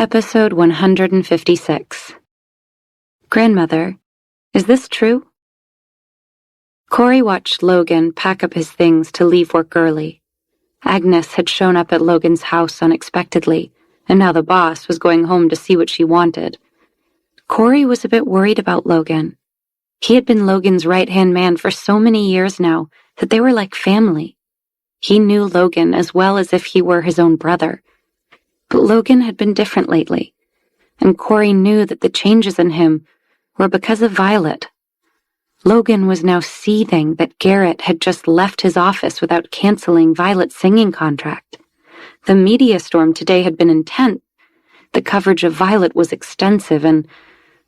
Episode 156. Grandmother, is this true? Corey watched Logan pack up his things to leave work early. Agnes had shown up at Logan's house unexpectedly, and now the boss was going home to see what she wanted. Corey was a bit worried about Logan. He had been Logan's right-hand man for so many years now that they were like family. He knew Logan as well as if he were his own brother. But Logan had been different lately, and Corey knew that the changes in him were because of Violet. Logan was now seething that Garrett had just left his office without canceling Violet's singing contract. The media storm today had been intense. The coverage of Violet was extensive and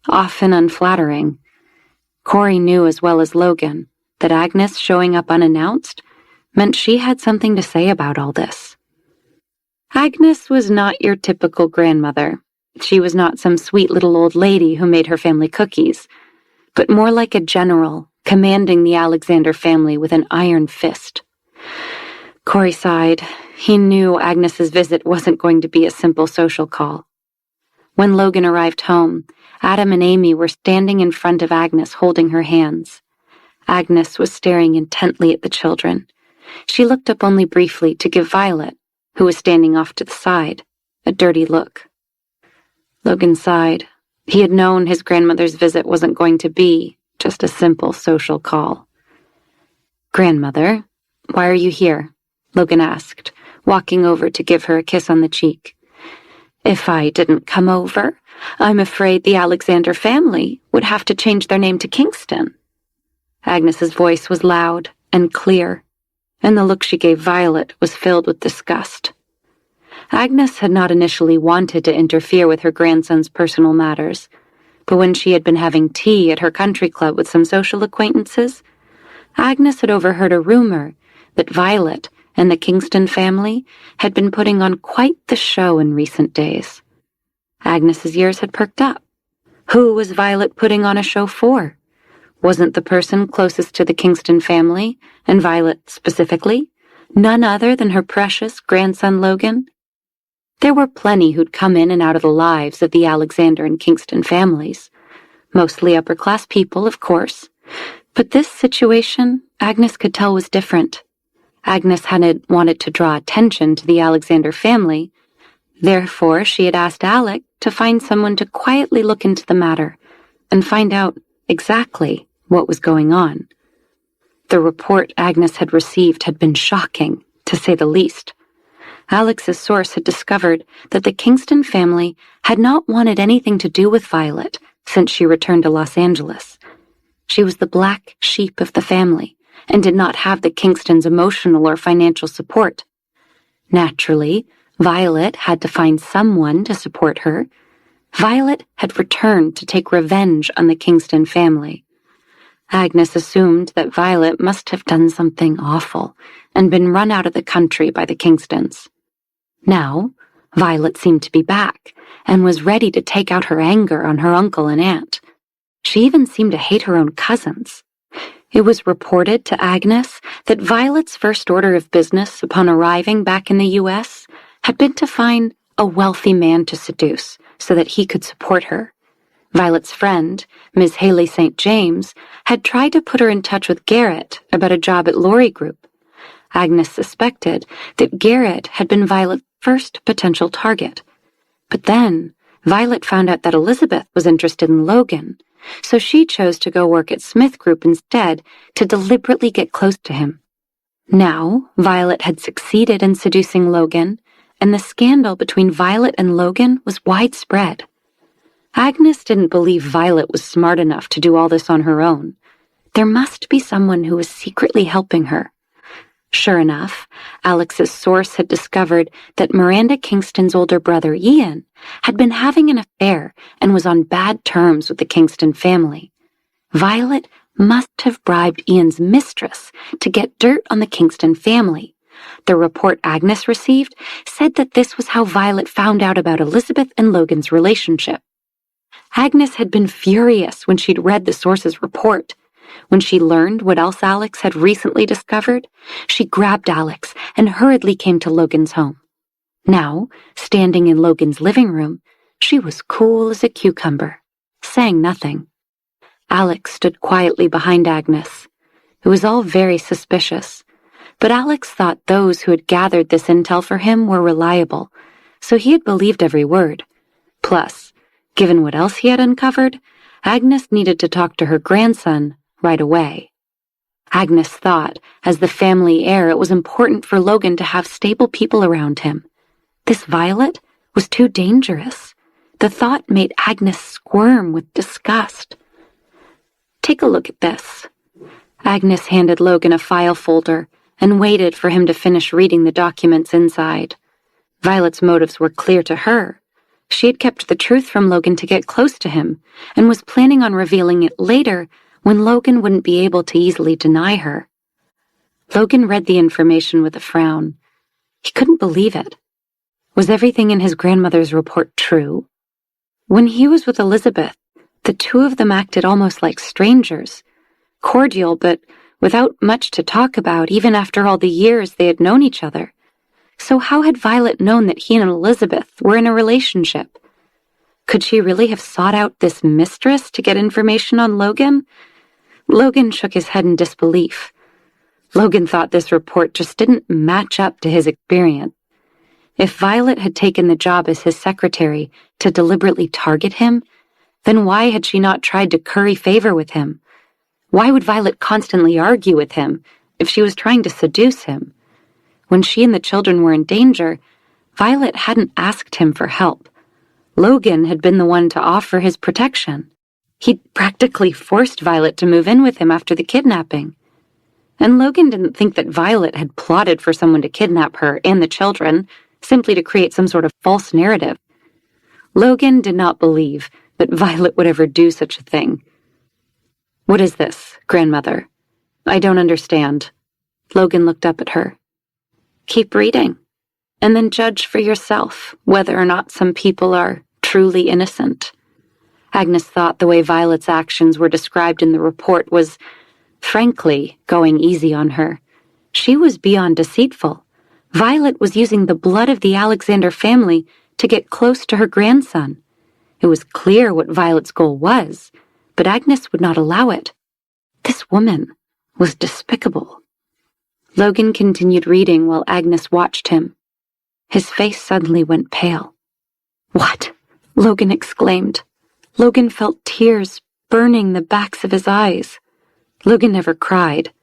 often unflattering. Corey knew as well as Logan that Agnes showing up unannounced meant she had something to say about all this. Agnes was not your typical grandmother. She was not some sweet little old lady who made her family cookies, but more like a general commanding the Alexander family with an iron fist. Corey sighed. He knew Agnes's visit wasn't going to be a simple social call. When Logan arrived home, Adam and Amy were standing in front of Agnes holding her hands. Agnes was staring intently at the children. She looked up only briefly to give Violet, who was standing off to the side, a dirty look. Logan sighed. He had known his grandmother's visit wasn't going to be just a simple social call. "Grandmother, why are you here?" Logan asked, walking over to give her a kiss on the cheek. "If I didn't come over, I'm afraid the Alexander family would have to change their name to Kingston." Agnes's voice was loud and clear, and the look she gave Violet was filled with disgust. Agnes had not initially wanted to interfere with her grandson's personal matters, but when she had been having tea at her country club with some social acquaintances, Agnes had overheard a rumor that Violet and the Kingston family had been putting on quite the show in recent days. Agnes's ears had perked up. Who was Violet putting on a show for? Wasn't the person closest to the Kingston family, and Violet specifically, none other than her precious grandson Logan? There were plenty who'd come in and out of the lives of the Alexander and Kingston families. Mostly upper-class people, of course. But this situation, Agnes could tell, was different. Agnes hadn't wanted to draw attention to the Alexander family. Therefore, she had asked Alec to find someone to quietly look into the matter and find out exactly what was going on. The report Agnes had received had been shocking, to say the least. Alex's source had discovered that the Kingston family had not wanted anything to do with Violet since she returned to Los Angeles. She was the black sheep of the family and did not have the Kingstons' emotional or financial support. Naturally, Violet had to find someone to support her. Violet had returned to take revenge on the Kingston family. Agnes assumed that Violet must have done something awful and been run out of the country by the Kingstons. Now, Violet seemed to be back and was ready to take out her anger on her uncle and aunt. She even seemed to hate her own cousins. It was reported to Agnes that Violet's first order of business upon arriving back in the U.S. had been to find a wealthy man to seduce so that he could support her. Violet's friend, Ms. Haley St. James, had tried to put her in touch with Garrett about a job at Lorry Group. Agnes suspected that Garrett had been Violet's first potential target. But then, Violet found out that Elizabeth was interested in Logan, so she chose to go work at Smith Group instead to deliberately get close to him. Now, Violet had succeeded in seducing Logan, and the scandal between Violet and Logan was widespread. Agnes didn't believe Violet was smart enough to do all this on her own. There must be someone who was secretly helping her. Sure enough, Alex's source had discovered that Miranda Kingston's older brother, Ian, had been having an affair and was on bad terms with the Kingston family. Violet must have bribed Ian's mistress to get dirt on the Kingston family. The report Agnes received said that this was how Violet found out about Elizabeth and Logan's relationship. Agnes had been furious when she'd read the source's report. When she learned what else Alex had recently discovered, she grabbed Alex and hurriedly came to Logan's home. Now, standing in Logan's living room, She was cool as a cucumber, saying nothing. Alex stood quietly behind Agnes. It was all very suspicious, but Alex thought those who had gathered this intel for him were reliable, so he had believed every word. Plus, given what else he had uncovered, Agnes needed to talk to her grandson right away. Agnes thought, as the family heir, it was important for Logan to have stable people around him. This Violet was too dangerous. The thought made Agnes squirm with disgust. "Take a look at this." Agnes handed Logan a file folder and waited for him to finish reading the documents inside. Violet's motives were clear to her. She had kept the truth from Logan to get close to him and was planning on revealing it later when Logan wouldn't be able to easily deny her. Logan read the information with a frown. He couldn't believe it. Was everything in his grandmother's report true? When he was with Elizabeth, the two of them acted almost like strangers, cordial but without much to talk about even after all the years they had known each other. So how had Violet known that he and Elizabeth were in a relationship? Could she really have sought out this mistress to get information on Logan? Logan shook his head in disbelief. Logan thought this report just didn't match up to his experience. If Violet had taken the job as his secretary to deliberately target him, then why had she not tried to curry favor with him? Why would Violet constantly argue with him if she was trying to seduce him? When she and the children were in danger, Violet hadn't asked him for help. Logan had been the one to offer his protection. He'd practically forced Violet to move in with him after the kidnapping. And Logan didn't think that Violet had plotted for someone to kidnap her and the children, simply to create some sort of false narrative. Logan did not believe that Violet would ever do such a thing. "What is this, grandmother? I don't understand." Logan looked up at her. "Keep reading, and then judge for yourself whether or not some people are truly innocent." Agnes thought the way Violet's actions were described in the report was, frankly, going easy on her. She was beyond deceitful. Violet was using the blood of the Alexander family to get close to her grandson. It was clear what Violet's goal was, but Agnes would not allow it. This woman was despicable. Logan continued reading while Agnes watched him. His face suddenly went pale. "What?" Logan exclaimed. Logan felt tears burning the backs of his eyes. Logan never cried,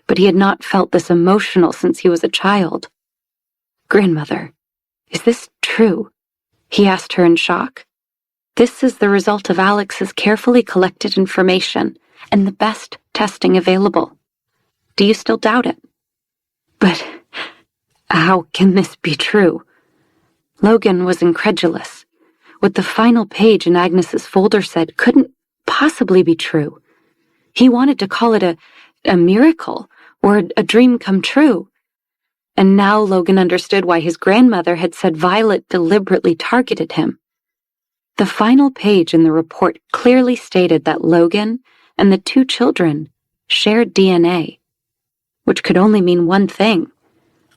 but he had not felt this emotional since he was a child. "Grandmother, is this true?" he asked her in shock. "This is the result of Alex's carefully collected information and the best testing available. Do you still doubt it?" "But how can this be true?" Logan was incredulous. What the final page in Agnes's folder said couldn't possibly be true. He wanted to call it a miracle or a dream come true. And now Logan understood why his grandmother had said Violet deliberately targeted him. The final page in the report clearly stated that Logan and the two children shared DNA, which could only mean one thing.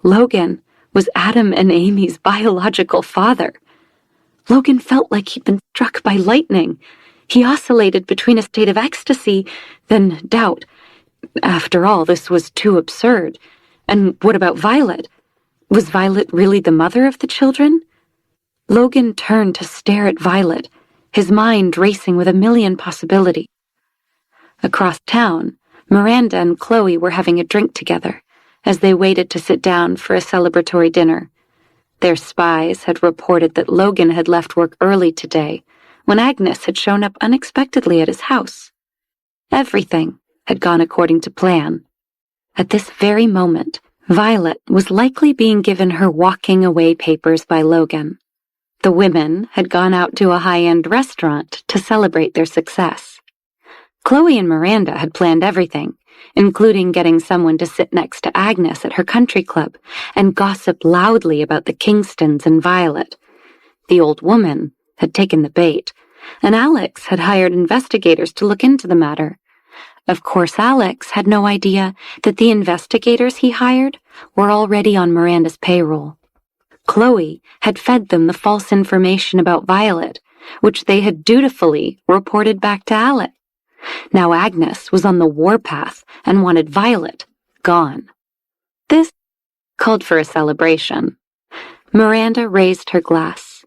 Logan was Adam and Amy's biological father. Logan felt like he'd been struck by lightning. He oscillated between a state of ecstasy, then doubt. After all, this was too absurd. And what about Violet? Was Violet really the mother of the children? Logan turned to stare at Violet, his mind racing with a million possibilities. Across town, Miranda and Chloe were having a drink together as they waited to sit down for a celebratory dinner. Their spies had reported that Logan had left work early today when Agnes had shown up unexpectedly at his house. Everything had gone according to plan. At this very moment, Violet was likely being given her walking away papers by Logan. The women had gone out to a high-end restaurant to celebrate their success. Chloe and Miranda had planned everything, including getting someone to sit next to Agnes at her country club and gossip loudly about the Kingstons and Violet. The old woman had taken the bait, and Alex had hired investigators to look into the matter. Of course, Alex had no idea that the investigators he hired were already on Miranda's payroll. Chloe had fed them the false information about Violet which they had dutifully reported back to Alec. Now Agnes was on the warpath and wanted Violet gone. This called for a celebration. Miranda raised her glass.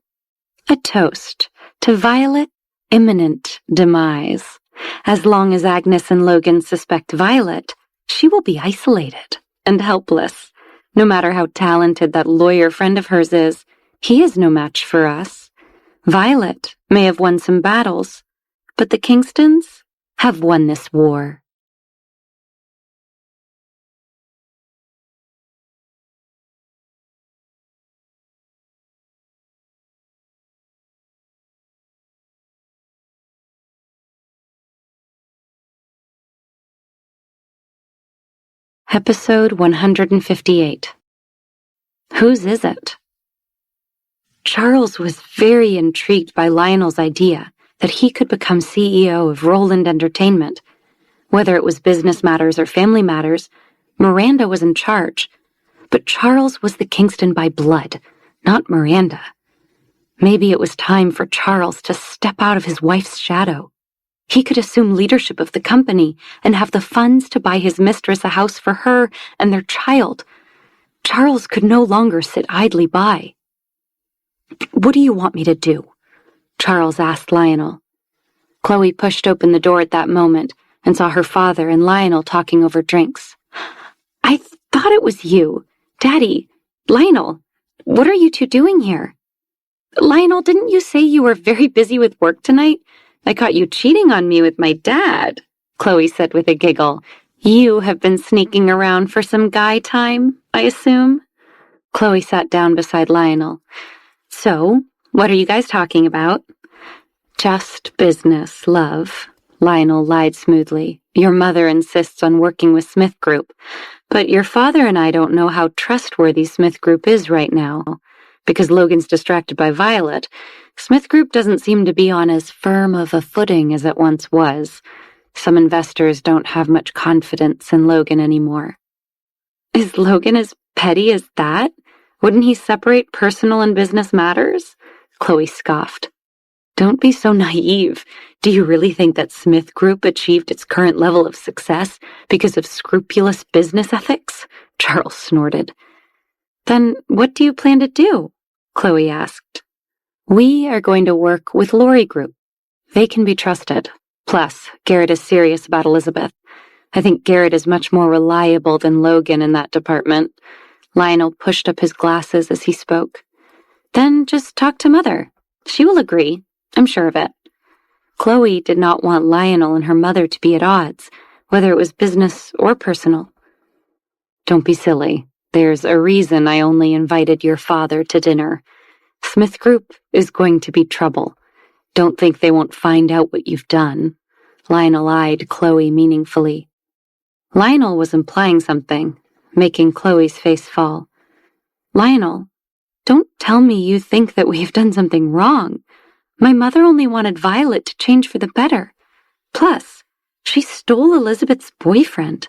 A toast to Violet's imminent demise. As long as Agnes and Logan suspect Violet, she will be isolated and helpless. No matter how talented that lawyer friend of hers is, he is no match for us. Violet may have won some battles, but the Kingstons have won this war. Episode 158. Whose is it? Charles was very intrigued by Lionel's idea that he could become CEO of Roland Entertainment. Whether it was business matters or family matters, Miranda was in charge. But Charles was the Kingston by blood, not Miranda. Maybe it was time for Charles to step out of his wife's shadow. He could assume leadership of the company and have the funds to buy his mistress a house for her and their child. Charles could no longer sit idly by. "What do you want me to do?" Charles asked Lionel. Chloe pushed open the door at that moment and saw her father and Lionel talking over drinks. "I thought it was you. Daddy, Lionel, what are you two doing here?" "Lionel, didn't you say you were very busy with work tonight? I caught you cheating on me with my dad," Chloe said with a giggle. "You have been sneaking around for some guy time, I assume?" Chloe sat down beside Lionel. "So, what are you guys talking about?" "Just business, love," Lionel lied smoothly. "Your mother insists on working with Smith Group, but your father and I don't know how trustworthy Smith Group is right now. Because Logan's distracted by Violet, Smith Group doesn't seem to be on as firm of a footing as it once was. Some investors don't have much confidence in Logan anymore." "Is Logan as petty as that? Wouldn't he separate personal and business matters?" Chloe scoffed. "Don't be so naive. Do you really think that Smith Group achieved its current level of success because of scrupulous business ethics?" Charles snorted. "Then what do you plan to do?" Chloe asked. "We are going to work with Lori Group. They can be trusted. Plus, Garrett is serious about Elizabeth. I think Garrett is much more reliable than Logan in that department." Lionel pushed up his glasses as he spoke. "Then just talk to Mother. She will agree. I'm sure of it." Chloe did not want Lionel and her mother to be at odds, whether it was business or personal. "Don't be silly. There's a reason I only invited your father to dinner. Smith Group is going to be trouble. Don't think they won't find out what you've done." Lionel eyed Chloe meaningfully. Lionel was implying something, making Chloe's face fall. "Lionel, don't tell me you think that we have done something wrong. My mother only wanted Violet to change for the better. Plus, she stole Elizabeth's boyfriend."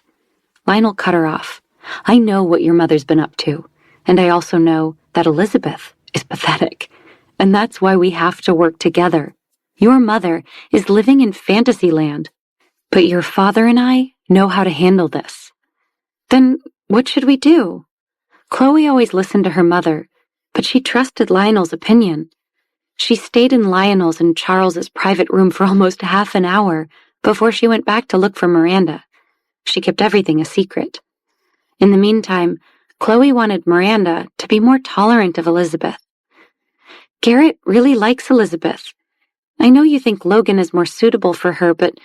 Lionel cut her off. "I know what your mother's been up to, and I also know that Elizabeth is pathetic, and that's why we have to work together. Your mother is living in fantasy land, but your father and I know how to handle this." "Then what should we do?" Chloe always listened to her mother, but she trusted Lionel's opinion. She stayed in Lionel's and Charles's private room for almost half an hour before she went back to look for Miranda. She kept everything a secret. In the meantime, Chloe wanted Miranda to be more tolerant of Elizabeth. "Garrett really likes Elizabeth. I know you think Logan is more suitable for her, but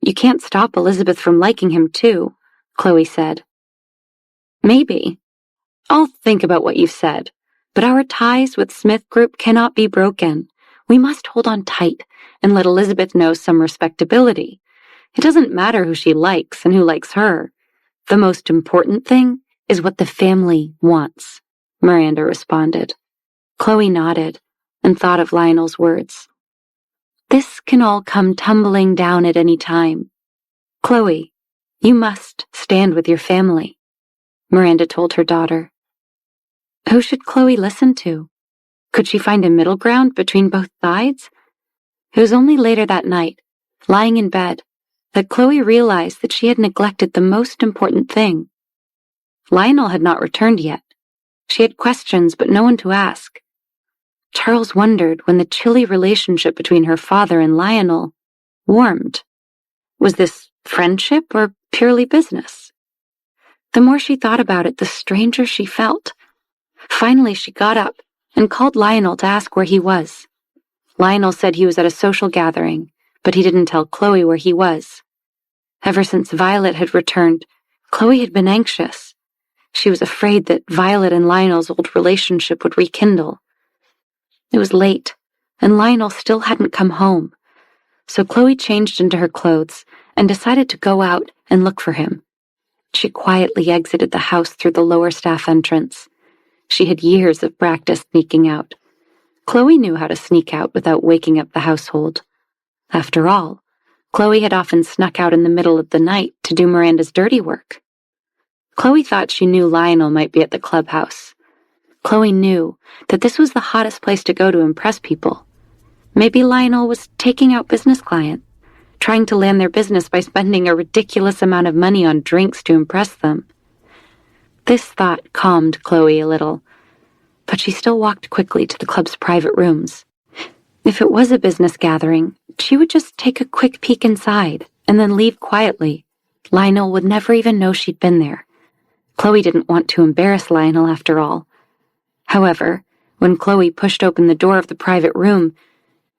you can't stop Elizabeth from liking him too," Chloe said. "Maybe. I'll think about what you've said. But our ties with Smith Group cannot be broken. We must hold on tight and let Elizabeth know some respectability. It doesn't matter who she likes and who likes her. The most important thing is what the family wants," Miranda responded. Chloe nodded and thought of Lionel's words. "This can all come tumbling down at any time. Chloe, you must stand with your family," Miranda told her daughter. Who should Chloe listen to? Could she find a middle ground between both sides? It was only later that night, lying in bed, that Chloe realized that she had neglected the most important thing. Lionel had not returned yet. She had questions, but no one to ask. Charles wondered when the chilly relationship between her father and Lionel warmed. Was this friendship or purely business? The more she thought about it, the stranger she felt. Finally, she got up and called Lionel to ask where he was. Lionel said he was at a social gathering, but he didn't tell Chloe where he was. Ever since Violet had returned, Chloe had been anxious. She was afraid that Violet and Lionel's old relationship would rekindle. It was late, and Lionel still hadn't come home, so Chloe changed into her clothes and decided to go out and look for him. She quietly exited the house through the lower staff entrance. She had years of practice sneaking out. Chloe knew how to sneak out without waking up the household. After all, Chloe had often snuck out in the middle of the night to do Miranda's dirty work. Chloe thought she knew Lionel might be at the clubhouse. Chloe knew that this was the hottest place to go to impress people. Maybe Lionel was taking out business clients, trying to land their business by spending a ridiculous amount of money on drinks to impress them. This thought calmed Chloe a little, but she still walked quickly to the club's private rooms. If it was a business gathering, she would just take a quick peek inside and then leave quietly. Lionel would never even know she'd been there. Chloe didn't want to embarrass Lionel after all. However, when Chloe pushed open the door of the private room,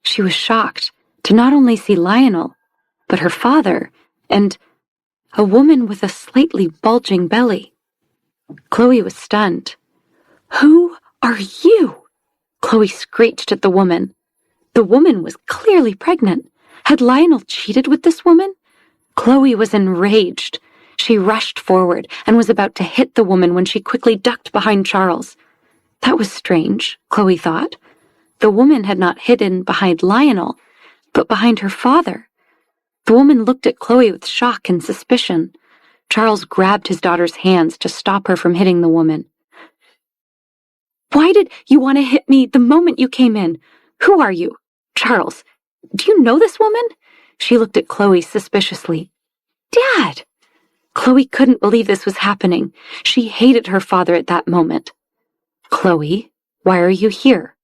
she was shocked to not only see Lionel, but her father and a woman with a slightly bulging belly. Chloe was stunned. "Who are you?" Chloe screeched at the woman. The woman was clearly pregnant. Had Lionel cheated with this woman? Chloe was enraged. She rushed forward and was about to hit the woman when she quickly ducked behind Charles. That was strange, Chloe thought. The woman had not hidden behind Lionel, but behind her father. The woman looked at Chloe with shock and suspicion. Charles grabbed his daughter's hands to stop her from hitting the woman. "Why did you want to hit me the moment you came in? Who are you? Charles, do you know this woman?" She looked at Chloe suspiciously. "Dad!" Chloe couldn't believe this was happening. She hated her father at that moment. "Chloe, why are you here?"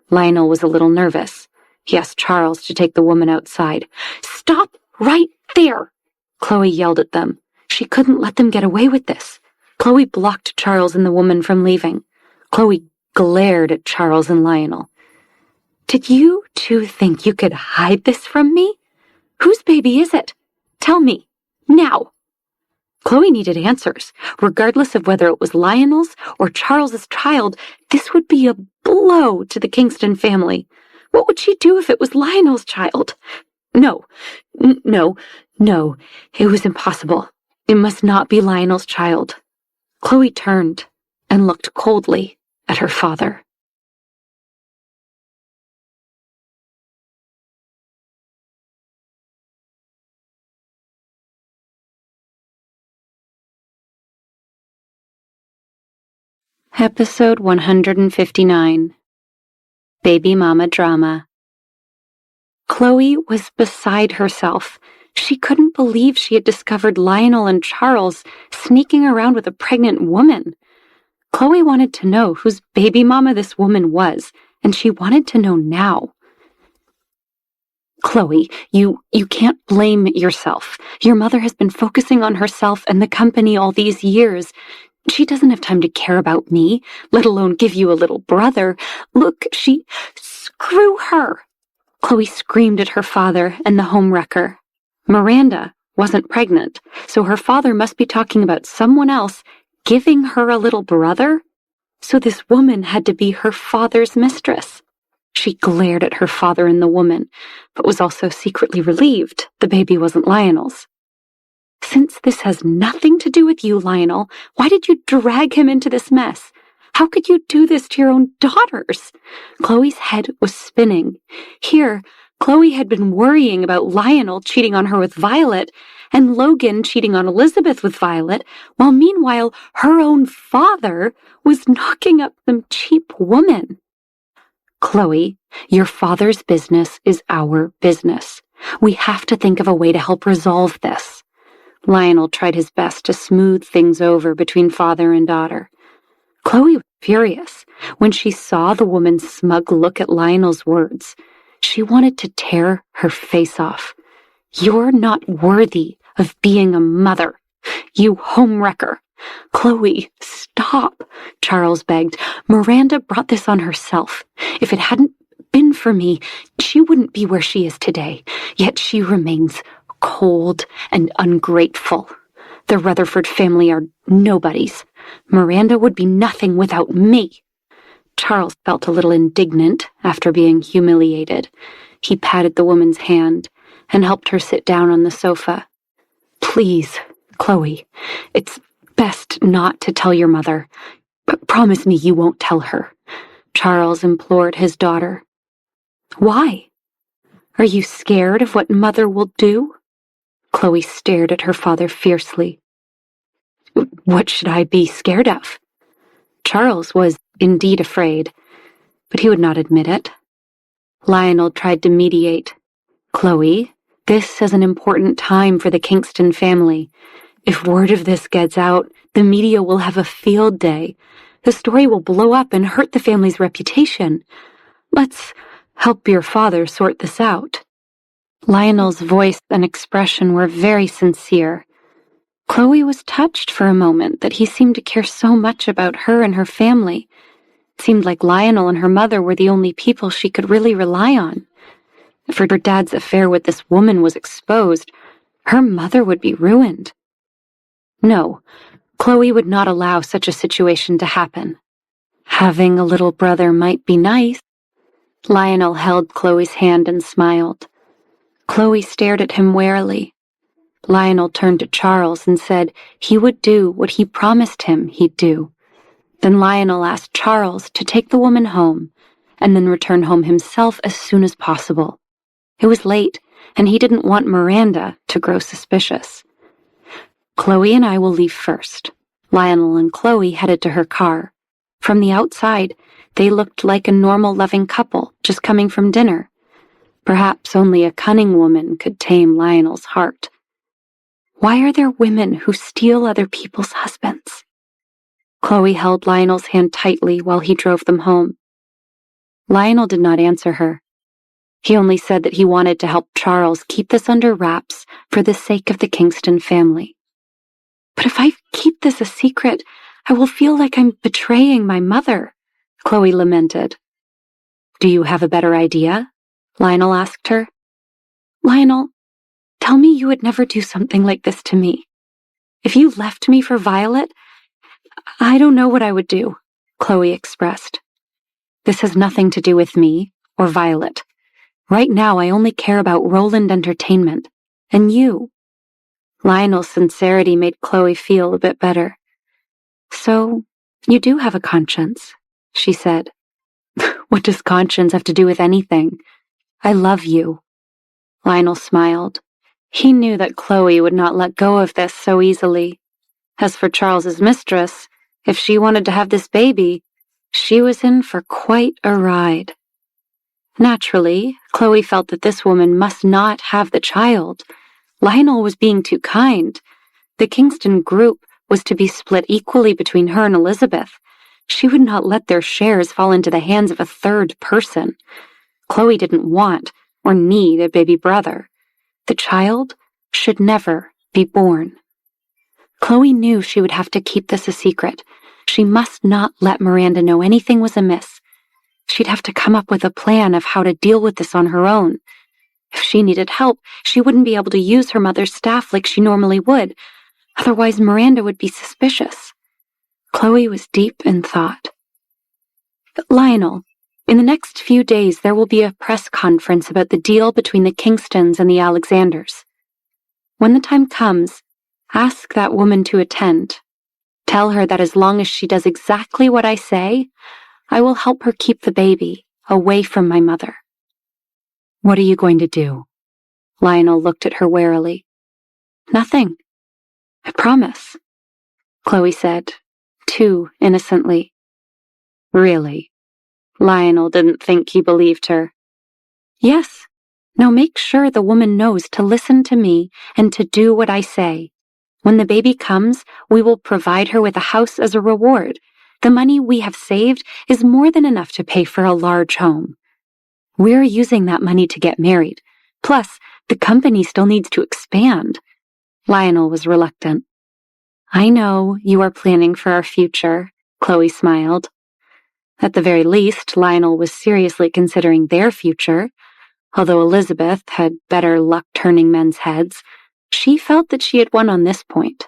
Lionel was a little nervous. He asked Charles to take the woman outside. "Stop right there!" Chloe yelled at them. She couldn't let them get away with this. Chloe blocked Charles and the woman from leaving. Chloe glared at Charles and Lionel. "Did you two think you could hide this from me? Whose baby is it? Tell me, now." Chloe needed answers. Regardless of whether it was Lionel's or Charles's child, this would be a blow to the Kingston family. What would she do if it was Lionel's child? No, it was impossible. It must not be Lionel's child. Chloe turned and looked coldly at her father. Episode 159. Baby Mama Drama. Chloe was beside herself. She couldn't believe she had discovered Lionel and Charles sneaking around with a pregnant woman. Chloe wanted to know whose baby mama this woman was, and she wanted to know now. "Chloe, you can't blame yourself. Your mother has been focusing on herself and the company all these years. She doesn't have time to care about me, let alone give you a little brother. Look, screw her!" Chloe screamed at her father and the homewrecker. Miranda wasn't pregnant, so her father must be talking about someone else giving her a little brother? So this woman had to be her father's mistress. She glared at her father and the woman, but was also secretly relieved the baby wasn't Lionel's. "Since this has nothing to do with you, Lionel, why did you drag him into this mess? How could you do this to your own daughters?" Chloe's head was spinning. Here, Chloe had been worrying about Lionel cheating on her with Violet and Logan cheating on Elizabeth with Violet, while meanwhile her own father was knocking up some cheap woman. Chloe, your father's business is our business. We have to think of a way to help resolve this. Lionel tried his best to smooth things over between father and daughter. Chloe was furious when she saw the woman's smug look at Lionel's words. She wanted to tear her face off. You're not worthy of being a mother, you homewrecker. Chloe, stop, Charles begged. Miranda brought this on herself. If it hadn't been for me, she wouldn't be where she is today. Yet she remains cold and ungrateful. The Rutherford family are nobodies. Miranda would be nothing without me. Charles felt a little indignant after being humiliated. He patted the woman's hand and helped her sit down on the sofa. Please, Chloe, it's best not to tell your mother. But promise me you won't tell her, Charles implored his daughter. Why? Are you scared of what Mother will do? Chloe stared at her father fiercely. What should I be scared of? Charles was indeed afraid, but he would not admit it. Lionel tried to mediate. Chloe, this is an important time for the Kingston family. If word of this gets out, the media will have a field day. The story will blow up and hurt the family's reputation. Let's help your father sort this out. Lionel's voice and expression were very sincere. Chloe was touched for a moment that he seemed to care so much about her and her family. It seemed like Lionel and her mother were the only people she could really rely on. If her dad's affair with this woman was exposed, her mother would be ruined. No, Chloe would not allow such a situation to happen. Having a little brother might be nice. Lionel held Chloe's hand and smiled. Chloe stared at him warily. Lionel turned to Charles and said he would do what he promised him he'd do. Then Lionel asked Charles to take the woman home and then return home himself as soon as possible. It was late, and he didn't want Miranda to grow suspicious. Chloe and I will leave first. Lionel and Chloe headed to her car. From the outside, they looked like a normal, loving couple just coming from dinner. Perhaps only a cunning woman could tame Lionel's heart. Why are there women who steal other people's husbands? Chloe held Lionel's hand tightly while he drove them home. Lionel did not answer her. He only said that he wanted to help Charles keep this under wraps for the sake of the Kingston family. But if I keep this a secret, I will feel like I'm betraying my mother, Chloe lamented. Do you have a better idea? Lionel asked her. Lionel, tell me you would never do something like this to me. If you left me for Violet, I don't know what I would do, Chloe expressed. This has nothing to do with me or Violet. Right now, I only care about Roland Entertainment and you. Lionel's sincerity made Chloe feel a bit better. So, you do have a conscience, she said. What does conscience have to do with anything? I love you. Lionel smiled. He knew that Chloe would not let go of this so easily. As for Charles's mistress, if she wanted to have this baby, she was in for quite a ride. Naturally, Chloe felt that this woman must not have the child. Lionel was being too kind. The Kingston group was to be split equally between her and Elizabeth. She would not let their shares fall into the hands of a third person. Chloe didn't want or need a baby brother. The child should never be born. Chloe knew she would have to keep this a secret. She must not let Miranda know anything was amiss. She'd have to come up with a plan of how to deal with this on her own. If she needed help, she wouldn't be able to use her mother's staff like she normally would. Otherwise, Miranda would be suspicious. Chloe was deep in thought. Lionel, in the next few days there will be a press conference about the deal between the Kingstons and the Alexanders. When the time comes, ask that woman to attend. Tell her that as long as she does exactly what I say, I will help her keep the baby away from my mother. What are you going to do? Lionel looked at her warily. Nothing. I promise, Chloe said, too innocently. Really? Lionel didn't think he believed her. Yes. Now make sure the woman knows to listen to me and to do what I say. When the baby comes, we will provide her with a house as a reward. The money we have saved is more than enough to pay for a large home. We're using that money to get married. Plus, the company still needs to expand. Lionel was reluctant. I know you are planning for our future, Chloe smiled. At the very least, Lionel was seriously considering their future. Although Elizabeth had better luck turning men's heads, she felt that she had won on this point.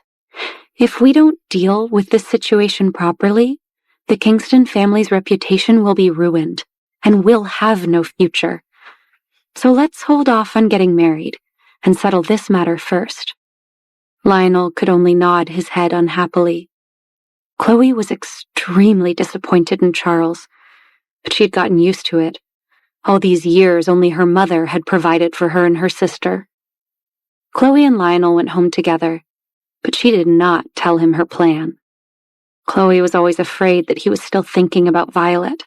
If we don't deal with this situation properly, the Kingston family's reputation will be ruined, and we'll have no future. So let's hold off on getting married and settle this matter first. Lionel could only nod his head unhappily. Chloe was extremely disappointed in Charles, but she had gotten used to it. All these years, only her mother had provided for her and her sister. Chloe and Lionel went home together, but she did not tell him her plan. Chloe was always afraid that he was still thinking about Violet.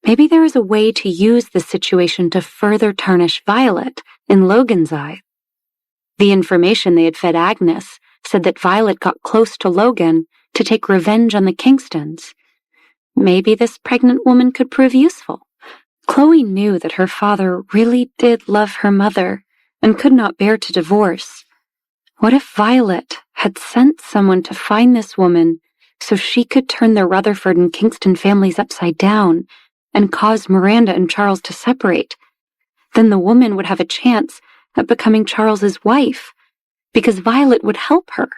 Maybe there was a way to use this situation to further tarnish Violet in Logan's eye. The information they had fed Agnes said that Violet got close to Logan to take revenge on the Kingstons. Maybe this pregnant woman could prove useful. Chloe knew that her father really did love her mother and could not bear to divorce. What if Violet had sent someone to find this woman so she could turn the Rutherford and Kingston families upside down and cause Miranda and Charles to separate? Then the woman would have a chance at becoming Charles's wife, because Violet would help her.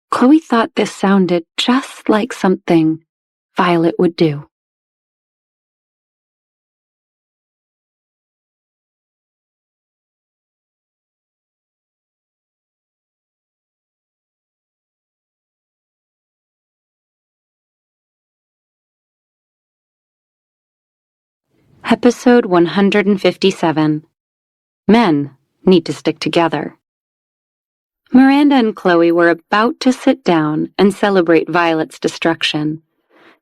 Chloe thought this sounded just like something Violet would do. Episode 157. Men need to stick together. Miranda and Chloe were about to sit down and celebrate Violet's destruction.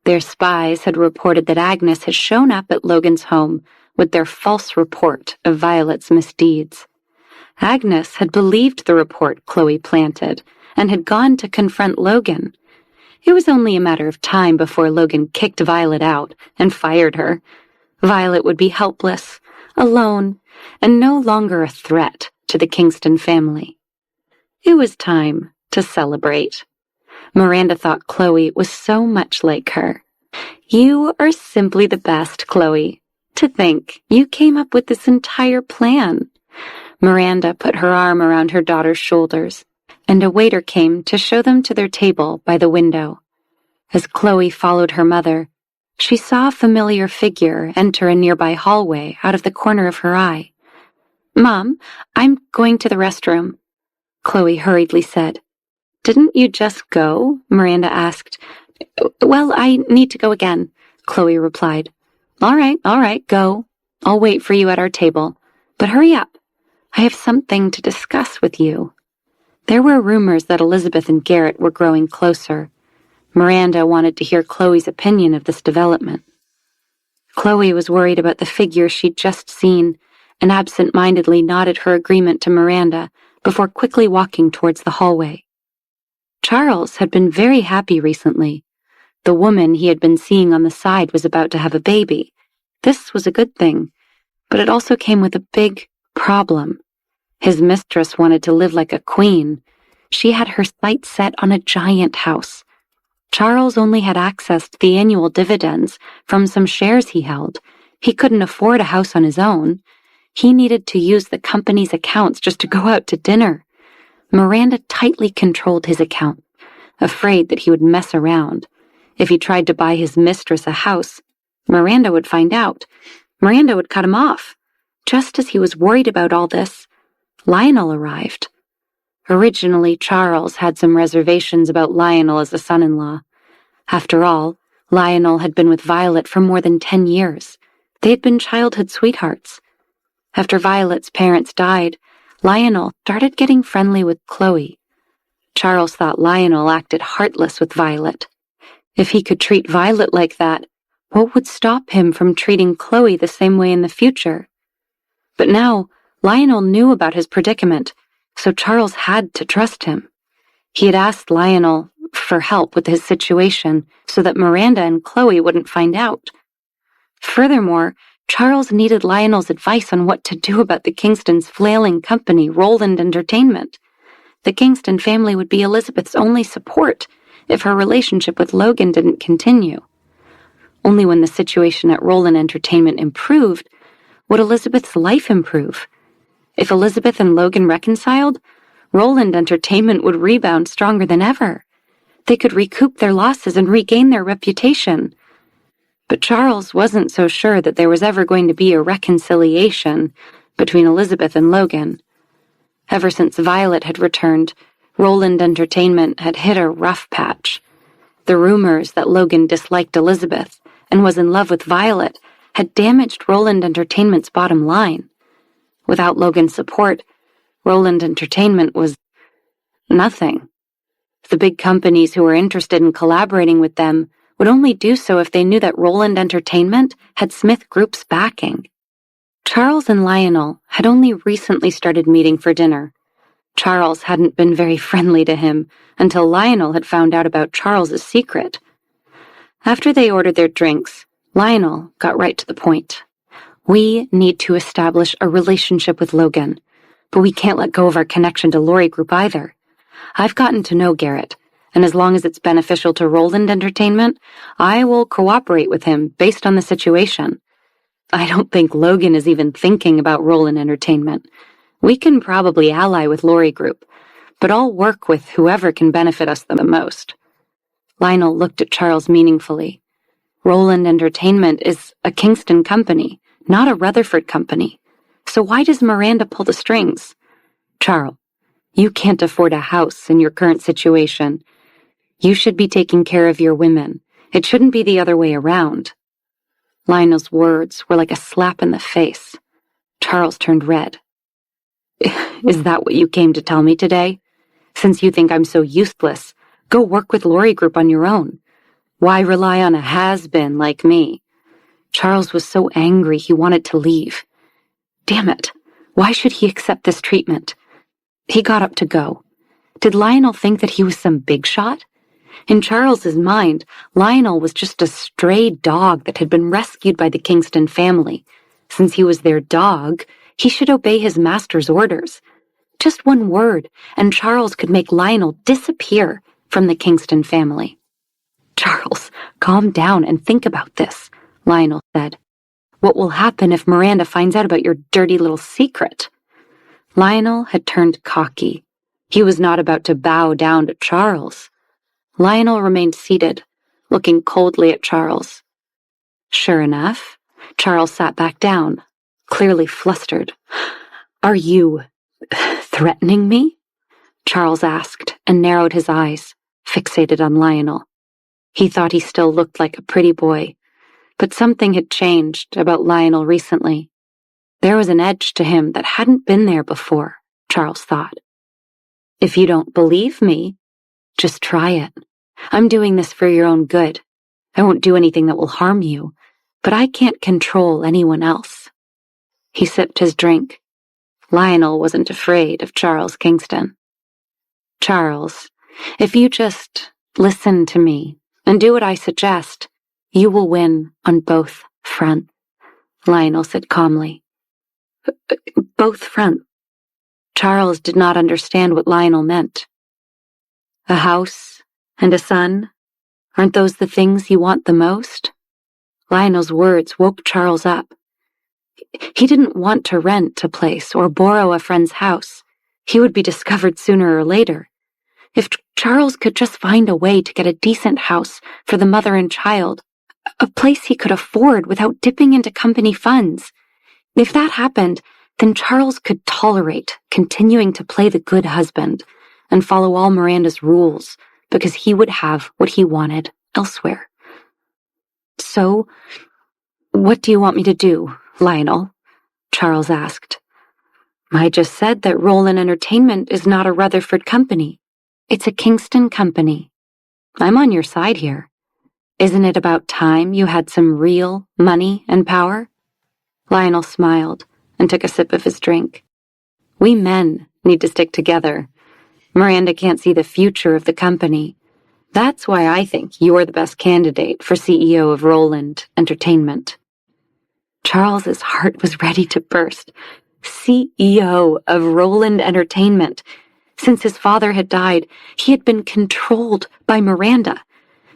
Their spies had reported that Agnes had shown up at Logan's home with their false report of Violet's misdeeds. Agnes had believed the report Chloe planted and had gone to confront Logan. It was only a matter of time before Logan kicked Violet out and fired her. Violet would be helpless, alone, and no longer a threat to the Kingston family. It was time to celebrate. Miranda thought Chloe was so much like her. You are simply the best, Chloe. To think you came up with this entire plan. Miranda put her arm around her daughter's shoulders, and a waiter came to show them to their table by the window. As Chloe followed her mother, she saw a familiar figure enter a nearby hallway out of the corner of her eye. Mom, I'm going to the restroom, Chloe hurriedly said. Didn't you just go? Miranda asked. Well, I need to go again, Chloe replied. All right, go. I'll wait for you at our table. But hurry up. I have something to discuss with you. There were rumors that Elizabeth and Garrett were growing closer. Miranda wanted to hear Chloe's opinion of this development. Chloe was worried about the figure she'd just seen and absent-mindedly nodded her agreement to Miranda before quickly walking towards the hallway. Charles had been very happy recently. The woman he had been seeing on the side was about to have a baby. This was a good thing, but it also came with a big problem. His mistress wanted to live like a queen. She had her sights set on a giant house. Charles only had access to the annual dividends from some shares he held. He couldn't afford a house on his own. He needed to use the company's accounts just to go out to dinner. Miranda tightly controlled his account, afraid that he would mess around. If he tried to buy his mistress a house, Miranda would find out. Miranda would cut him off. Just as he was worried about all this, Lionel arrived. Originally, Charles had some reservations about Lionel as a son-in-law. After all, Lionel had been with Violet for more than 10 years. They had been childhood sweethearts. After Violet's parents died, Lionel started getting friendly with Chloe. Charles thought Lionel acted heartless with Violet. If he could treat Violet like that, What would stop him from treating Chloe the same way in the future? But now, Lionel knew about his predicament, so Charles had to trust him. He had asked Lionel for help with his situation so that Miranda and Chloe wouldn't find out. Furthermore, Charles needed Lionel's advice on what to do about the Kingston's flailing company, Roland Entertainment. The Kingston family would be Elizabeth's only support if her relationship with Logan didn't continue. Only when the situation at Roland Entertainment improved would Elizabeth's life improve. If Elizabeth and Logan reconciled, Roland Entertainment would rebound stronger than ever. They could recoup their losses and regain their reputation. But Charles wasn't so sure that there was ever going to be a reconciliation between Elizabeth and Logan. Ever since Violet had returned, Roland Entertainment had hit a rough patch. The rumors that Logan disliked Elizabeth and was in love with Violet had damaged Roland Entertainment's bottom line. Without Logan's support, Roland Entertainment was nothing. The big companies who were interested in collaborating with them would only do so if they knew that Roland Entertainment had Smith Group's backing. Charles and Lionel had only recently started meeting for dinner. Charles hadn't been very friendly to him until Lionel had found out about Charles's secret. After they ordered their drinks, Lionel got right to the point. We need to establish a relationship with Logan, but we can't let go of our connection to Laurie Group either. I've gotten to know Garrett, and as long as it's beneficial to Roland Entertainment, I will cooperate with him based on the situation. I don't think Logan is even thinking about Roland Entertainment. We can probably ally with Laurie Group, but I'll work with whoever can benefit us the most. Lionel looked at Charles meaningfully. Roland Entertainment is a Kingston company, not a Rutherford company. So why does Miranda pull the strings? Charles, you can't afford a house in your current situation. You should be taking care of your women. It shouldn't be the other way around. Lionel's words were like a slap in the face. Charles turned red. Is that what you came to tell me today? Since you think I'm so useless, go work with Laurie Group on your own. Why rely on a has-been like me? Charles was so angry he wanted to leave. Damn it, why should he accept this treatment? He got up to go. Did Lionel think that he was some big shot? In Charles's mind, Lionel was just a stray dog that had been rescued by the Kingston family. Since he was their dog, he should obey his master's orders. Just one word, and Charles could make Lionel disappear from the Kingston family. Charles, calm down and think about this, Lionel said. What will happen if Miranda finds out about your dirty little secret? Lionel had turned cocky. He was not about to bow down to Charles. Lionel remained seated, looking coldly at Charles. Sure enough, Charles sat back down, clearly flustered. Are you threatening me? Charles asked and narrowed his eyes, fixated on Lionel. He thought he still looked like a pretty boy, but something had changed about Lionel recently. There was an edge to him that hadn't been there before, Charles thought. If you don't believe me, just try it. I'm doing this for your own good. I won't do anything that will harm you, but I can't control anyone else. He sipped his drink. Lionel wasn't afraid of Charles Kingston. Charles, if you just listen to me and do what I suggest, you will win on both fronts, Lionel said calmly. Both fronts. Charles did not understand what Lionel meant. A house and a son, aren't those the things you want the most? Lionel's words woke Charles up. He didn't want to rent a place or borrow a friend's house. He would be discovered sooner or later. If Charles could just find a way to get a decent house for the mother and child, a place he could afford without dipping into company funds, if that happened, then Charles could tolerate continuing to play the good husband and follow all Miranda's rules because he would have what he wanted elsewhere. So, what do you want me to do, Lionel? Charles asked. I just said that Roland Entertainment is not a Rutherford company. It's a Kingston company. I'm on your side here. Isn't it about time you had some real money and power? Lionel smiled and took a sip of his drink. We men need to stick together. Miranda can't see the future of the company. That's why I think you're the best candidate for CEO of Roland Entertainment. Charles's heart was ready to burst. CEO of Roland Entertainment. Since his father had died, he had been controlled by Miranda.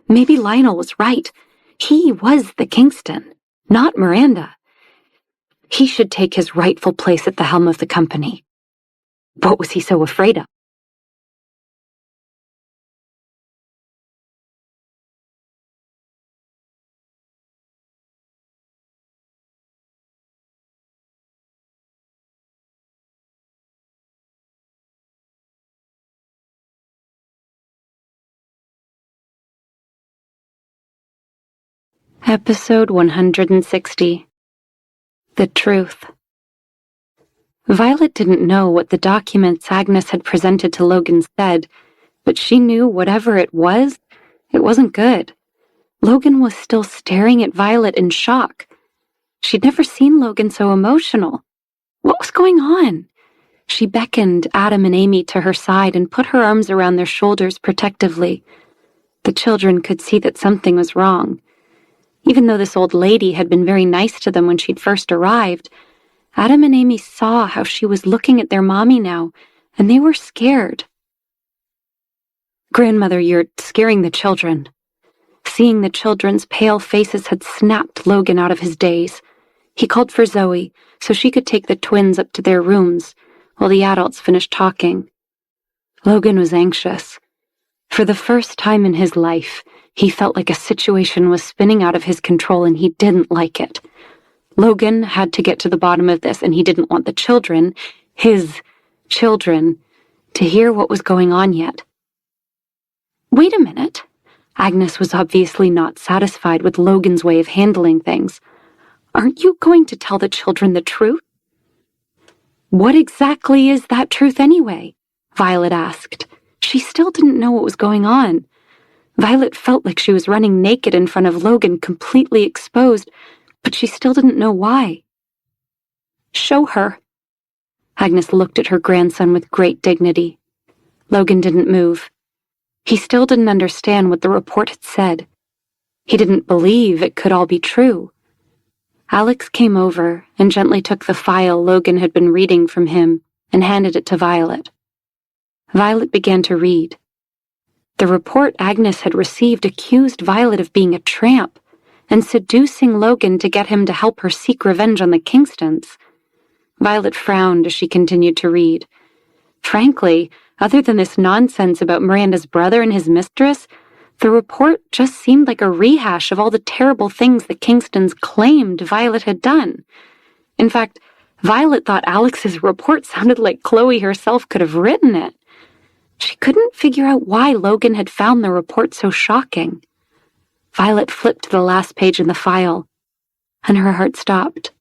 Maybe Lionel was right. He was the Kingston, not Miranda. He should take his rightful place at the helm of the company. What was he so afraid of? Episode 160. The Truth. Violet didn't know what the documents Agnes had presented to Logan said, but she knew whatever it wasn't good. Logan was still staring at Violet in shock. She'd never seen Logan so emotional. What was going on? She beckoned Adam and Amy to her side and put her arms around their shoulders protectively. The children could see that something was wrong. Even though this old lady had been very nice to them when she'd first arrived, Adam and Amy saw how she was looking at their mommy now, and they were scared. "Grandmother, you're scaring the children." Seeing the children's pale faces had snapped Logan out of his daze. He called for Zoe so she could take the twins up to their rooms while the adults finished talking. Logan was anxious. For the first time in his life, he felt like a situation was spinning out of his control and he didn't like it. Logan had to get to the bottom of this, and he didn't want the children, his children, to hear what was going on yet. Wait a minute. Agnes was obviously not satisfied with Logan's way of handling things. Aren't you going to tell the children the truth? What exactly is that truth anyway? Violet asked. She still didn't know what was going on. Violet felt like she was running naked in front of Logan, completely exposed, but she still didn't know why. Show her. Agnes looked at her grandson with great dignity. Logan didn't move. He still didn't understand what the report had said. He didn't believe it could all be true. Alex came over and gently took the file Logan had been reading from him and handed it to Violet. Violet began to read. The report Agnes had received accused Violet of being a tramp and seducing Logan to get him to help her seek revenge on the Kingstons. Violet frowned as she continued to read. Frankly, other than this nonsense about Miranda's brother and his mistress, the report just seemed like a rehash of all the terrible things the Kingstons claimed Violet had done. In fact, Violet thought Alex's report sounded like Chloe herself could have written it. She couldn't figure out why Logan had found the report so shocking. Violet flipped to the last page in the file, and her heart stopped.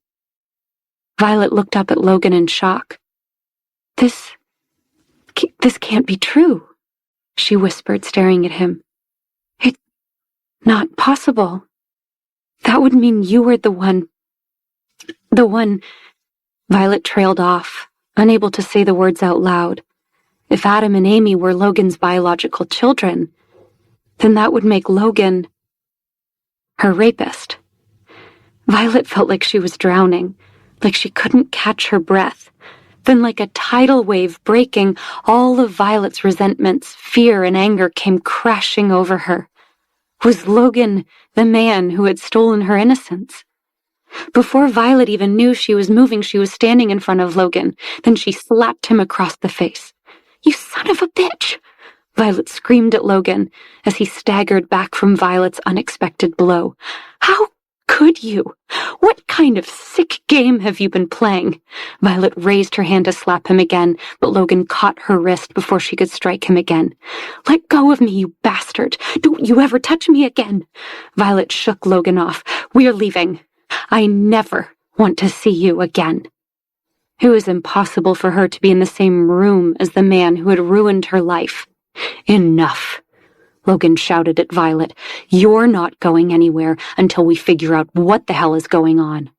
Violet looked up at Logan in shock. This can't be true, she whispered, staring at him. It's not possible. That would mean you were the one. Violet trailed off, unable to say the words out loud. If Adam and Amy were Logan's biological children, then that would make Logan her rapist. Violet felt like she was drowning, like she couldn't catch her breath. Then, like a tidal wave breaking, all of Violet's resentments, fear, and anger came crashing over her. Was Logan the man who had stolen her innocence? Before Violet even knew she was moving, she was standing in front of Logan. Then she slapped him across the face. "You son of a bitch!" Violet screamed at Logan as he staggered back from Violet's unexpected blow. "How could you? What kind of sick game have you been playing?" Violet raised her hand to slap him again, but Logan caught her wrist before she could strike him again. "Let go of me, you bastard! Don't you ever touch me again!" Violet shook Logan off. "We're leaving. I never want to see you again." It was impossible for her to be in the same room as the man who had ruined her life. Enough. Logan shouted at Violet. "You're not going anywhere until we figure out what the hell is going on."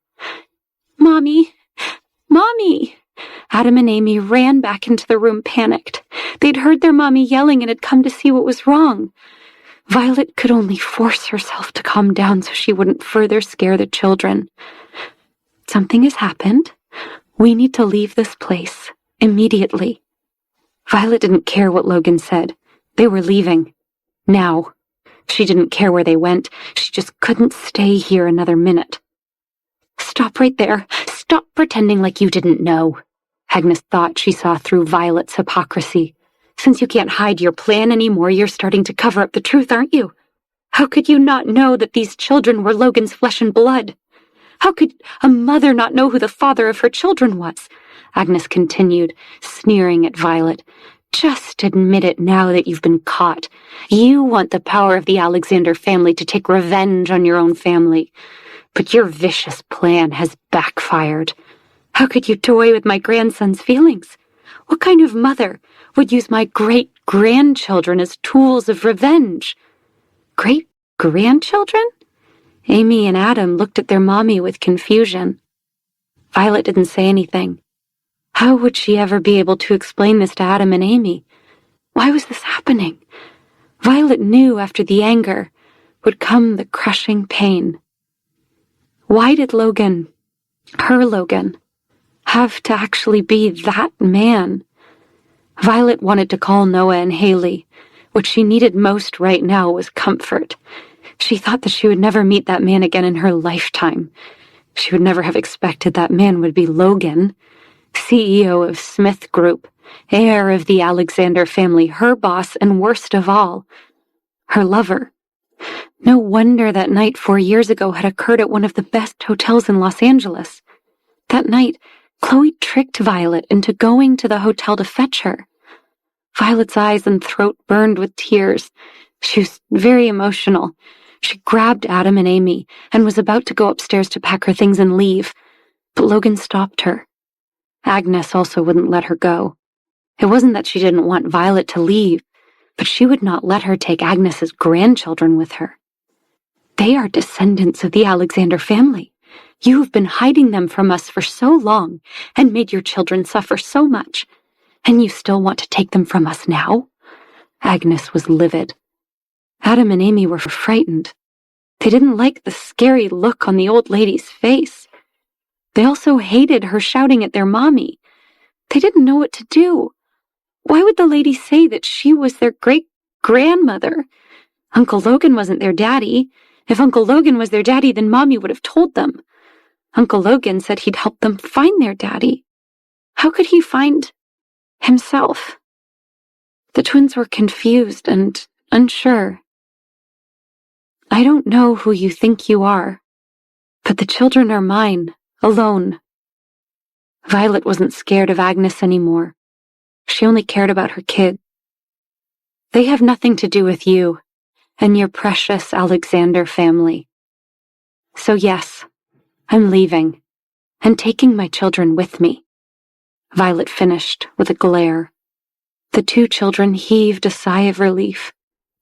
"Mommy! Mommy!" Adam and Amy ran back into the room, panicked. They'd heard their mommy yelling and had come to see what was wrong. Violet could only force herself to calm down so she wouldn't further scare the children. "Something has happened. We need to leave this place immediately." Violet didn't care what Logan said. They were leaving. Now. She didn't care where they went. She just couldn't stay here another minute. "Stop right there. Stop pretending like you didn't know." Agnes thought she saw through Violet's hypocrisy. "Since you can't hide your plan anymore, you're starting to cover up the truth, aren't you? How could you not know that these children were Logan's flesh and blood? How could a mother not know who the father of her children was?" Agnes continued, sneering at Violet. "Just admit it now that you've been caught. You want the power of the Alexander family to take revenge on your own family. But your vicious plan has backfired. How could you toy with my grandson's feelings? What kind of mother would use my great-grandchildren as tools of revenge?" "Great-grandchildren?" Amy and Adam looked at their mommy with confusion. Violet didn't say anything. How would she ever be able to explain this to Adam and Amy? Why was this happening? Violet knew after the anger would come the crushing pain. Why did Logan, her Logan, have to actually be that man? Violet wanted to call Noah and Haley. What she needed most right now was comfort. She thought that she would never meet that man again in her lifetime. She would never have expected that man would be Logan, CEO of Smith Group, heir of the Alexander family, her boss, and worst of all, her lover. No wonder that night 4 years ago had occurred at one of the best hotels in Los Angeles. That night, Chloe tricked Violet into going to the hotel to fetch her. Violet's eyes and throat burned with tears. She was very emotional. She grabbed Adam and Amy and was about to go upstairs to pack her things and leave, but Logan stopped her. Agnes also wouldn't let her go. It wasn't that she didn't want Violet to leave, but she would not let her take Agnes's grandchildren with her. "They are descendants of the Alexander family. You have been hiding them from us for so long and made your children suffer so much, and you still want to take them from us now?" Agnes was livid. Adam and Amy were frightened. They didn't like the scary look on the old lady's face. They also hated her shouting at their mommy. They didn't know what to do. Why would the lady say that she was their great-grandmother? Uncle Logan wasn't their daddy. If Uncle Logan was their daddy, then Mommy would have told them. Uncle Logan said he'd help them find their daddy. How could he find himself? The twins were confused and unsure. "I don't know who you think you are, but the children are mine, alone." Violet wasn't scared of Agnes anymore. She only cared about her kids. "They have nothing to do with you and your precious Alexander family. So yes, I'm leaving and taking my children with me," Violet finished with a glare. The 2 children heaved a sigh of relief.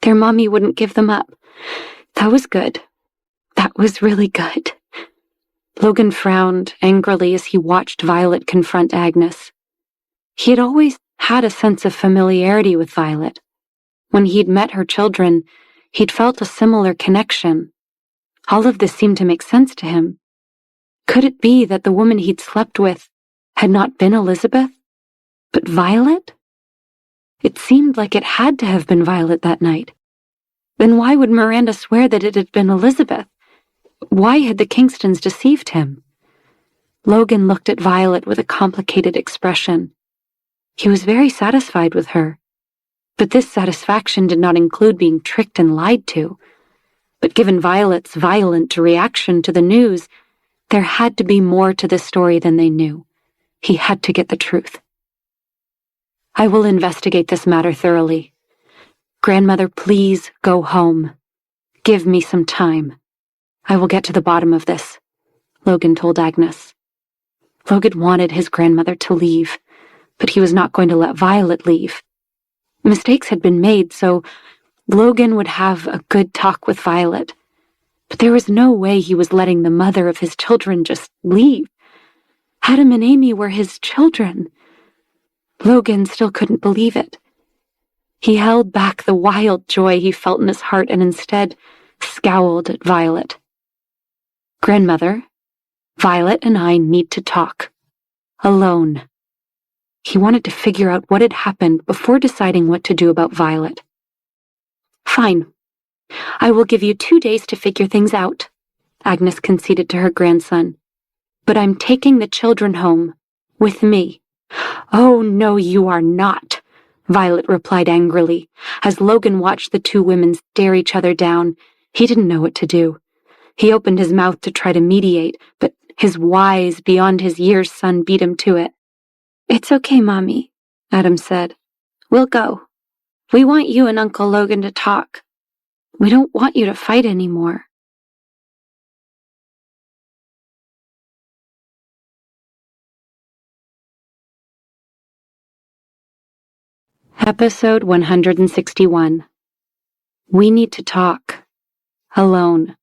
Their mommy wouldn't give them up. That was good. That was really good. Logan frowned angrily as he watched Violet confront Agnes. He had always had a sense of familiarity with Violet. When he'd met her children, he'd felt a similar connection. All of this seemed to make sense to him. Could it be that the woman he'd slept with had not been Elizabeth, but Violet? It seemed like it had to have been Violet that night. Then why would Miranda swear that it had been Elizabeth? Why had the Kingstons deceived him? Logan looked at Violet with a complicated expression. He was very satisfied with her, but this satisfaction did not include being tricked and lied to. But given Violet's violent reaction to the news, there had to be more to this story than they knew. He had to get the truth. "I will investigate this matter thoroughly. Grandmother, please go home. Give me some time. I will get to the bottom of this," Logan told Agnes. Logan wanted his grandmother to leave, but he was not going to let Violet leave. Mistakes had been made, so Logan would have a good talk with Violet, but there was no way he was letting the mother of his children just leave. Adam and Amy were his children. Logan still couldn't believe it. He held back the wild joy he felt in his heart and instead scowled at Violet. "Grandmother, Violet and I need to talk. Alone." He wanted to figure out what had happened before deciding what to do about Violet. "Fine. I will give you 2 days to figure things out," Agnes conceded to her grandson. "But I'm taking the children home. With me." "Oh, no, you are not," Violet replied angrily. As Logan watched the two women stare each other down, he didn't know what to do. He opened his mouth to try to mediate, but his wise, beyond his years son beat him to it. "It's okay, Mommy," Adam said. "We'll go. We want you and Uncle Logan to talk. We don't want you to fight anymore." Episode 161. We Need to Talk. Alone.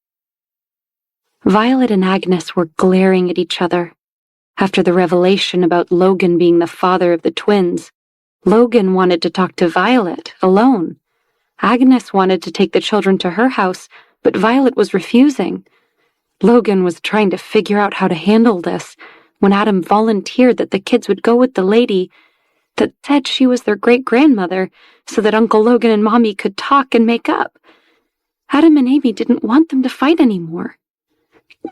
Violet and Agnes were glaring at each other. After the revelation about Logan being the father of the twins, Logan wanted to talk to Violet, alone. Agnes wanted to take the children to her house, but Violet was refusing. Logan was trying to figure out how to handle this when Adam volunteered that the kids would go with the lady that said she was their great-grandmother so that Uncle Logan and Mommy could talk and make up. Adam and Amy didn't want them to fight anymore.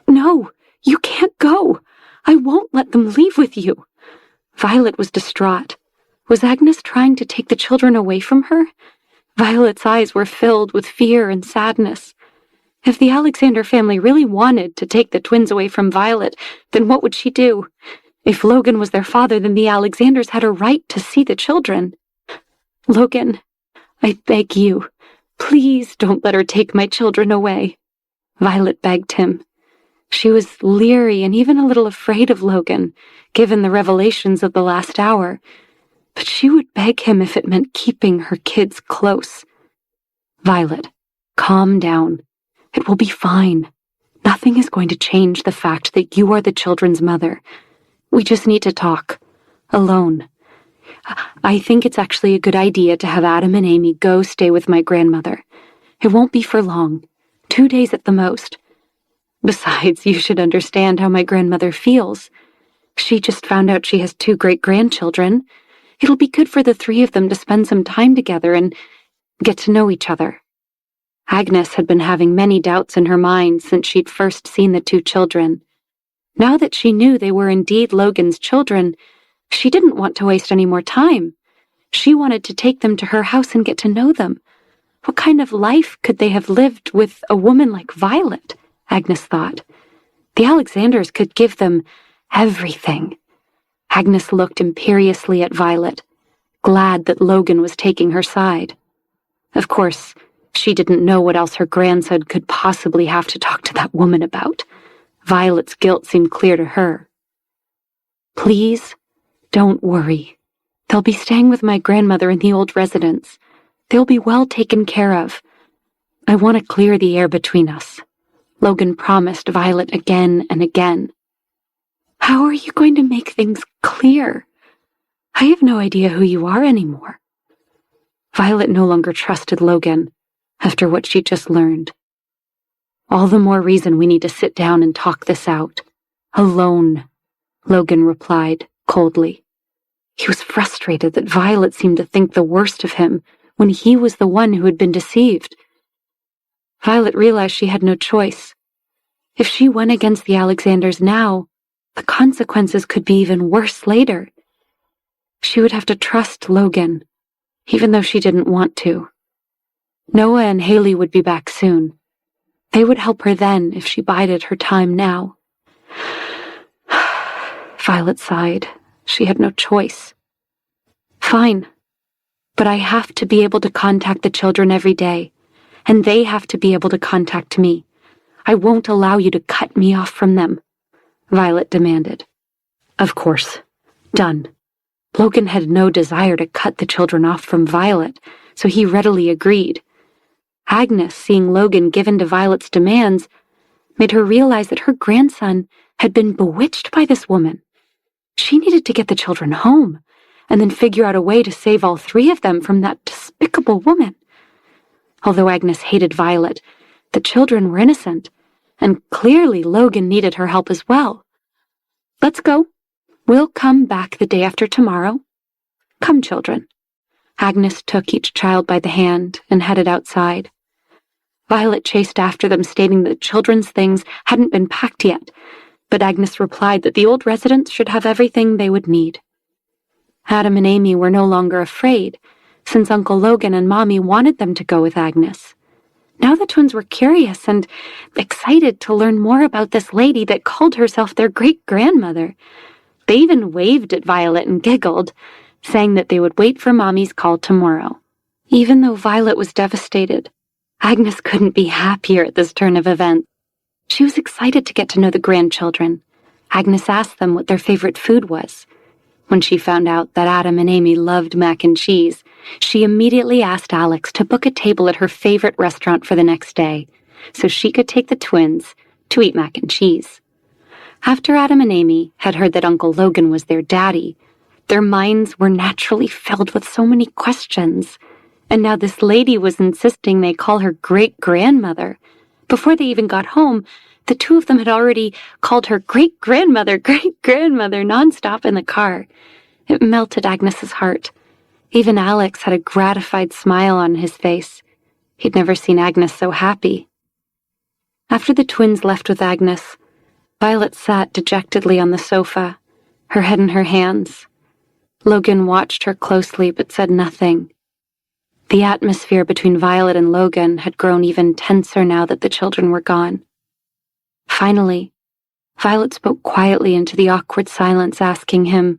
"No, you can't go. I won't let them leave with you." Violet was distraught. Was Agnes trying to take the children away from her? Violet's eyes were filled with fear and sadness. If the Alexander family really wanted to take the twins away from Violet, then what would she do? If Logan was their father, then the Alexanders had a right to see the children. "Logan, I beg you, please don't let her take my children away," Violet begged him. She was leery and even a little afraid of Logan, given the revelations of the last hour, but she would beg him if it meant keeping her kids close. "Violet, calm down. It will be fine. Nothing is going to change the fact that you are the children's mother. We just need to talk. Alone. I think it's actually a good idea to have Adam and Amy go stay with my grandmother. It won't be for long. 2 days at the most. Besides, you should understand how my grandmother feels. She just found out she has 2 great-grandchildren. It'll be good for the 3 of them to spend some time together and get to know each other." Agnes had been having many doubts in her mind since she'd first seen the 2 children. Now that she knew they were indeed Logan's children, she didn't want to waste any more time. She wanted to take them to her house and get to know them. What kind of life could they have lived with a woman like Violet? Agnes thought. The Alexanders could give them everything. Agnes looked imperiously at Violet, glad that Logan was taking her side. Of course, she didn't know what else her grandson could possibly have to talk to that woman about. Violet's guilt seemed clear to her. "Please, don't worry. They'll be staying with my grandmother in the old residence. They'll be well taken care of. I want to clear the air between us," Logan promised Violet again and again. "How are you going to make things clear? I have no idea who you are anymore." Violet no longer trusted Logan after what she'd just learned. "All the more reason we need to sit down and talk this out. Alone," Logan replied coldly. He was frustrated that Violet seemed to think the worst of him when he was the one who had been deceived. Violet realized she had no choice. If she went against the Alexanders now, the consequences could be even worse later. She would have to trust Logan, even though she didn't want to. Noah and Haley would be back soon. They would help her then if she bided her time now. Violet sighed. She had no choice. "Fine, but I have to be able to contact the children every day, and they have to be able to contact me. I won't allow you to cut me off from them," Violet demanded. Of course. Done. Logan had no desire to cut the children off from Violet, so he readily agreed. Agnes, seeing Logan give in to Violet's demands, made her realize that her grandson had been bewitched by this woman. She needed to get the children home, and then figure out a way to save all three of them from that despicable woman. Although Agnes hated Violet, the children were innocent, and clearly Logan needed her help as well. "Let's go. We'll come back the day after tomorrow. Come, children." Agnes took each child by the hand and headed outside. Violet chased after them, stating that children's things hadn't been packed yet, but Agnes replied that the old residents should have everything they would need. Adam and Amy were no longer afraid, since Uncle Logan and Mommy wanted them to go with Agnes. Now the twins were curious and excited to learn more about this lady that called herself their great-grandmother. They even waved at Violet and giggled, saying that they would wait for Mommy's call tomorrow. Even though Violet was devastated, Agnes couldn't be happier at this turn of events. She was excited to get to know the grandchildren. Agnes asked them what their favorite food was. When she found out that Adam and Amy loved mac and cheese, she immediately asked Alex to book a table at her favorite restaurant for the next day, so she could take the twins to eat mac and cheese. After Adam and Amy had heard that Uncle Logan was their daddy, their minds were naturally filled with so many questions, and now this lady was insisting they call her great-grandmother. Before they even got home, the two of them had already called her great-grandmother nonstop in the car. It melted Agnes's heart. Even Alex had a gratified smile on his face. He'd never seen Agnes so happy. After the twins left with Agnes, Violet sat dejectedly on the sofa, her head in her hands. Logan watched her closely but said nothing. The atmosphere between Violet and Logan had grown even tenser now that the children were gone. Finally, Violet spoke quietly into the awkward silence, asking him,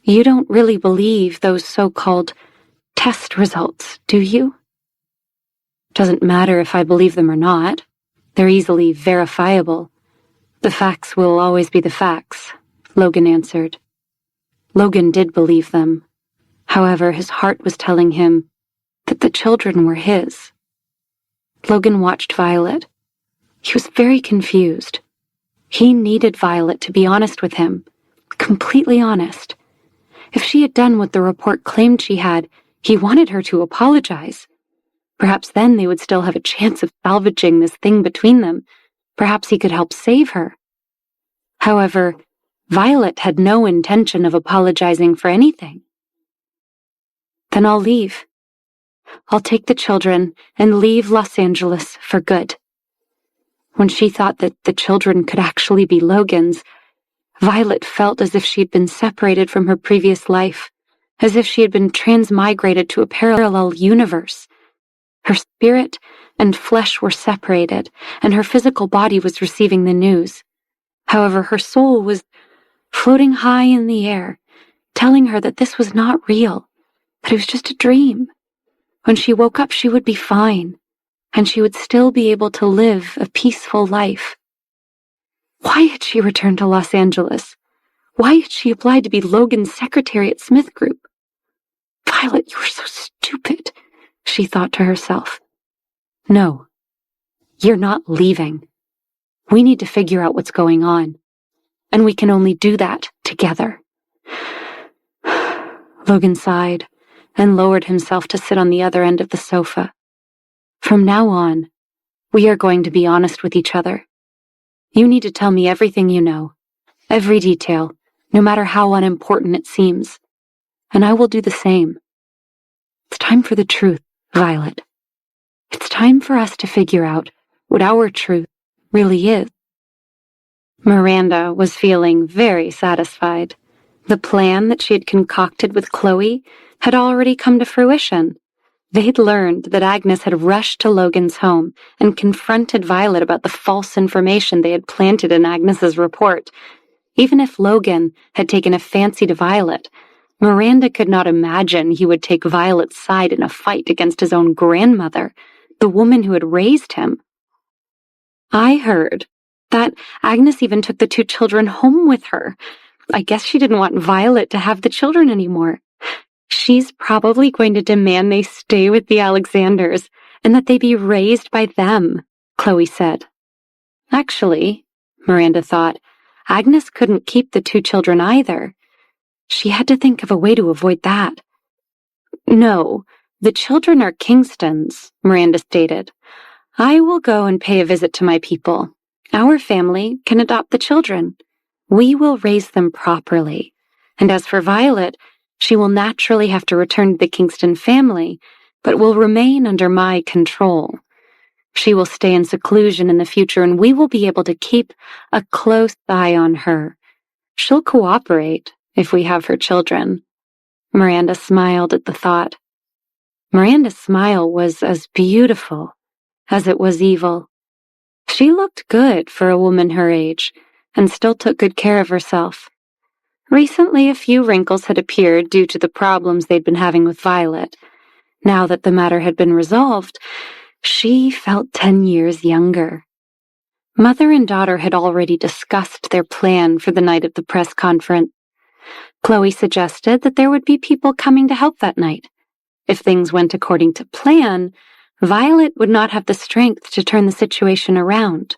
"You don't really believe those so-called test results, do you?" "Doesn't matter if I believe them or not. They're easily verifiable. The facts will always be the facts," Logan answered. Logan did believe them. However, his heart was telling him that the children were his. Logan watched Violet. He was very confused. He needed Violet to be honest with him, completely honest. If she had done what the report claimed she had, he wanted her to apologize. Perhaps then they would still have a chance of salvaging this thing between them. Perhaps he could help save her. However, Violet had no intention of apologizing for anything. "Then I'll leave. I'll take the children and leave Los Angeles for good." When she thought that the children could actually be Logan's, Violet felt as if she had been separated from her previous life, as if she had been transmigrated to a parallel universe. Her spirit and flesh were separated, and her physical body was receiving the news. However, her soul was floating high in the air, telling her that this was not real, that it was just a dream. When she woke up, she would be fine, and she would still be able to live a peaceful life. Why had she returned to Los Angeles? Why had she applied to be Logan's secretary at Smith Group? "Violet, you were so stupid," she thought to herself. "No, you're not leaving. We need to figure out what's going on, and we can only do that together." Logan sighed and lowered himself to sit on the other end of the sofa. "From now on, we are going to be honest with each other. You need to tell me everything you know, every detail, no matter how unimportant it seems, and I will do the same. It's time for the truth, Violet. It's time for us to figure out what our truth really is." Miranda was feeling very satisfied. The plan that she had concocted with Chloe had already come to fruition. They'd learned that Agnes had rushed to Logan's home and confronted Violet about the false information they had planted in Agnes's report. Even if Logan had taken a fancy to Violet, Miranda could not imagine he would take Violet's side in a fight against his own grandmother, the woman who had raised him. "I heard that Agnes even took the two children home with her. I guess she didn't want Violet to have the children anymore. She's probably going to demand they stay with the Alexanders, and that they be raised by them, Chloe said. Actually, Miranda thought, Agnes couldn't keep the 2 children either. She had to think of a way to avoid that. No, the children are Kingston's, Miranda stated. I will go and pay a visit to my people. Our family can adopt the children. We will raise them properly. And as for Violet, she will naturally have to return to the Kingston family, but will remain under my control. She will stay in seclusion in the future, and we will be able to keep a close eye on her. She'll cooperate if we have her children. Miranda smiled at the thought. Miranda's smile was as beautiful as it was evil. She looked good for a woman her age, and still took good care of herself. Recently, a few wrinkles had appeared due to the problems they'd been having with Violet. Now that the matter had been resolved, she felt 10 years younger. Mother and daughter had already discussed their plan for the night of the press conference. Chloe suggested that there would be people coming to help that night. If things went according to plan, Violet would not have the strength to turn the situation around.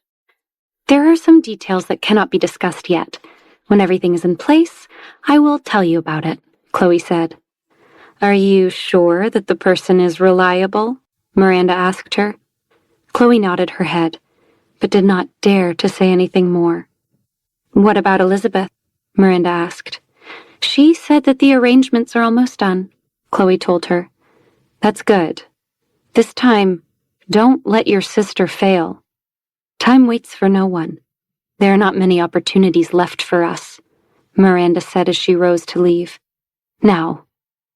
There are some details that cannot be discussed yet. When everything is in place, I will tell you about it, Chloe said. Are you sure that the person is reliable? Miranda asked her. Chloe nodded her head, but did not dare to say anything more. What about Elizabeth? Miranda asked. She said that the arrangements are almost done, Chloe told her. That's good. This time, don't let your sister fail. Time waits for no one. There are not many opportunities left for us, Miranda said as she rose to leave. Now,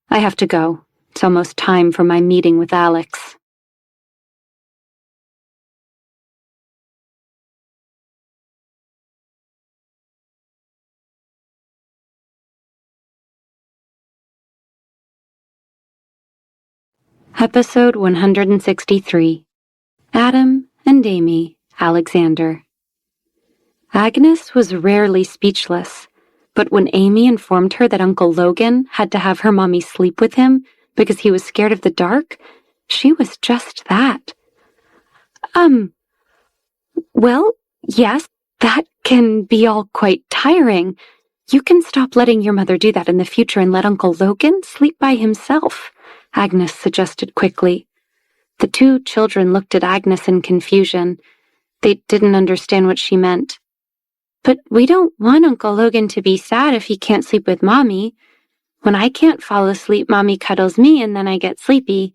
I have to go. It's almost time for my meeting with Alex. Episode 163. Adam and Amy Alexander. Agnes was rarely speechless, but when Amy informed her that Uncle Logan had to have her mommy sleep with him because he was scared of the dark, she was just that. Well, yes, that can be all quite tiring. You can stop letting your mother do that in the future and let Uncle Logan sleep by himself, Agnes suggested quickly. The 2 children looked at Agnes in confusion. They didn't understand what she meant. But we don't want Uncle Logan to be sad if he can't sleep with Mommy. When I can't fall asleep, Mommy cuddles me and then I get sleepy.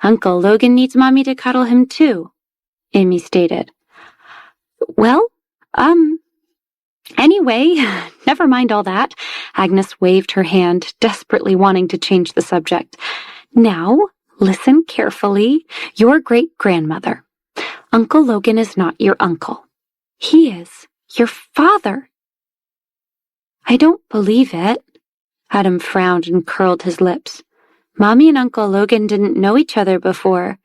Uncle Logan needs Mommy to cuddle him too, Amy stated. Well, anyway, never mind all that. Agnes waved her hand, desperately wanting to change the subject. Now, listen carefully. Your great-grandmother. Uncle Logan is not your uncle. He is your father. I don't believe it. Adam frowned and curled his lips. Mommy and Uncle Logan didn't know each other before.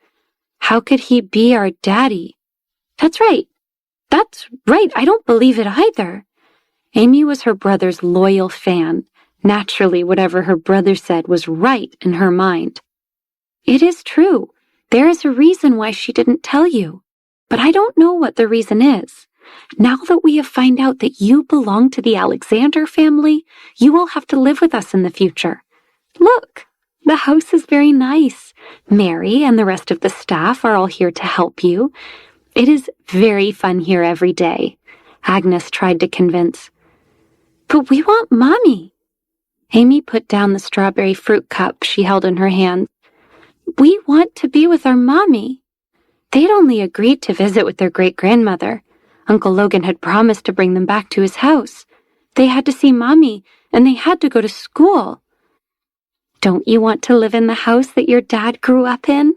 How could he be our daddy? That's right. I don't believe it either. Amy was her brother's loyal fan. Naturally, whatever her brother said was right in her mind. It is true. There is a reason why she didn't tell you. But I don't know what the reason is. Now that we have found out that you belong to the Alexander family, you will have to live with us in the future. Look, the house is very nice. Mary and the rest of the staff are all here to help you. It is very fun here every day, Agnes tried to convince. But we want Mommy. Amy put down the strawberry fruit cup she held in her hand. We want to be with our Mommy. They'd only agreed to visit with their great-grandmother. Uncle Logan had promised to bring them back to his house. They had to see Mommy, and they had to go to school. Don't you want to live in the house that your dad grew up in?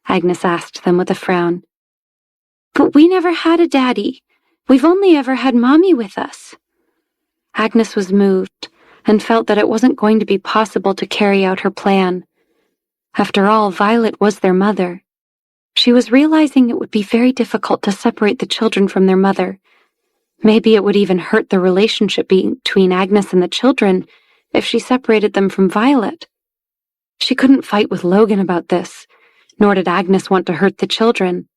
Agnes asked them with a frown. But we never had a daddy. We've only ever had Mommy with us. Agnes was moved and felt that it wasn't going to be possible to carry out her plan. After all, Violet was their mother. She was realizing it would be very difficult to separate the children from their mother. Maybe it would even hurt the relationship between Agnes and the children if she separated them from Violet. She couldn't fight with Logan about this. nor did Agnes want to hurt the children.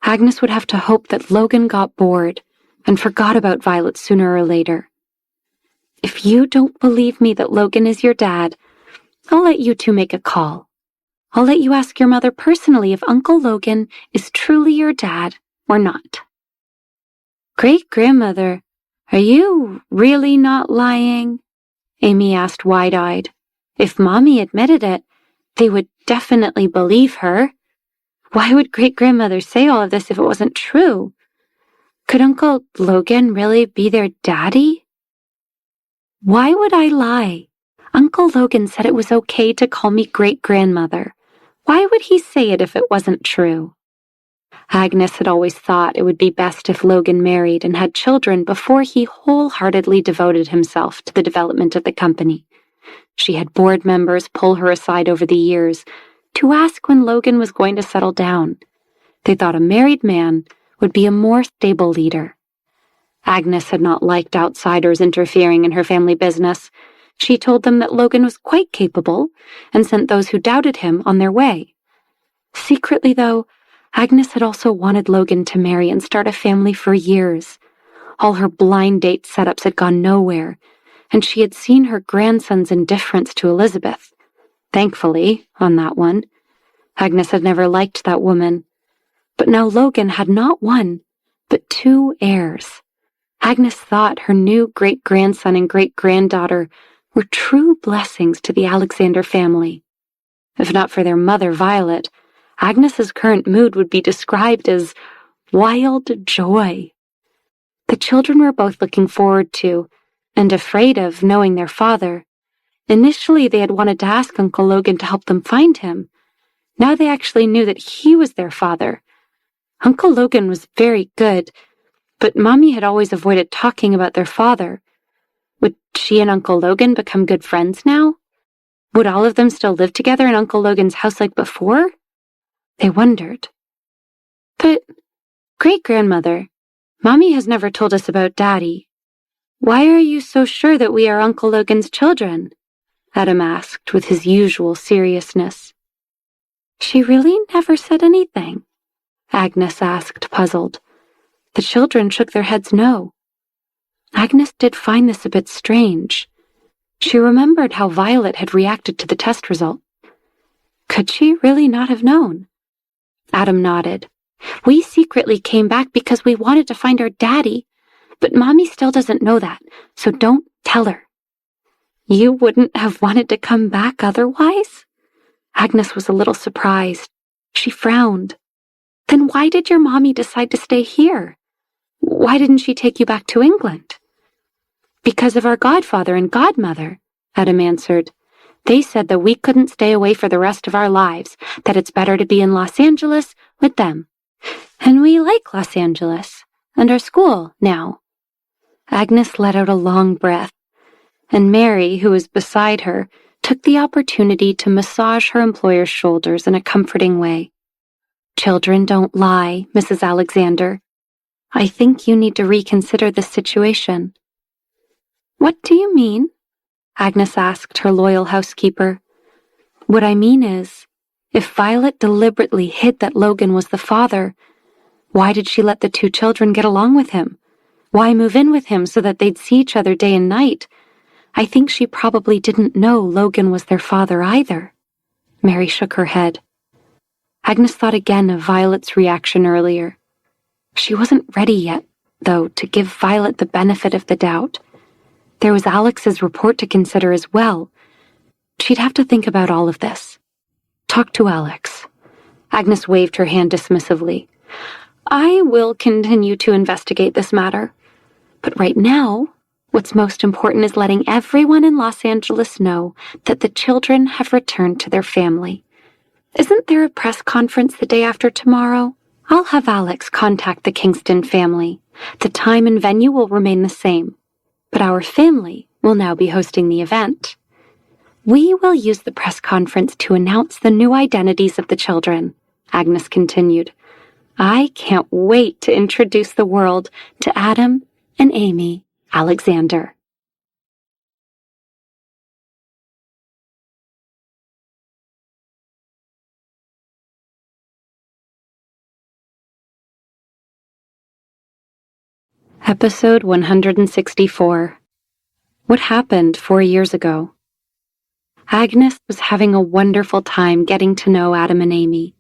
Agnes would have to hope that Logan got bored and forgot about Violet sooner or later. If you don't believe me that Logan is your dad, I'll let you two make a call. I'll let you ask your mother personally if Uncle Logan is truly your dad or not. Great-grandmother, are you really not lying? Amy asked wide-eyed. If Mommy admitted it, they would definitely believe her. Why would great-grandmother say all of this if it wasn't true? Could Uncle Logan really be their daddy? Why would I lie? Uncle Logan said it was okay to call me great-grandmother. Why would he say it if it wasn't true? Agnes had always thought it would be best if Logan married and had children before he wholeheartedly devoted himself to the development of the company. She had board members pull her aside over the years to ask when Logan was going to settle down. They thought a married man would be a more stable leader. Agnes had not liked outsiders interfering in her family business. She told them that Logan was quite capable and sent those who doubted him on their way. Secretly, though, Agnes had also wanted Logan to marry and start a family for years. All her blind date setups had gone nowhere, and she had seen her grandson's indifference to Elizabeth. Thankfully, on that one, Agnes had never liked that woman. But now Logan had not one, but two heirs. Agnes thought her new great-grandson and great-granddaughter were true blessings to the Alexander family. If not for their mother, Violet, Agnes's current mood would be described as wild joy. The children were both looking forward to and afraid of knowing their father. Initially, they had wanted to ask Uncle Logan to help them find him. Now they actually knew that he was their father. Uncle Logan was very good, but Mommy had always avoided talking about their father. Would she and Uncle Logan become good friends now? Would all of them still live together in Uncle Logan's house like before? They wondered. But, great-grandmother, Mommy has never told us about Daddy. Why are you so sure that we are Uncle Logan's children? Adam asked with his usual seriousness. She really never said anything, Agnes asked, puzzled. The children shook their heads no. Agnes did find this a bit strange. She remembered how Violet had reacted to the test result. Could she really not have known? Adam nodded. We secretly came back because we wanted to find our daddy, but Mommy still doesn't know that, so don't tell her. You wouldn't have wanted to come back otherwise? Agnes was a little surprised. She frowned. Then why did your Mommy decide to stay here? Why didn't she take you back to England? Because of our godfather and godmother, Adam answered. They said that we couldn't stay away for the rest of our lives, that it's better to be in Los Angeles with them. And we like Los Angeles, and our school now. Agnes let out a long breath, and Mary, who was beside her, took the opportunity to massage her employer's shoulders in a comforting way. Children don't lie, Mrs. Alexander. I think you need to reconsider this situation. What do you mean? Agnes asked her loyal housekeeper. What I mean is, if Violet deliberately hid that Logan was the father, why did she let the two children get along with him? Why move in with him so that they'd see each other day and night? I think she probably didn't know Logan was their father either. Mary shook her head. Agnes thought again of Violet's reaction earlier. She wasn't ready yet, though, to give Violet the benefit of the doubt. There was Alex's report to consider as well. She'd have to think about all of this. Talk to Alex. Agnes waved her hand dismissively. I will continue to investigate this matter. But right now, what's most important is letting everyone in Los Angeles know that the children have returned to their family. Isn't there a press conference the day after tomorrow? I'll have Alex contact the Kingston family. The time and venue will remain the same, but our family will now be hosting the event. We will use the press conference to announce the new identities of the children, Agnes continued. I can't wait to introduce the world to Adam and Amy Alexander. Episode 164. What happened 4 years ago? Agnes was having a wonderful time getting to know Adam and Amy.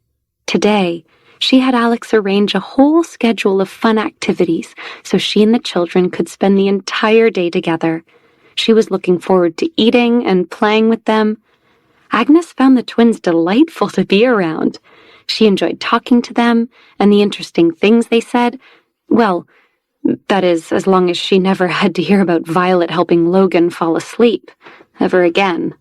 Today, she had Alex arrange a whole schedule of fun activities so she and the children could spend the entire day together. She was looking forward to eating and playing with them. Agnes found the twins delightful to be around. She enjoyed talking to them and the interesting things they said. Well, that is, as long as she never had to hear about Violet helping Logan fall asleep, ever again.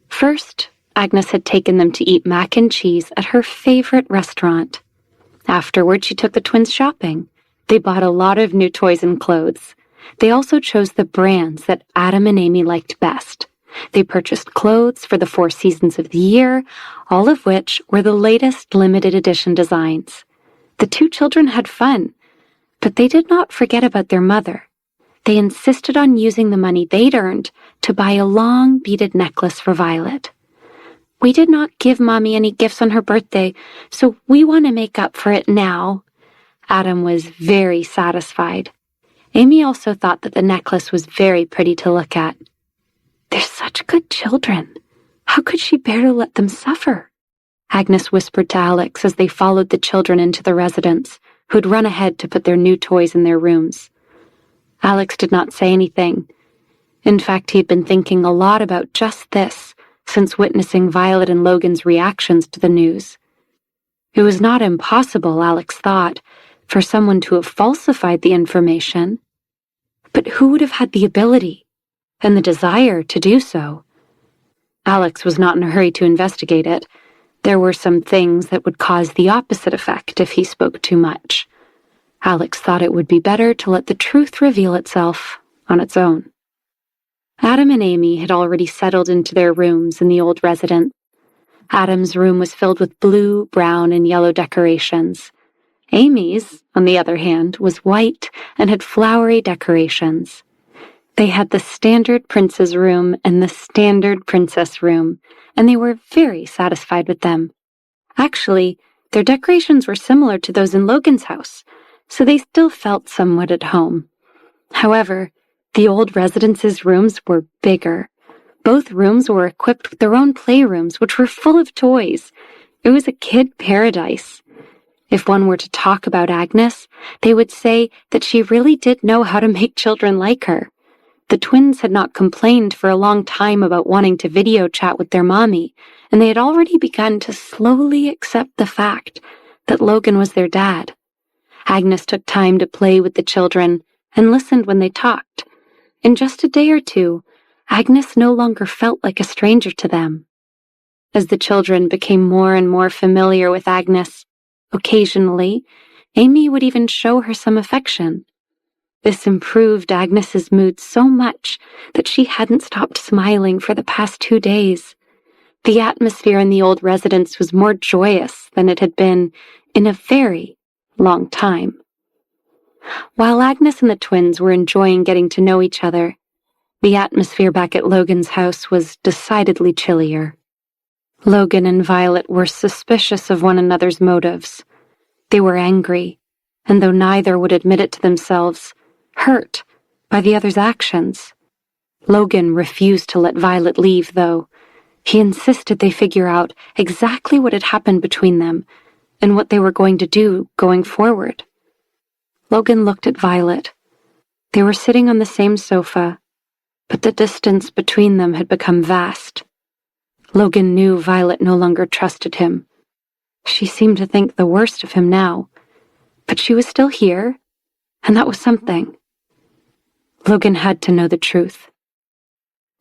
First, Agnes had taken them to eat mac and cheese at her favorite restaurant. Afterward, she took the twins shopping. They bought a lot of new toys and clothes. They also chose the brands that Adam and Amy liked best. They purchased clothes for the 4 seasons of the year, all of which were the latest limited edition designs. The 2 children had fun. But they did not forget about their mother. They insisted on using the money they'd earned to buy a long beaded necklace for Violet. "We did not give Mommy any gifts on her birthday, so we want to make up for it now." Adam was very satisfied. Amy also thought that the necklace was very pretty to look at. "They're such good children. How could she bear to let them suffer?" Agnes whispered to Alex as they followed the children into the residence, who'd run ahead to put their new toys in their rooms. Alex did not say anything. In fact, he'd been thinking a lot about just this since witnessing Violet and Logan's reactions to the news. It was not impossible, Alex thought, for someone to have falsified the information. But who would have had the ability and the desire to do so? Alex was not in a hurry to investigate it. There were some things that would cause the opposite effect if he spoke too much. Alex thought it would be better to let the truth reveal itself on its own. Adam and Amy had already settled into their rooms in the old residence. Adam's room was filled with blue, brown, and yellow decorations. Amy's, on the other hand, was white and had flowery decorations. They had the standard prince's room and the standard princess room, and they were very satisfied with them. Actually, their decorations were similar to those in Logan's house, so they still felt somewhat at home. However, the old residence's rooms were bigger. Both rooms were equipped with their own playrooms, which were full of toys. It was a kid paradise. If one were to talk about Agnes, they would say that she really did know how to make children like her. The twins had not complained for a long time about wanting to video chat with their mommy, and they had already begun to slowly accept the fact that Logan was their dad. Agnes took time to play with the children and listened when they talked. In just a day or two, Agnes no longer felt like a stranger to them. As the children became more and more familiar with Agnes, occasionally, Amy would even show her some affection. This improved Agnes's mood so much that she hadn't stopped smiling for the past 2 days. The atmosphere in the old residence was more joyous than it had been in a very long time. While Agnes and the twins were enjoying getting to know each other, the atmosphere back at Logan's house was decidedly chillier. Logan and Violet were suspicious of one another's motives. They were angry, and though neither would admit it to themselves, hurt by the other's actions. Logan refused to let Violet leave, though. He insisted they figure out exactly what had happened between them and what they were going to do going forward. Logan looked at Violet. They were sitting on the same sofa, but the distance between them had become vast. Logan knew Violet no longer trusted him. She seemed to think the worst of him now, but she was still here, and that was something. Logan had to know the truth.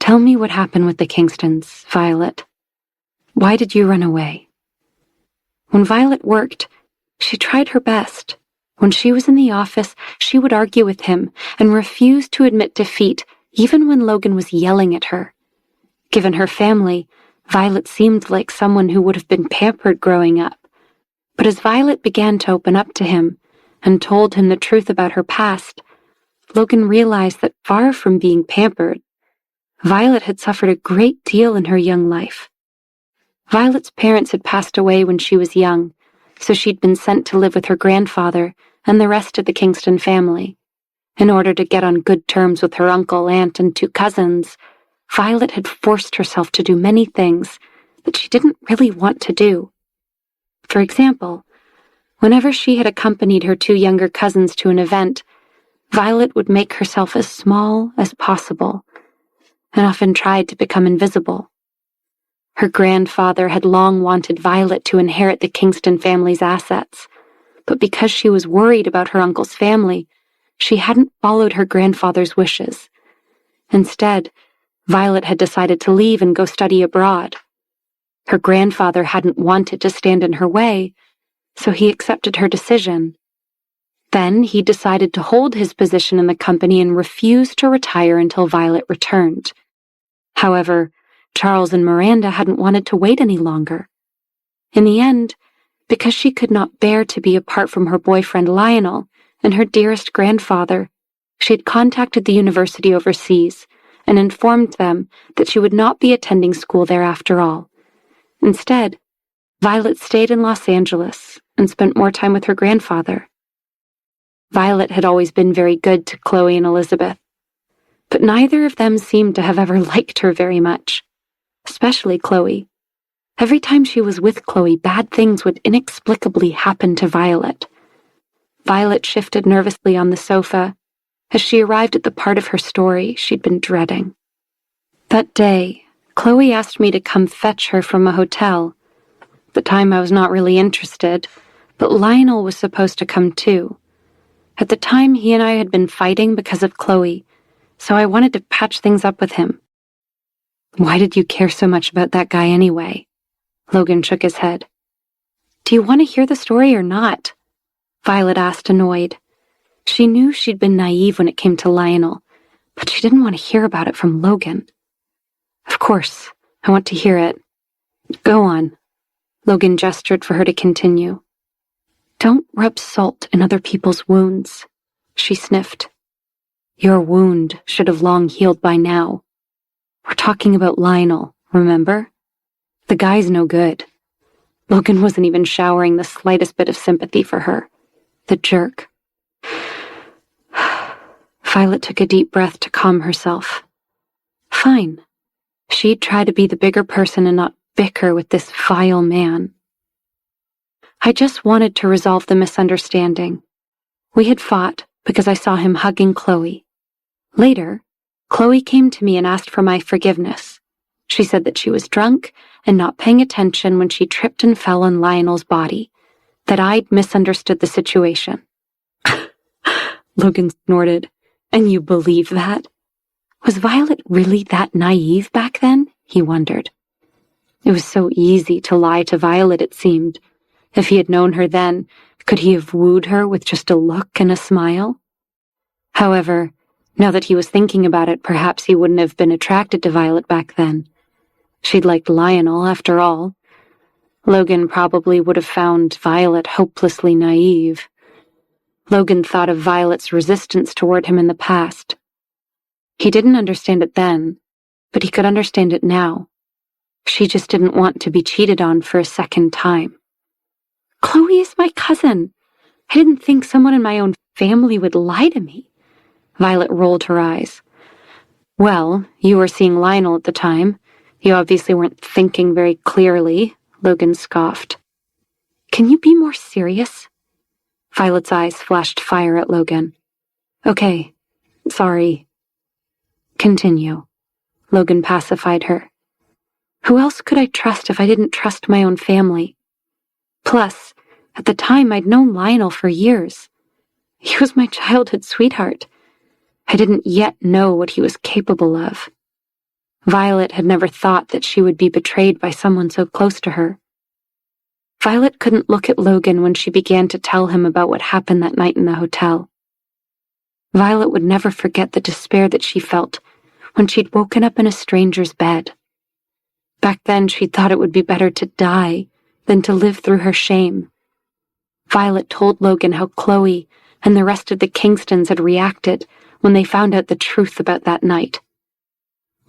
"Tell me what happened with the Kingstons, Violet. Why did you run away?" When Violet worked, she tried her best. When she was in the office, she would argue with him and refuse to admit defeat, even when Logan was yelling at her. Given her family, Violet seemed like someone who would have been pampered growing up. But as Violet began to open up to him and told him the truth about her past, Logan realized that far from being pampered, Violet had suffered a great deal in her young life. Violet's parents had passed away when she was young, so she'd been sent to live with her grandfather and the rest of the Kingston family. In order to get on good terms with her uncle, aunt, and 2 cousins, Violet had forced herself to do many things that she didn't really want to do. For example, whenever she had accompanied her 2 younger cousins to an event, Violet would make herself as small as possible and often tried to become invisible. Her grandfather had long wanted Violet to inherit the Kingston family's assets, but because she was worried about her uncle's family, she hadn't followed her grandfather's wishes. Instead, Violet had decided to leave and go study abroad. Her grandfather hadn't wanted to stand in her way, so he accepted her decision. Then he decided to hold his position in the company and refused to retire until Violet returned. However, Charles and Miranda hadn't wanted to wait any longer. In the end, because she could not bear to be apart from her boyfriend Lionel and her dearest grandfather, she had contacted the university overseas and informed them that she would not be attending school there after all. Instead, Violet stayed in Los Angeles and spent more time with her grandfather. Violet had always been very good to Chloe and Elizabeth, but neither of them seemed to have ever liked her very much, especially Chloe. Every time she was with Chloe, bad things would inexplicably happen to Violet. Violet shifted nervously on the sofa as she arrived at the part of her story she'd been dreading. That day, Chloe asked me to come fetch her from a hotel. At the time I was not really interested, but Lionel was supposed to come too. At the time, he and I had been fighting because of Chloe, so I wanted to patch things up with him. Why did you care so much about that guy anyway? Logan shook his head. Do you want to hear the story or not? Violet asked, annoyed. She knew she'd been naive when it came to Lionel, but she didn't want to hear about it from Logan. Of course, I want to hear it. Go on. Logan gestured for her to continue. Don't rub salt in other people's wounds, she sniffed. Your wound should have long healed by now. We're talking about Lionel, remember? The guy's no good. Logan wasn't even showering the slightest bit of sympathy for her. The jerk. Violet took a deep breath to calm herself. Fine. She'd try to be the bigger person and not bicker with this vile man. I just wanted to resolve the misunderstanding. We had fought because I saw him hugging Chloe. Later, Chloe came to me and asked for my forgiveness. She said that she was drunk and not paying attention when she tripped and fell on Lionel's body, that I'd misunderstood the situation. Logan snorted. And you believe that? Was Violet really that naive back then? He wondered. It was so easy to lie to Violet, it seemed. If he had known her then, could he have wooed her with just a look and a smile? However, now that he was thinking about it, perhaps he wouldn't have been attracted to Violet back then. She'd liked Lionel, after all. Logan probably would have found Violet hopelessly naive. Logan thought of Violet's resistance toward him in the past. He didn't understand it then, but he could understand it now. She just didn't want to be cheated on for a second time. Chloe is my cousin. I didn't think someone in my own family would lie to me. Violet rolled her eyes. Well, you were seeing Lionel at the time. You obviously weren't thinking very clearly, Logan scoffed. Can you be more serious? Violet's eyes flashed fire at Logan. Okay, sorry. Continue. Logan pacified her. Who else could I trust if I didn't trust my own family? Plus, at the time I'd known Lionel for years. He was my childhood sweetheart. I didn't yet know what he was capable of. Violet had never thought that she would be betrayed by someone so close to her. Violet couldn't look at Logan when she began to tell him about what happened that night in the hotel. Violet would never forget the despair that she felt when she'd woken up in a stranger's bed. Back then, she'd thought it would be better to die than to live through her shame. Violet told Logan how Chloe and the rest of the Kingstons had reacted when they found out the truth about that night.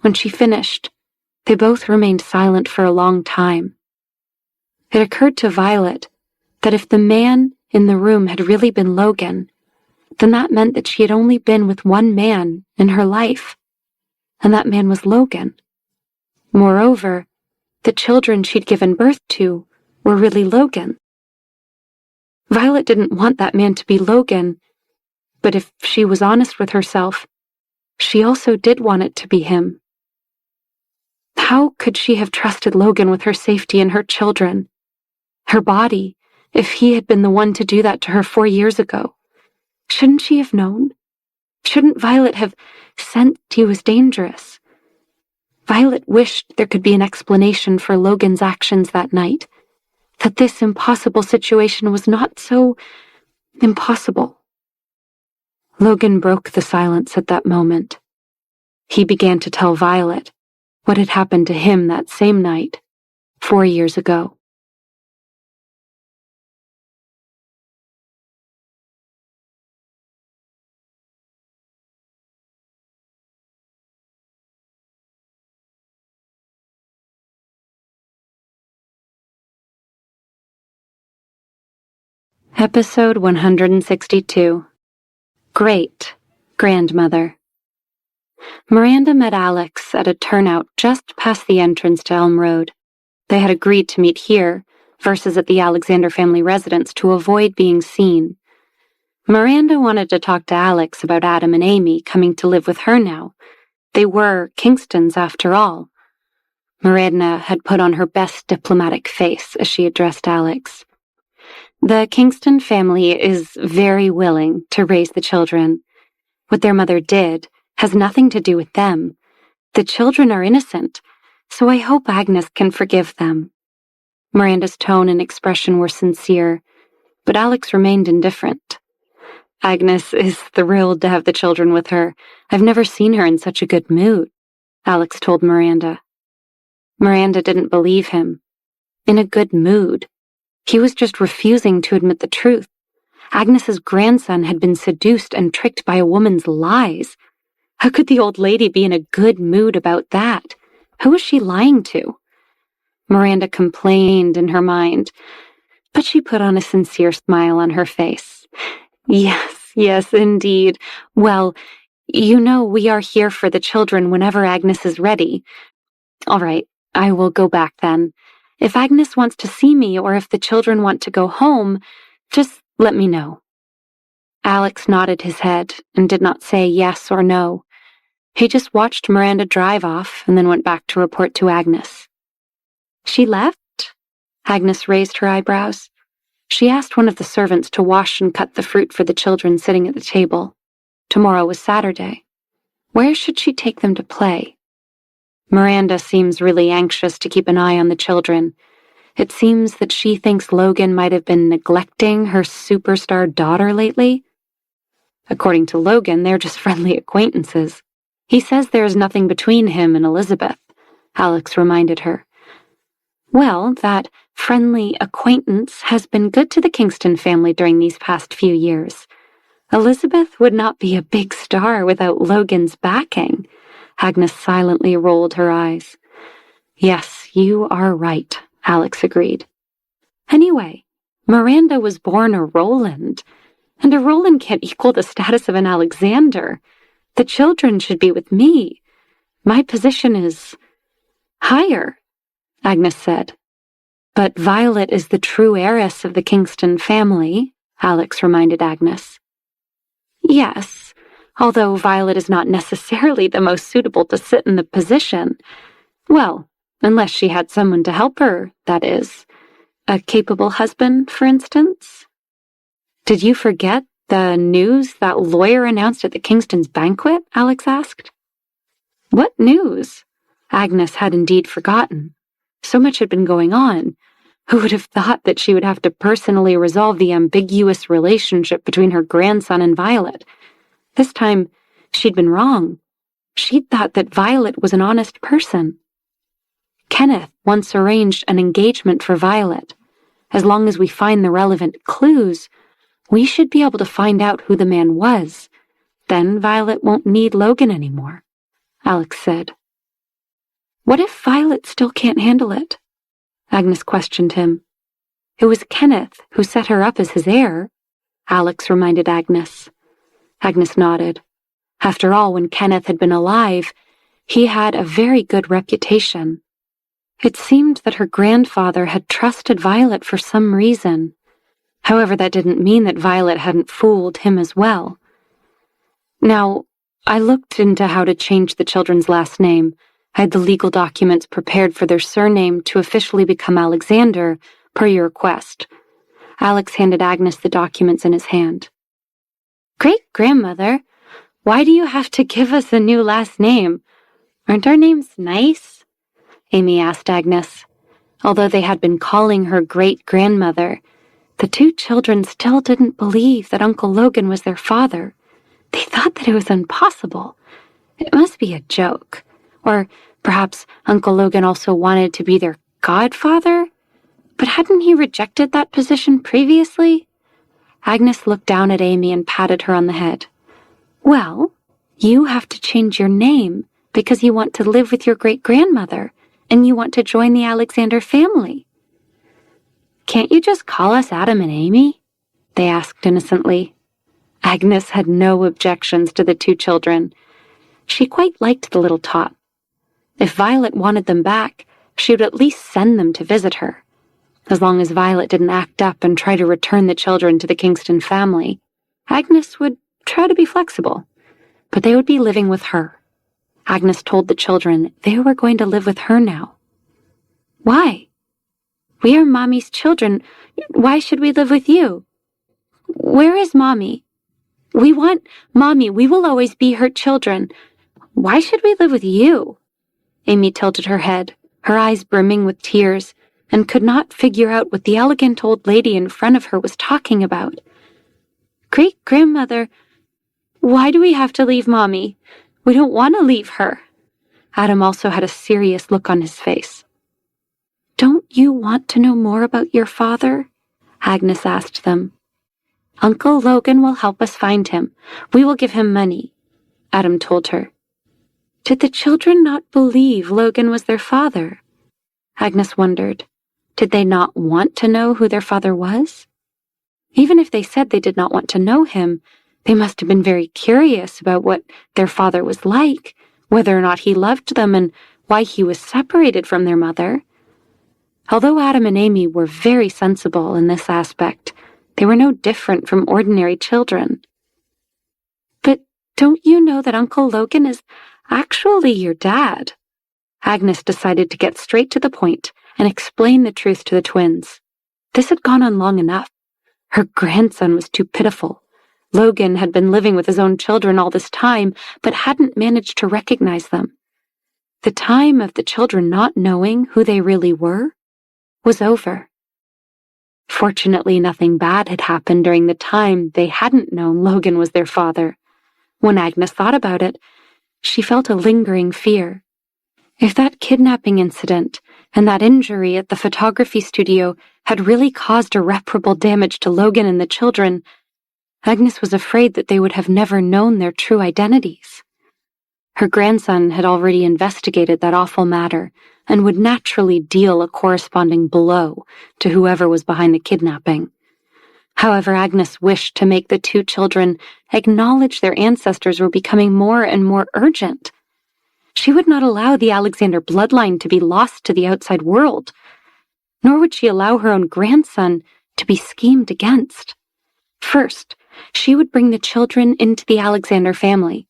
When she finished, they both remained silent for a long time. It occurred to Violet that if the man in the room had really been Logan, then that meant that she had only been with one man in her life, and that man was Logan. Moreover, the children she'd given birth to were really Logan. Violet didn't want that man to be Logan, but if she was honest with herself, she also did want it to be him. How could she have trusted Logan with her safety and her children, her body, if he had been the one to do that to her 4 years ago? Shouldn't she have known? Shouldn't Violet have sensed he was dangerous? Violet wished there could be an explanation for Logan's actions that night, that this impossible situation was not so impossible. Logan broke the silence at that moment. He began to tell Violet what had happened to him that same night, 4 years ago. Episode 162. Great Grandmother. Miranda met Alex at a turnout just past the entrance to Elm Road. They had agreed to meet here versus at the Alexander family residence to avoid being seen. Miranda wanted to talk to Alex about Adam and Amy coming to live with her now. They were Kingstons after all. Miranda had put on her best diplomatic face as she addressed Alex. The Kingston family is very willing to raise the children. What their mother did has nothing to do with them. The children are innocent, so I hope Agnes can forgive them. Miranda's tone and expression were sincere, but Alex remained indifferent. Agnes is thrilled to have the children with her. I've never seen her in such a good mood, Alex told Miranda. Miranda didn't believe him. In a good mood. He was just refusing to admit the truth. Agnes's grandson had been seduced and tricked by a woman's lies. How could the old lady be in a good mood about that? Who was she lying to? Miranda complained in her mind, but she put on a sincere smile on her face. Yes, indeed. Well, you know we are here for the children whenever Agnes is ready. All right, I will go back then. If Agnes wants to see me or if the children want to go home, just let me know. Alex nodded his head and did not say yes or no. He just watched Miranda drive off and then went back to report to Agnes. She left? Agnes raised her eyebrows. She asked one of the servants to wash and cut the fruit for the children sitting at the table. Tomorrow was Saturday. Where should she take them to play? Miranda seems really anxious to keep an eye on the children. It seems that she thinks Logan might have been neglecting her superstar daughter lately. According to Logan, they're just friendly acquaintances. He says there is nothing between him and Elizabeth, Alex reminded her. Well, that friendly acquaintance has been good to the Kingston family during these past few years. Elizabeth would not be a big star without Logan's backing. Agnes silently rolled her eyes. Yes, you are right, Alex agreed. Anyway, Miranda was born a Roland, and a Roland can't equal the status of an Alexander. The children should be with me. My position is higher, Agnes said. But Violet is the true heiress of the Kingston family, Alex reminded Agnes. Yes, although Violet is not necessarily the most suitable to sit in the position. Well, unless she had someone to help her, that is. A capable husband, for instance. Did you forget the news that lawyer announced at the Kingston's banquet? Alex asked. What news? Agnes had indeed forgotten. So much had been going on. Who would have thought that she would have to personally resolve the ambiguous relationship between her grandson and Violet? This time, she'd been wrong. She'd thought that Violet was an honest person. Kenneth once arranged an engagement for Violet. As long as we find the relevant clues, we should be able to find out who the man was. Then Violet won't need Logan anymore, Alex said. What if Violet still can't handle it? Agnes questioned him. It was Kenneth who set her up as his heir, Alex reminded Agnes. Agnes nodded. After all, when Kenneth had been alive, he had a very good reputation. It seemed that her grandfather had trusted Violet for some reason. However, that didn't mean that Violet hadn't fooled him as well. Now, I looked into how to change the children's last name. I had the legal documents prepared for their surname to officially become Alexander, per your request. Alex handed Agnes the documents in his hand. Great-grandmother, why do you have to give us a new last name? Aren't our names nice? Amy asked Agnes. Although they had been calling her great-grandmother, the two children still didn't believe that Uncle Logan was their father. They thought that it was impossible. It must be a joke. Or perhaps Uncle Logan also wanted to be their godfather? But hadn't he rejected that position previously? Agnes looked down at Amy and patted her on the head. Well, you have to change your name because you want to live with your great-grandmother and you want to join the Alexander family. Can't you just call us Adam and Amy? They asked innocently. Agnes had no objections to the two children. She quite liked the little tot. If Violet wanted them back, she would at least send them to visit her. As long as Violet didn't act up and try to return the children to the Kingston family, Agnes would try to be flexible. But they would be living with her. Agnes told the children they were going to live with her now. Why? We are Mommy's children. Why should we live with you? Where is Mommy? We want Mommy. We will always be her children. Why should we live with you? Amy tilted her head, her eyes brimming with tears, and could not figure out what the elegant old lady in front of her was talking about. Great-grandmother, why do we have to leave Mommy? We don't want to leave her. Adam also had a serious look on his face. Don't you want to know more about your father? Agnes asked them. Uncle Logan will help us find him. We will give him money, Adam told her. Did the children not believe Logan was their father? Agnes wondered. Did they not want to know who their father was? Even if they said they did not want to know him, they must have been very curious about what their father was like, whether or not he loved them, and why he was separated from their mother. Although Adam and Amy were very sensible in this aspect, they were no different from ordinary children. But don't you know that Uncle Logan is actually your dad? Agnes decided to get straight to the point and explain the truth to the twins. This had gone on long enough. Her grandson was too pitiful. Logan had been living with his own children all this time, but hadn't managed to recognize them. The time of the children not knowing who they really were was over. Fortunately, nothing bad had happened during the time they hadn't known Logan was their father. When Agnes thought about it, she felt a lingering fear. If that kidnapping incident and that injury at the photography studio had really caused irreparable damage to Logan and the children, Agnes was afraid that they would have never known their true identities. Her grandson had already investigated that awful matter and would naturally deal a corresponding blow to whoever was behind the kidnapping. However, Agnes wished to make the two children acknowledge their ancestors were becoming more and more urgent. She would not allow the Alexander bloodline to be lost to the outside world, nor would she allow her own grandson to be schemed against. First, she would bring the children into the Alexander family.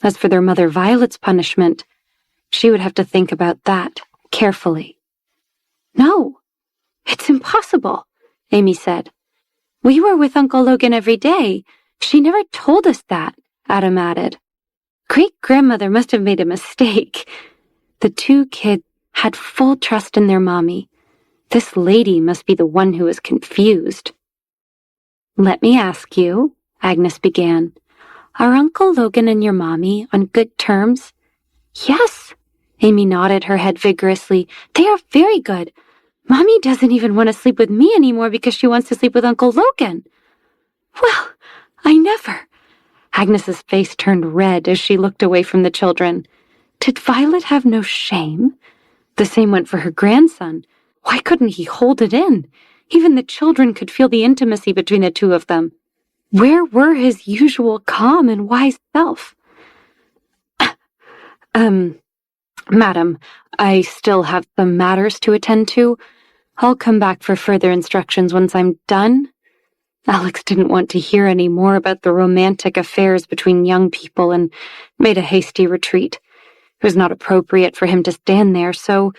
As for their mother Violet's punishment, she would have to think about that carefully. No, it's impossible, Amy said. We were with Uncle Logan every day. She never told us that, Adam added. Great-grandmother must have made a mistake. The two kids had full trust in their mommy. This lady must be the one who was confused. Let me ask you, Agnes began. Are Uncle Logan and your mommy on good terms? Yes, Amy nodded her head vigorously. They are very good. Mommy doesn't even want to sleep with me anymore because she wants to sleep with Uncle Logan. Well, I never. Agnes's face turned red as she looked away from the children. Did Violet have no shame? The same went for her grandson. Why couldn't he hold it in? Even the children could feel the intimacy between the two of them. Where were his usual calm and wise self? Madam, I still have some matters to attend to. I'll come back for further instructions once I'm done. Alex didn't want to hear any more about the romantic affairs between young people and made a hasty retreat. It was not appropriate for him to stand there, so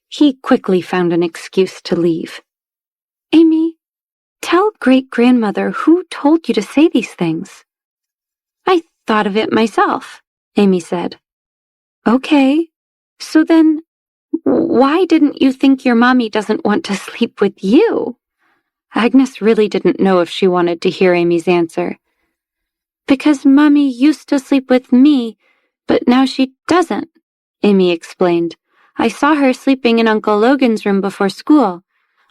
he quickly found an excuse to leave. Amy, tell great-grandmother who told you to say these things. I thought of it myself, Amy said. Okay, so then why didn't you think your mommy doesn't want to sleep with you? Agnes really didn't know if she wanted to hear Amy's answer. Because Mommy used to sleep with me, but now she doesn't, Amy explained. I saw her sleeping in Uncle Logan's room before school.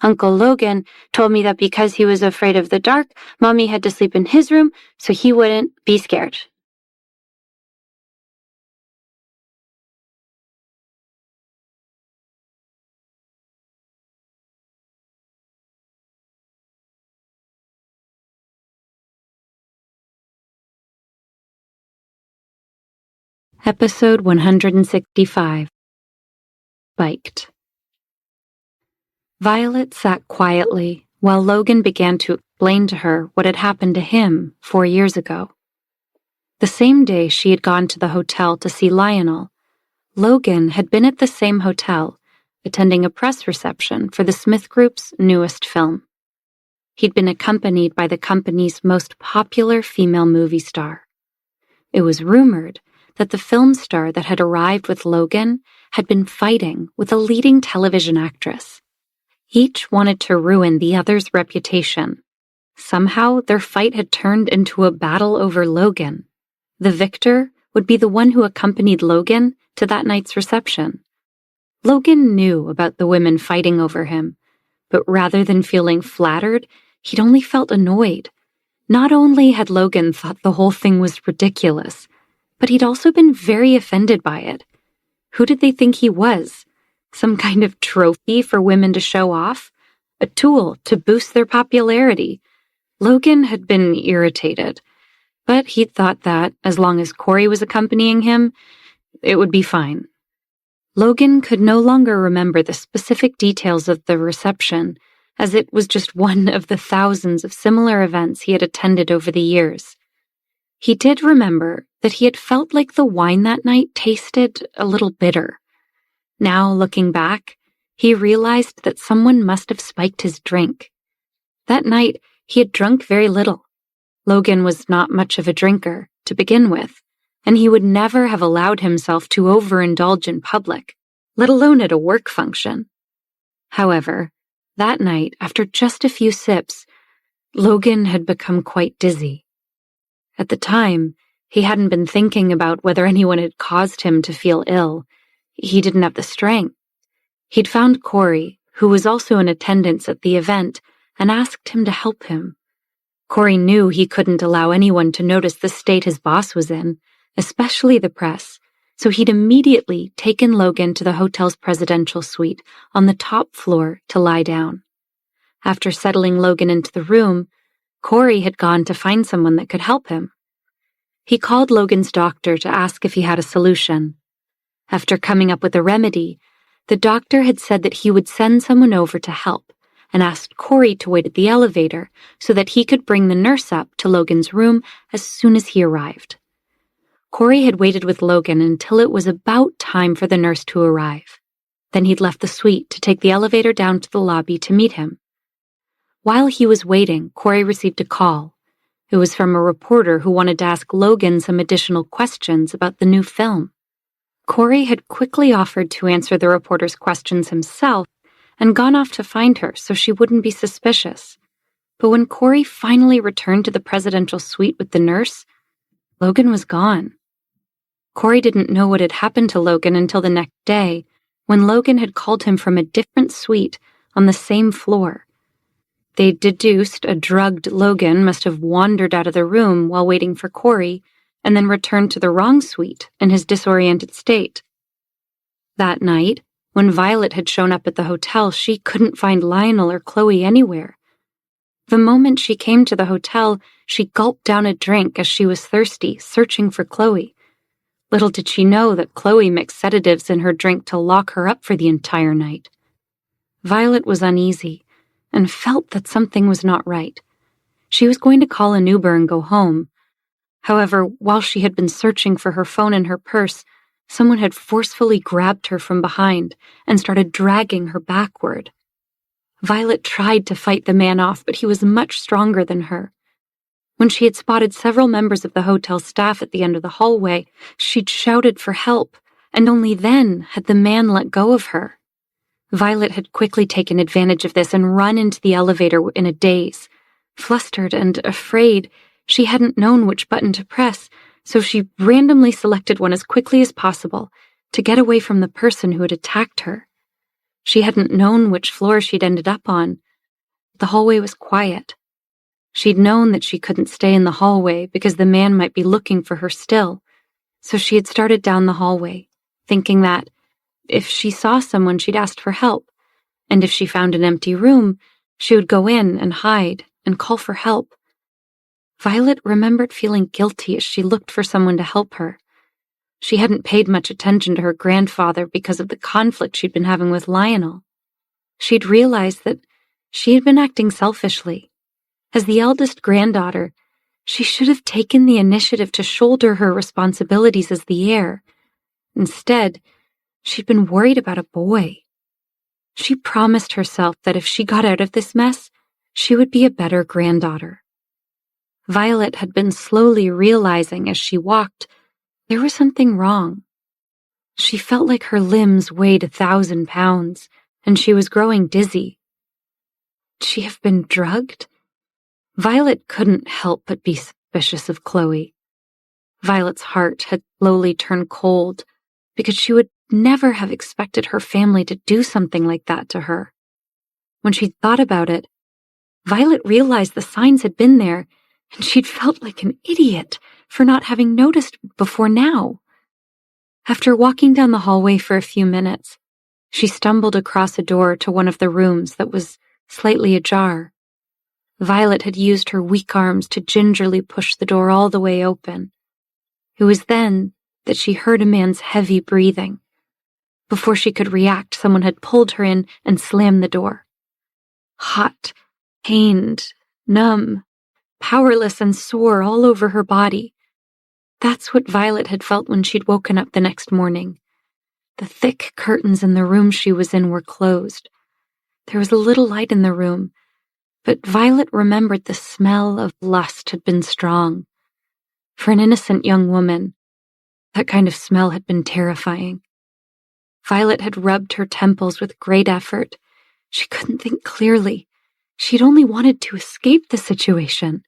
Uncle Logan told me that because he was afraid of the dark, Mommy had to sleep in his room so he wouldn't be scared. Episode 165. Spiked. Violet sat quietly while Logan began to explain to her what had happened to him 4 years ago. The same day she had gone to the hotel to see Lionel, Logan had been at the same hotel, attending a press reception for the Smith Group's newest film. He'd been accompanied by the company's most popular female movie star. It was rumored that the film star that had arrived with Logan had been fighting with a leading television actress. Each wanted to ruin the other's reputation. Somehow, their fight had turned into a battle over Logan. The victor would be the one who accompanied Logan to that night's reception. Logan knew about the women fighting over him, but rather than feeling flattered, he'd only felt annoyed. Not only had Logan thought the whole thing was ridiculous, but he'd also been very offended by it. Who did they think he was? Some kind of trophy for women to show off? A tool to boost their popularity? Logan had been irritated, but he'd thought that, as long as Corey was accompanying him, it would be fine. Logan could no longer remember the specific details of the reception, as it was just one of the thousands of similar events he had attended over the years. He did remember that he had felt like the wine that night tasted a little bitter. Now, looking back, he realized that someone must have spiked his drink. That night, he had drunk very little. Logan was not much of a drinker, to begin with, and he would never have allowed himself to overindulge in public, let alone at a work function. However, that night, after just a few sips, Logan had become quite dizzy. At the time, he hadn't been thinking about whether anyone had caused him to feel ill. He didn't have the strength. He'd found Corey, who was also in attendance at the event, and asked him to help him. Corey knew he couldn't allow anyone to notice the state his boss was in, especially the press, so he'd immediately taken Logan to the hotel's presidential suite on the top floor to lie down. After settling Logan into the room, Corey had gone to find someone that could help him. He called Logan's doctor to ask if he had a solution. After coming up with a remedy, the doctor had said that he would send someone over to help and asked Corey to wait at the elevator so that he could bring the nurse up to Logan's room as soon as he arrived. Corey had waited with Logan until it was about time for the nurse to arrive. Then he'd left the suite to take the elevator down to the lobby to meet him. While he was waiting, Corey received a call. It was from a reporter who wanted to ask Logan some additional questions about the new film. Corey had quickly offered to answer the reporter's questions himself and gone off to find her so she wouldn't be suspicious. But when Corey finally returned to the presidential suite with the nurse, Logan was gone. Corey didn't know what had happened to Logan until the next day, when Logan had called him from a different suite on the same floor. They deduced a drugged Logan must have wandered out of the room while waiting for Corey and then returned to the wrong suite in his disoriented state. That night, when Violet had shown up at the hotel, she couldn't find Lionel or Chloe anywhere. The moment she came to the hotel, she gulped down a drink as she was thirsty, searching for Chloe. Little did she know that Chloe mixed sedatives in her drink to lock her up for the entire night. Violet was uneasy and felt that something was not right. She was going to call an Uber and go home. However, while she had been searching for her phone and her purse, someone had forcefully grabbed her from behind and started dragging her backward. Violet tried to fight the man off, but he was much stronger than her. When she had spotted several members of the hotel staff at the end of the hallway, she'd shouted for help, and only then had the man let go of her. Violet had quickly taken advantage of this and run into the elevator in a daze. Flustered and afraid, she hadn't known which button to press, so she randomly selected one as quickly as possible to get away from the person who had attacked her. She hadn't known which floor she'd ended up on. The hallway was quiet. She'd known that she couldn't stay in the hallway because the man might be looking for her still, so she had started down the hallway, thinking that if she saw someone, she'd ask for help, and if she found an empty room, she would go in and hide and call for help. Violet remembered feeling guilty as she looked for someone to help her. She hadn't paid much attention to her grandfather because of the conflict she'd been having with Lionel. She'd realized that she had been acting selfishly. As the eldest granddaughter, she should have taken the initiative to shoulder her responsibilities as the heir. Instead, she'd been worried about a boy. She promised herself that if she got out of this mess, she would be a better granddaughter. Violet had been slowly realizing as she walked there was something wrong. She felt like her limbs weighed 1,000 pounds, and she was growing dizzy. Would she have been drugged? Violet couldn't help but be suspicious of Chloe. Violet's heart had slowly turned cold because she would never have expected her family to do something like that to her. When she thought about it, Violet realized the signs had been there, and she'd felt like an idiot for not having noticed before now. After walking down the hallway for a few minutes, she stumbled across a door to one of the rooms that was slightly ajar. Violet had used her weak arms to gingerly push the door all the way open. It was then that she heard a man's heavy breathing. Before she could react, someone had pulled her in and slammed the door. Hot, pained, numb, powerless and sore all over her body. That's what Violet had felt when she'd woken up the next morning. The thick curtains in the room she was in were closed. There was a little light in the room, but Violet remembered the smell of lust had been strong. For an innocent young woman, that kind of smell had been terrifying. Violet had rubbed her temples with great effort. She couldn't think clearly. She'd only wanted to escape the situation.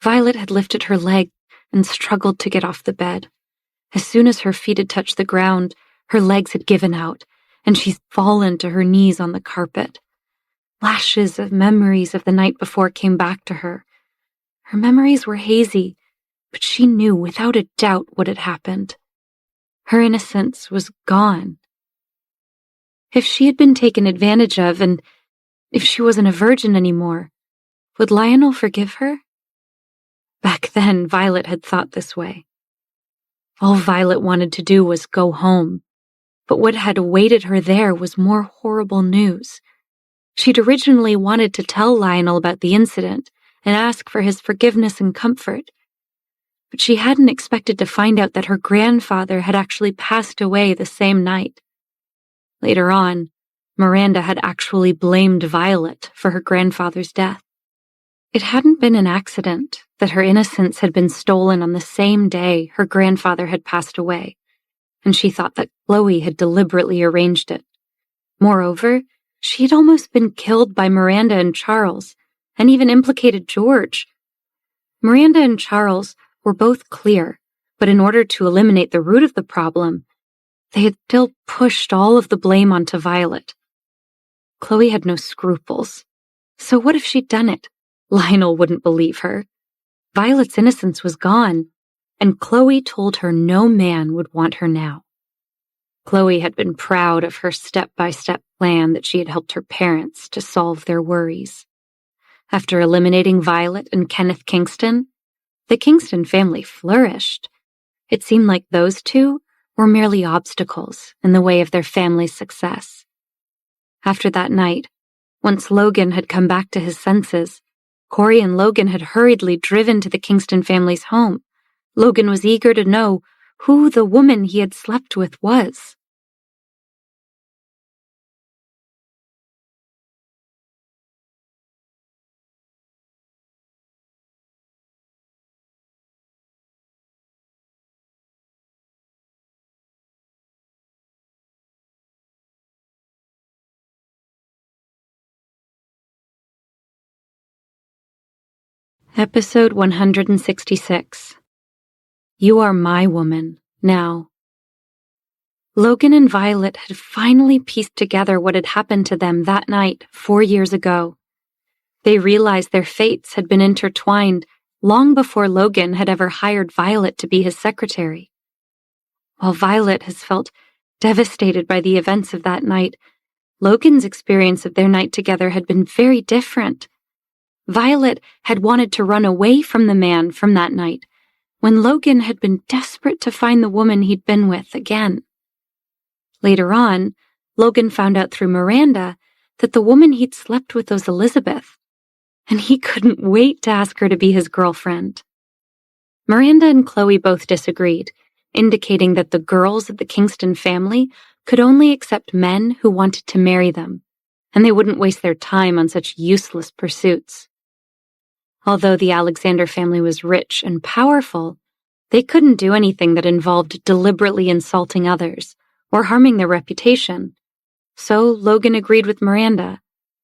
Violet had lifted her leg and struggled to get off the bed. As soon as her feet had touched the ground, her legs had given out, and she'd fallen to her knees on the carpet. Flashes of memories of the night before came back to her. Her memories were hazy, but she knew without a doubt what had happened. Her innocence was gone. If she had been taken advantage of, and if she wasn't a virgin anymore, would Lionel forgive her? Back then, Violet had thought this way. All Violet wanted to do was go home, but what had awaited her there was more horrible news. She'd originally wanted to tell Lionel about the incident and ask for his forgiveness and comfort, but she hadn't expected to find out that her grandfather had actually passed away the same night. Later on, Miranda had actually blamed Violet for her grandfather's death. It hadn't been an accident that her innocence had been stolen on the same day her grandfather had passed away, and she thought that Chloe had deliberately arranged it. Moreover, she had almost been killed by Miranda and Charles, and even implicated George. Miranda and Charles were both clear, but in order to eliminate the root of the problem, they had still pushed all of the blame onto Violet. Chloe had no scruples. So what if she'd done it? Lionel wouldn't believe her. Violet's innocence was gone, and Chloe told her no man would want her now. Chloe had been proud of her step-by-step plan that she had helped her parents to solve their worries. After eliminating Violet and Kenneth Kingston, the Kingston family flourished. It seemed like those two were merely obstacles in the way of their family's success. After that night, once Logan had come back to his senses, Corey and Logan had hurriedly driven to the Kingston family's home. Logan was eager to know who the woman he had slept with was. Episode 166. You are my woman, now. Logan and Violet had finally pieced together what had happened to them that night 4 years ago. They realized their fates had been intertwined long before Logan had ever hired Violet to be his secretary. While Violet has felt devastated by the events of that night, Logan's experience of their night together had been very different. Violet had wanted to run away from the man from that night, when Logan had been desperate to find the woman he'd been with again. Later on, Logan found out through Miranda that the woman he'd slept with was Elizabeth, and he couldn't wait to ask her to be his girlfriend. Miranda and Chloe both disagreed, indicating that the girls of the Kingston family could only accept men who wanted to marry them, and they wouldn't waste their time on such useless pursuits. Although the Alexander family was rich and powerful, they couldn't do anything that involved deliberately insulting others or harming their reputation. So Logan agreed with Miranda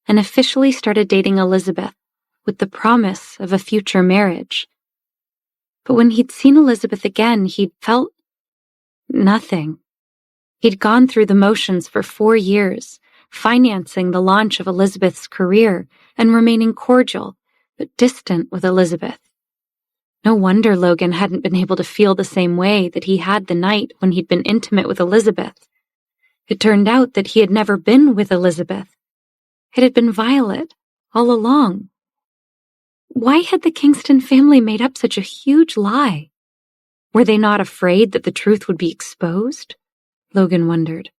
and officially started dating Elizabeth with the promise of a future marriage. But when he'd seen Elizabeth again, he'd felt nothing. He'd gone through the motions for 4 years, financing the launch of Elizabeth's career and remaining cordial but distant with Elizabeth. No wonder Logan hadn't been able to feel the same way that he had the night when he'd been intimate with Elizabeth. It turned out that he had never been with Elizabeth. It had been Violet all along. Why had the Kingston family made up such a huge lie? Were they not afraid that the truth would be exposed? Logan wondered.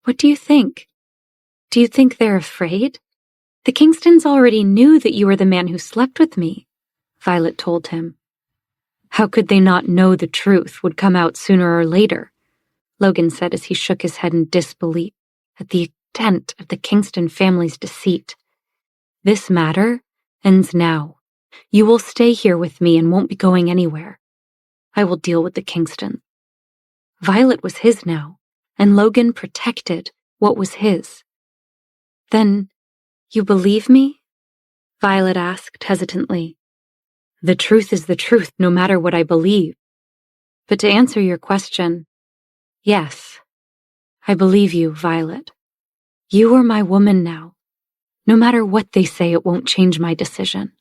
What do you think? Do you think they're afraid? The Kingstons already knew that you were the man who slept with me, Violet told him. How could they not know the truth would come out sooner or later? Logan said as he shook his head in disbelief at the extent of the Kingston family's deceit. This matter ends now. You will stay here with me and won't be going anywhere. I will deal with the Kingston. Violet was his now, and Logan protected what was his. Then, you believe me? Violet asked hesitantly. The truth is the truth, no matter what I believe. But to answer your question, yes, I believe you, Violet. You are my woman now. No matter what they say, it won't change my decision.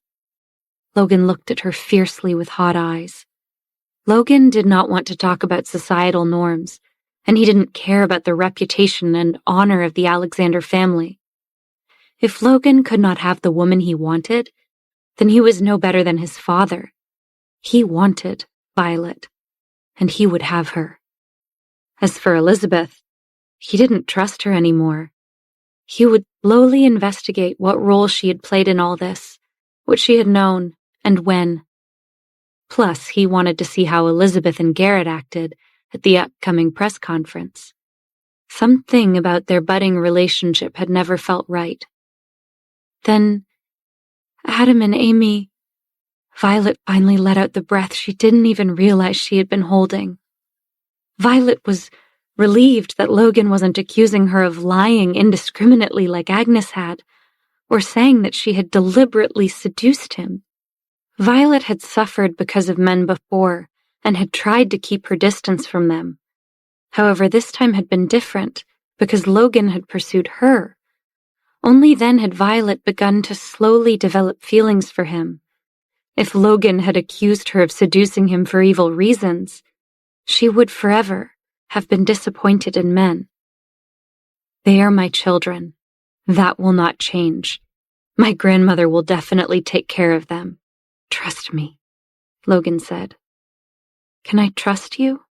Logan looked at her fiercely with hot eyes. Logan did not want to talk about societal norms, and he didn't care about the reputation and honor of the Alexander family. If Logan could not have the woman he wanted, then he was no better than his father. He wanted Violet, and he would have her. As for Elizabeth, he didn't trust her anymore. He would slowly investigate what role she had played in all this, what she had known, and when. Plus, he wanted to see how Elizabeth and Garrett acted at the upcoming press conference. Something about their budding relationship had never felt right. Then, Adam and Amy... Violet finally let out the breath she didn't even realize she had been holding. Violet was relieved that Logan wasn't accusing her of lying indiscriminately like Agnes had, or saying that she had deliberately seduced him. Violet had suffered because of men before and had tried to keep her distance from them. However, this time had been different because Logan had pursued her. Only then had Violet begun to slowly develop feelings for him. If Logan had accused her of seducing him for evil reasons, she would forever have been disappointed in men. They are my children. That will not change. My grandmother will definitely take care of them. Trust me, Logan said. Can I trust you?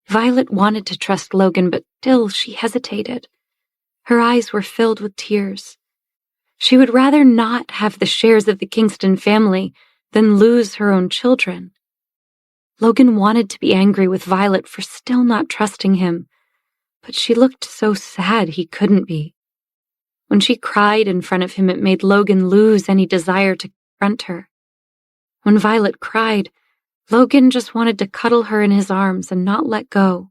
Violet wanted to trust Logan, but still she hesitated. Her eyes were filled with tears. She would rather not have the shares of the Kingston family than lose her own children. Logan wanted to be angry with Violet for still not trusting him, but she looked so sad he couldn't be. When she cried in front of him, it made Logan lose any desire to confront her. When Violet cried, Logan just wanted to cuddle her in his arms and not let go.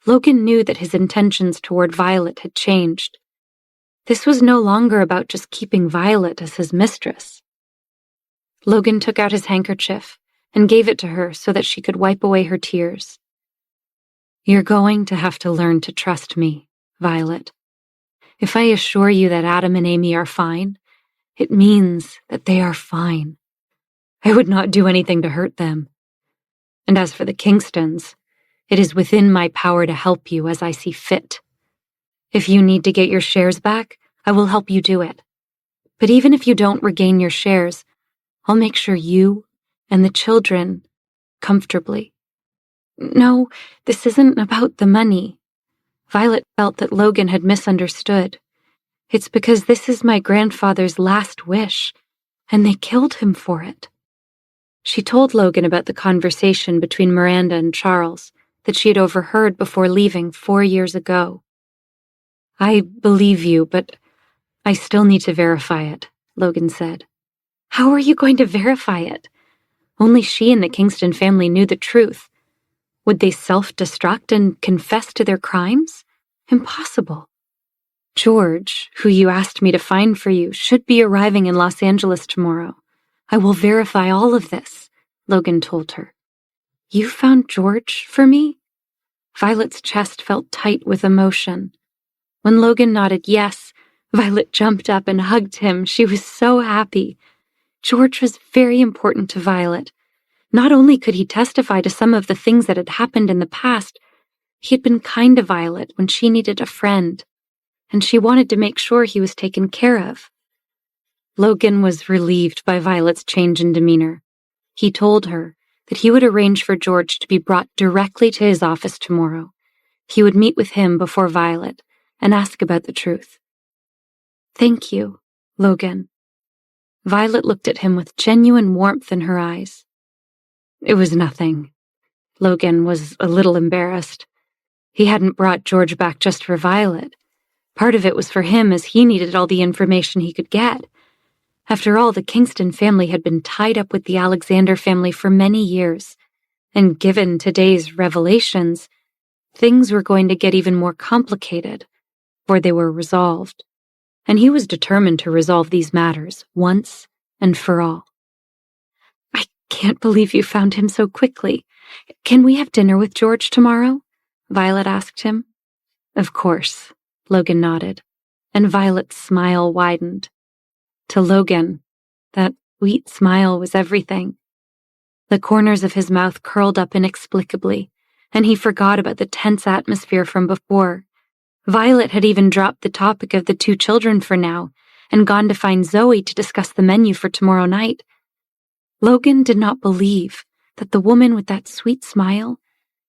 Logan knew that his intentions toward Violet had changed. This was no longer about just keeping Violet as his mistress. Logan took out his handkerchief and gave it to her so that she could wipe away her tears. You're going to have to learn to trust me, Violet. If I assure you that Adam and Amy are fine, it means that they are fine. I would not do anything to hurt them. And as for the Kingstons, it is within my power to help you as I see fit. If you need to get your shares back, I will help you do it. But even if you don't regain your shares, I'll make sure you and the children comfortably. No, this isn't about the money. Violet felt that Logan had misunderstood. It's because this is my grandfather's last wish, and they killed him for it. She told Logan about the conversation between Miranda and Charles that she had overheard before leaving 4 years ago. I believe you, but I still need to verify it, Logan said. How are you going to verify it? Only she and the Kingston family knew the truth. Would they self-destruct and confess to their crimes? Impossible. George, who you asked me to find for you, should be arriving in Los Angeles tomorrow. I will verify all of this, Logan told her. You found George for me? Violet's chest felt tight with emotion. When Logan nodded yes, Violet jumped up and hugged him. She was so happy. George was very important to Violet. Not only could he testify to some of the things that had happened in the past, he had been kind to Violet when she needed a friend, and she wanted to make sure he was taken care of. Logan was relieved by Violet's change in demeanor. He told her that he would arrange for George to be brought directly to his office tomorrow. He would meet with him before Violet and ask about the truth. Thank you, Logan. Violet looked at him with genuine warmth in her eyes. It was nothing. Logan was a little embarrassed. He hadn't brought George back just for Violet. Part of it was for him, as he needed all the information he could get. After all, the Kingston family had been tied up with the Alexander family for many years, and given today's revelations, things were going to get even more complicated before they were resolved, and he was determined to resolve these matters once and for all. I can't believe you found him so quickly. Can we have dinner with George tomorrow? Violet asked him. Of course, Logan nodded, and Violet's smile widened. To Logan, that sweet smile was everything. The corners of his mouth curled up inexplicably, and he forgot about the tense atmosphere from before. Violet had even dropped the topic of the 2 children for now and gone to find Zoe to discuss the menu for tomorrow night. Logan did not believe that the woman with that sweet smile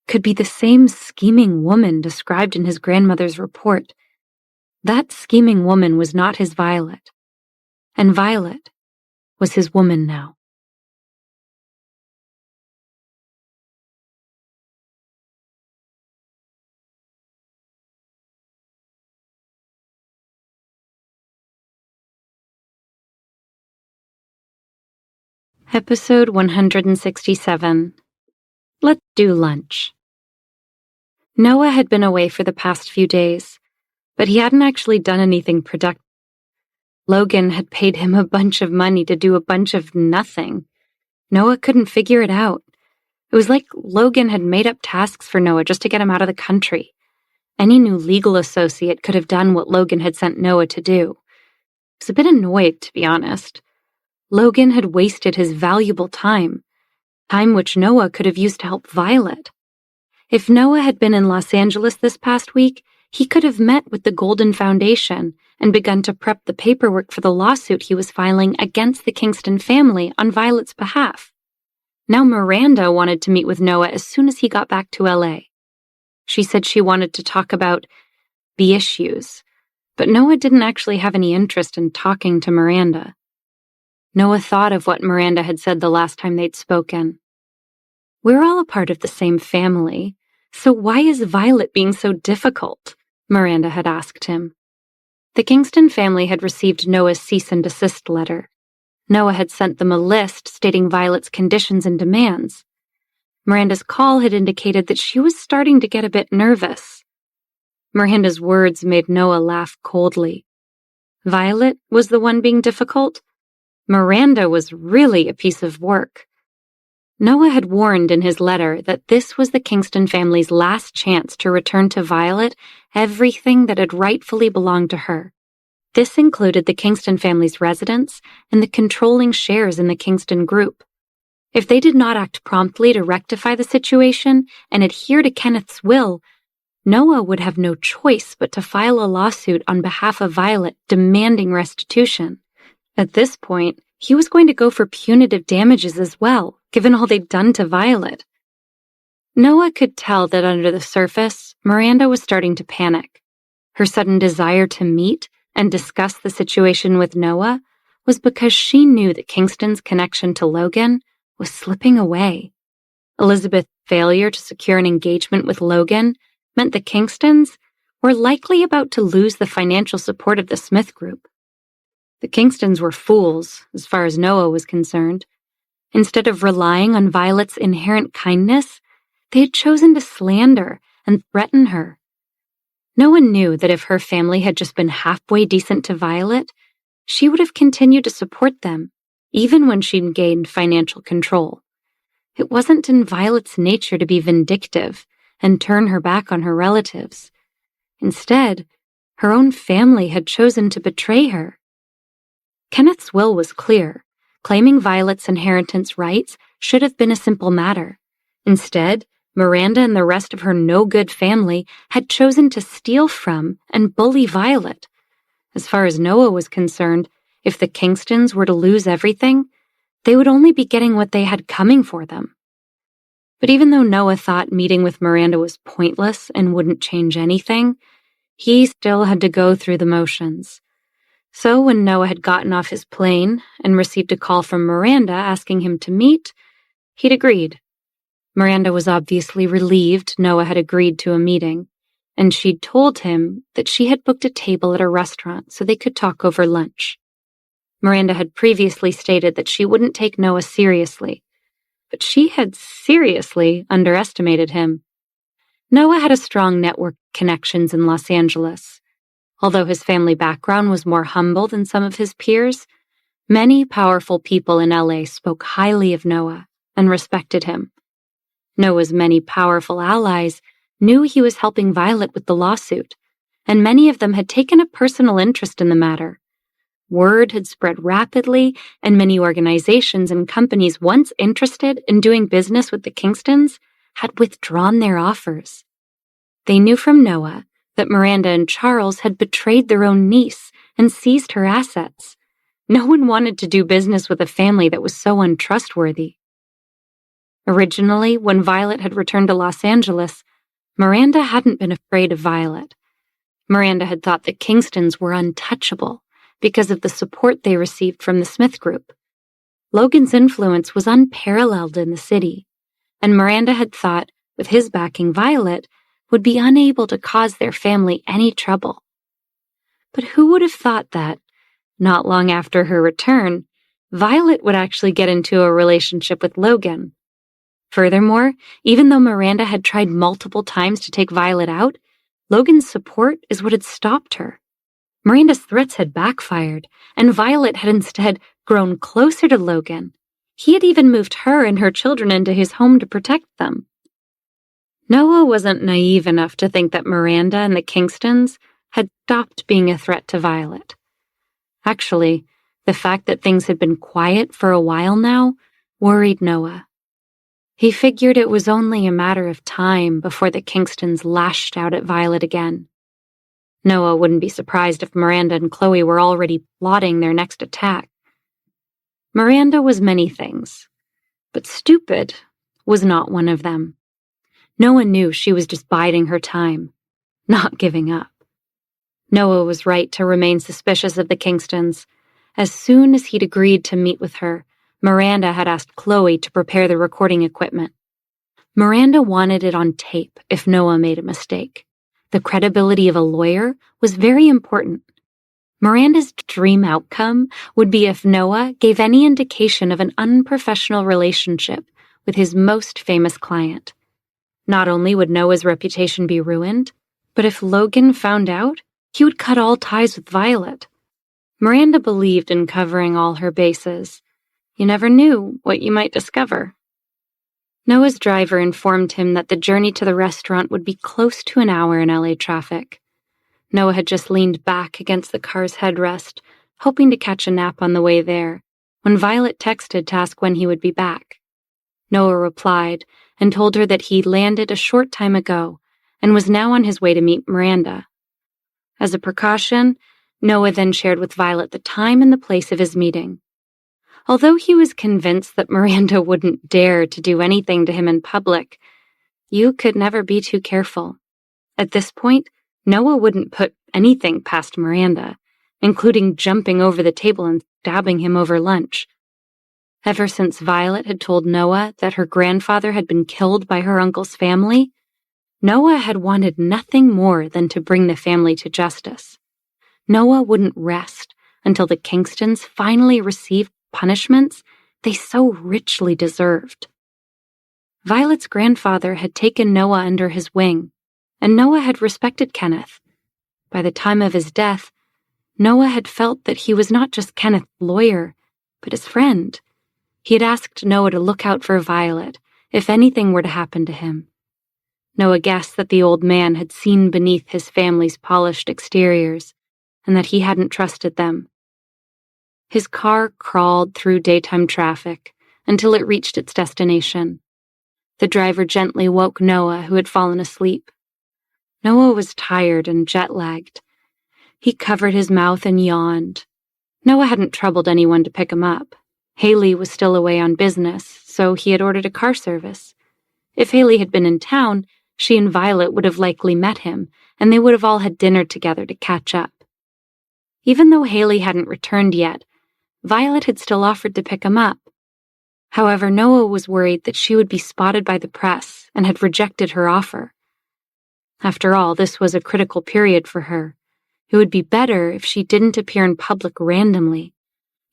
could be the same scheming woman described in his grandmother's report. That scheming woman was not his Violet, and Violet was his woman now. Episode 167. Let's do lunch. Noah had been away for the past few days, but he hadn't actually done anything productive. Logan had paid him a bunch of money to do a bunch of nothing. Noah couldn't figure it out. It was like Logan had made up tasks for Noah just to get him out of the country. Any new legal associate could have done what Logan had sent Noah to do. I was a bit annoyed, to be honest. Logan had wasted his valuable time which Noah could have used to help Violet. If Noah had been in Los Angeles this past week, he could have met with the Golden Foundation and begun to prep the paperwork for the lawsuit he was filing against the Kingston family on Violet's behalf. Now Miranda wanted to meet with Noah as soon as he got back to LA. She said she wanted to talk about the issues, but Noah didn't actually have any interest in talking to Miranda. Noah thought of what Miranda had said the last time they'd spoken. "We're all a part of the same family, so why is Violet being so difficult?" Miranda had asked him. The Kingston family had received Noah's cease and desist letter. Noah had sent them a list stating Violet's conditions and demands. Miranda's call had indicated that she was starting to get a bit nervous. Miranda's words made Noah laugh coldly. Violet was the one being difficult? Miranda was really a piece of work. Noah had warned in his letter that this was the Kingston family's last chance to return to Violet everything that had rightfully belonged to her. This included the Kingston family's residence and the controlling shares in the Kingston group. If they did not act promptly to rectify the situation and adhere to Kenneth's will, Noah would have no choice but to file a lawsuit on behalf of Violet demanding restitution. At this point, he was going to go for punitive damages as well, given all they'd done to Violet. Noah could tell that under the surface, Miranda was starting to panic. Her sudden desire to meet and discuss the situation with Noah was because she knew that Kingston's connection to Logan was slipping away. Elizabeth's failure to secure an engagement with Logan meant the Kingstons were likely about to lose the financial support of the Smith Group. The Kingstons were fools, as far as Noah was concerned. Instead of relying on Violet's inherent kindness, they had chosen to slander and threaten her. Noah knew that if her family had just been halfway decent to Violet, she would have continued to support them, even when she'd gained financial control. It wasn't in Violet's nature to be vindictive and turn her back on her relatives. Instead, her own family had chosen to betray her. Kenneth's will was clear. Claiming Violet's inheritance rights should have been a simple matter. Instead, Miranda and the rest of her no-good family had chosen to steal from and bully Violet. As far as Noah was concerned, if the Kingstons were to lose everything, they would only be getting what they had coming for them. But even though Noah thought meeting with Miranda was pointless and wouldn't change anything, he still had to go through the motions. So when Noah had gotten off his plane and received a call from Miranda asking him to meet, he'd agreed. Miranda was obviously relieved Noah had agreed to a meeting, and she'd told him that she had booked a table at a restaurant so they could talk over lunch. Miranda had previously stated that she wouldn't take Noah seriously, but she had seriously underestimated him. Noah had a strong network of connections in Los Angeles. Although his family background was more humble than some of his peers, many powerful people in LA spoke highly of Noah and respected him. Noah's many powerful allies knew he was helping Violet with the lawsuit, and many of them had taken a personal interest in the matter. Word had spread rapidly, and many organizations and companies once interested in doing business with the Kingstons had withdrawn their offers. They knew from Noah that Miranda and Charles had betrayed their own niece and seized her assets. No one wanted to do business with a family that was so untrustworthy. Originally, when Violet had returned to Los Angeles, Miranda hadn't been afraid of Violet. Miranda had thought the Kingstons were untouchable because of the support they received from the Smith Group. Logan's influence was unparalleled in the city, and Miranda had thought, with his backing, Violet would be unable to cause their family any trouble. But who would have thought that, not long after her return, Violet would actually get into a relationship with Logan? Furthermore, even though Miranda had tried multiple times to take Violet out, Logan's support is what had stopped her. Miranda's threats had backfired, and Violet had instead grown closer to Logan. He had even moved her and her children into his home to protect them. Noah wasn't naive enough to think that Miranda and the Kingstons had stopped being a threat to Violet. Actually, the fact that things had been quiet for a while now worried Noah. He figured it was only a matter of time before the Kingstons lashed out at Violet again. Noah wouldn't be surprised if Miranda and Chloe were already plotting their next attack. Miranda was many things, but stupid was not one of them. Noah knew she was just biding her time, not giving up. Noah was right to remain suspicious of the Kingstons. As soon as he'd agreed to meet with her, Miranda had asked Chloe to prepare the recording equipment. Miranda wanted it on tape if Noah made a mistake. The credibility of a lawyer was very important. Miranda's dream outcome would be if Noah gave any indication of an unprofessional relationship with his most famous client. Not only would Noah's reputation be ruined, but if Logan found out, he would cut all ties with Violet. Miranda believed in covering all her bases. You never knew what you might discover. Noah's driver informed him that the journey to the restaurant would be close to an hour in LA traffic. Noah had just leaned back against the car's headrest, hoping to catch a nap on the way there, when Violet texted to ask when he would be back. Noah replied and told her that he'd landed a short time ago and was now on his way to meet Miranda. As a precaution, Noah then shared with Violet the time and the place of his meeting. Although he was convinced that Miranda wouldn't dare to do anything to him in public, you could never be too careful. At this point, Noah wouldn't put anything past Miranda, including jumping over the table and stabbing him over lunch. Ever since Violet had told Noah that her grandfather had been killed by her uncle's family, Noah had wanted nothing more than to bring the family to justice. Noah wouldn't rest until the Kingstons finally received punishments they so richly deserved. Violet's grandfather had taken Noah under his wing, and Noah had respected Kenneth. By the time of his death, Noah had felt that he was not just Kenneth's lawyer, but his friend. He had asked Noah to look out for Violet if anything were to happen to him. Noah guessed that the old man had seen beneath his family's polished exteriors, and that he hadn't trusted them. His car crawled through daytime traffic until it reached its destination. The driver gently woke Noah, who had fallen asleep. Noah was tired and jet-lagged. He covered his mouth and yawned. Noah hadn't troubled anyone to pick him up. Haley was still away on business, so he had ordered a car service. If Haley had been in town, she and Violet would have likely met him, and they would have all had dinner together to catch up. Even though Haley hadn't returned yet, Violet had still offered to pick him up. However, Noah was worried that she would be spotted by the press and had rejected her offer. After all, this was a critical period for her. It would be better if she didn't appear in public randomly.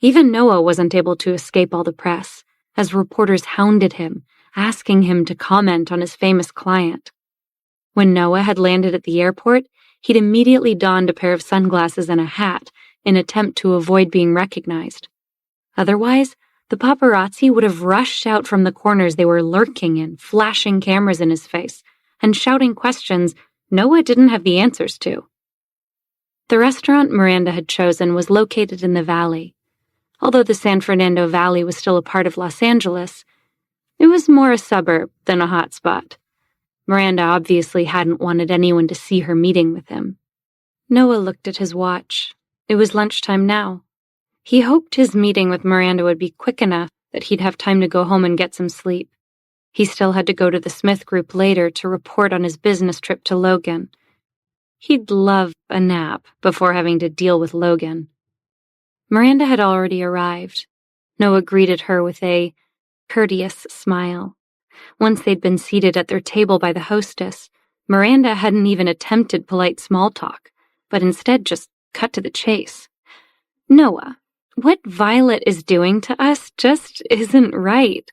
Even Noah wasn't able to escape all the press, as reporters hounded him, asking him to comment on his famous client. When Noah had landed at the airport, he'd immediately donned a pair of sunglasses and a hat in an attempt to avoid being recognized. Otherwise, the paparazzi would have rushed out from the corners they were lurking in, flashing cameras in his face, and shouting questions Noah didn't have the answers to. The restaurant Miranda had chosen was located in the valley. Although the San Fernando Valley was still a part of Los Angeles, it was more a suburb than a hot spot. Miranda obviously hadn't wanted anyone to see her meeting with him. Noah looked at his watch. It was lunchtime now. He hoped his meeting with Miranda would be quick enough that he'd have time to go home and get some sleep. He still had to go to the Smith Group later to report on his business trip to Logan. He'd love a nap before having to deal with Logan. Miranda had already arrived. Noah greeted her with a courteous smile. Once they'd been seated at their table by the hostess, Miranda hadn't even attempted polite small talk, but instead just cut to the chase. Noah, what Violet is doing to us just isn't right.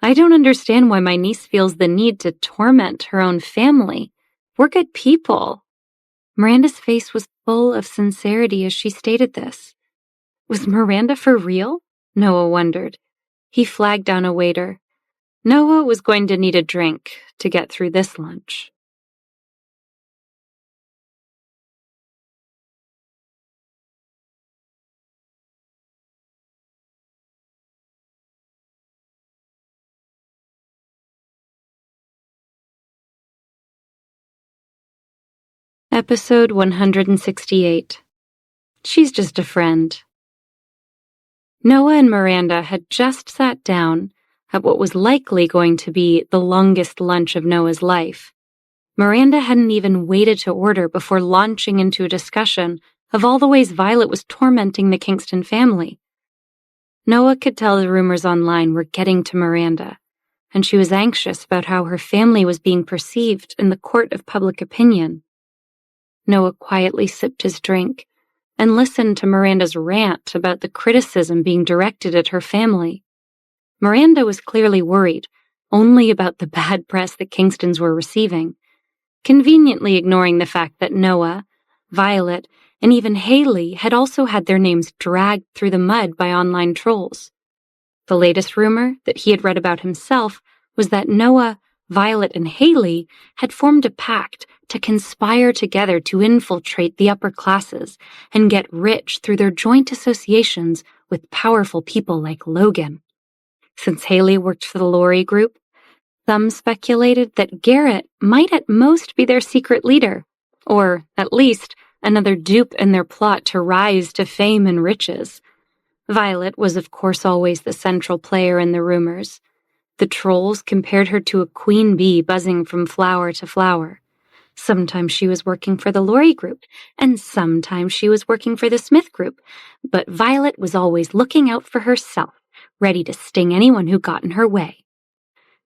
I don't understand why my niece feels the need to torment her own family. We're good people. Miranda's face was full of sincerity as she stated this. Was Miranda for real? Noah wondered. He flagged down a waiter. Noah was going to need a drink to get through this lunch. Episode 168. She's just a friend. Noah and Miranda had just sat down at what was likely going to be the longest lunch of Noah's life. Miranda hadn't even waited to order before launching into a discussion of all the ways Violet was tormenting the Kingston family. Noah could tell the rumors online were getting to Miranda, and she was anxious about how her family was being perceived in the court of public opinion. Noah quietly sipped his drink and listened to Miranda's rant about the criticism being directed at her family. Miranda was clearly worried only about the bad press the Kingstons were receiving, conveniently ignoring the fact that Noah, Violet, and even Haley had also had their names dragged through the mud by online trolls. The latest rumor that he had read about himself was that Noah, Violet, and Haley had formed a pact to conspire together to infiltrate the upper classes and get rich through their joint associations with powerful people like Logan. Since Haley worked for the Laurie Group, some speculated that Garrett might at most be their secret leader, or at least another dupe in their plot to rise to fame and riches. Violet was of course always the central player in the rumors. The trolls compared her to a queen bee buzzing from flower to flower. Sometimes she was working for the Laurie Group, and sometimes she was working for the Smith Group, but Violet was always looking out for herself, ready to sting anyone who got in her way.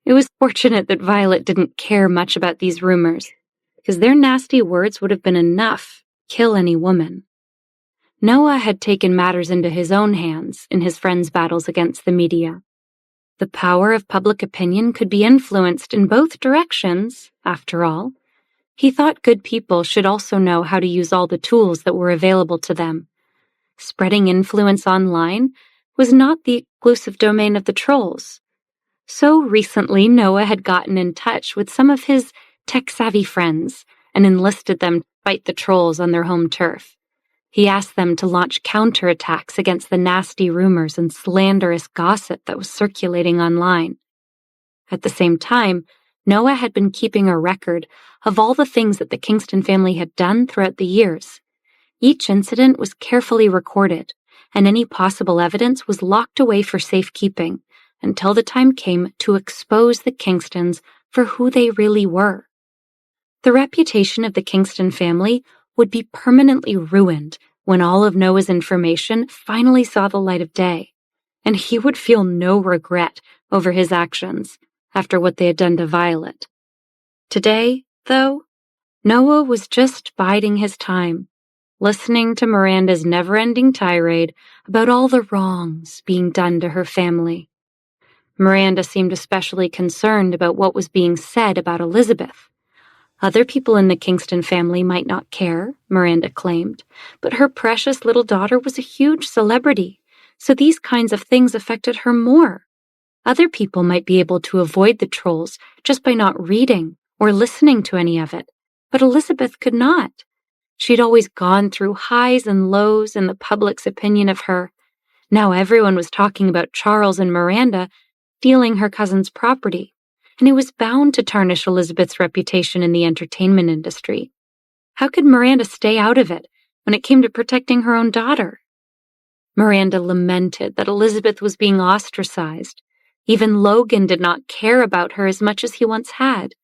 It was fortunate that Violet didn't care much about these rumors, because their nasty words would have been enough to kill any woman. Noah had taken matters into his own hands in his friends' battles against the media. The power of public opinion could be influenced in both directions, after all. He thought good people should also know how to use all the tools that were available to them. Spreading influence online was not the exclusive domain of the trolls. So recently, Noah had gotten in touch with some of his tech-savvy friends and enlisted them to fight the trolls on their home turf. He asked them to launch counterattacks against the nasty rumors and slanderous gossip that was circulating online. At the same time, Noah had been keeping a record of all the things that the Kingston family had done throughout the years. Each incident was carefully recorded, and any possible evidence was locked away for safekeeping until the time came to expose the Kingstons for who they really were. The reputation of the Kingston family would be permanently ruined when all of Noah's information finally saw the light of day, and he would feel no regret over his actions after what they had done to Violet. Today, though, Noah was just biding his time, listening to Miranda's never-ending tirade about all the wrongs being done to her family. Miranda seemed especially concerned about what was being said about Elizabeth. Other people in the Kingston family might not care, Miranda claimed, but her precious little daughter was a huge celebrity, so these kinds of things affected her more. Other people might be able to avoid the trolls just by not reading or listening to any of it, but Elizabeth could not. She'd always gone through highs and lows in the public's opinion of her. Now everyone was talking about Charles and Miranda stealing her cousin's property, and it was bound to tarnish Elizabeth's reputation in the entertainment industry. How could Miranda stay out of it when it came to protecting her own daughter? Miranda lamented that Elizabeth was being ostracized. Even Logan did not care about her as much as he once had.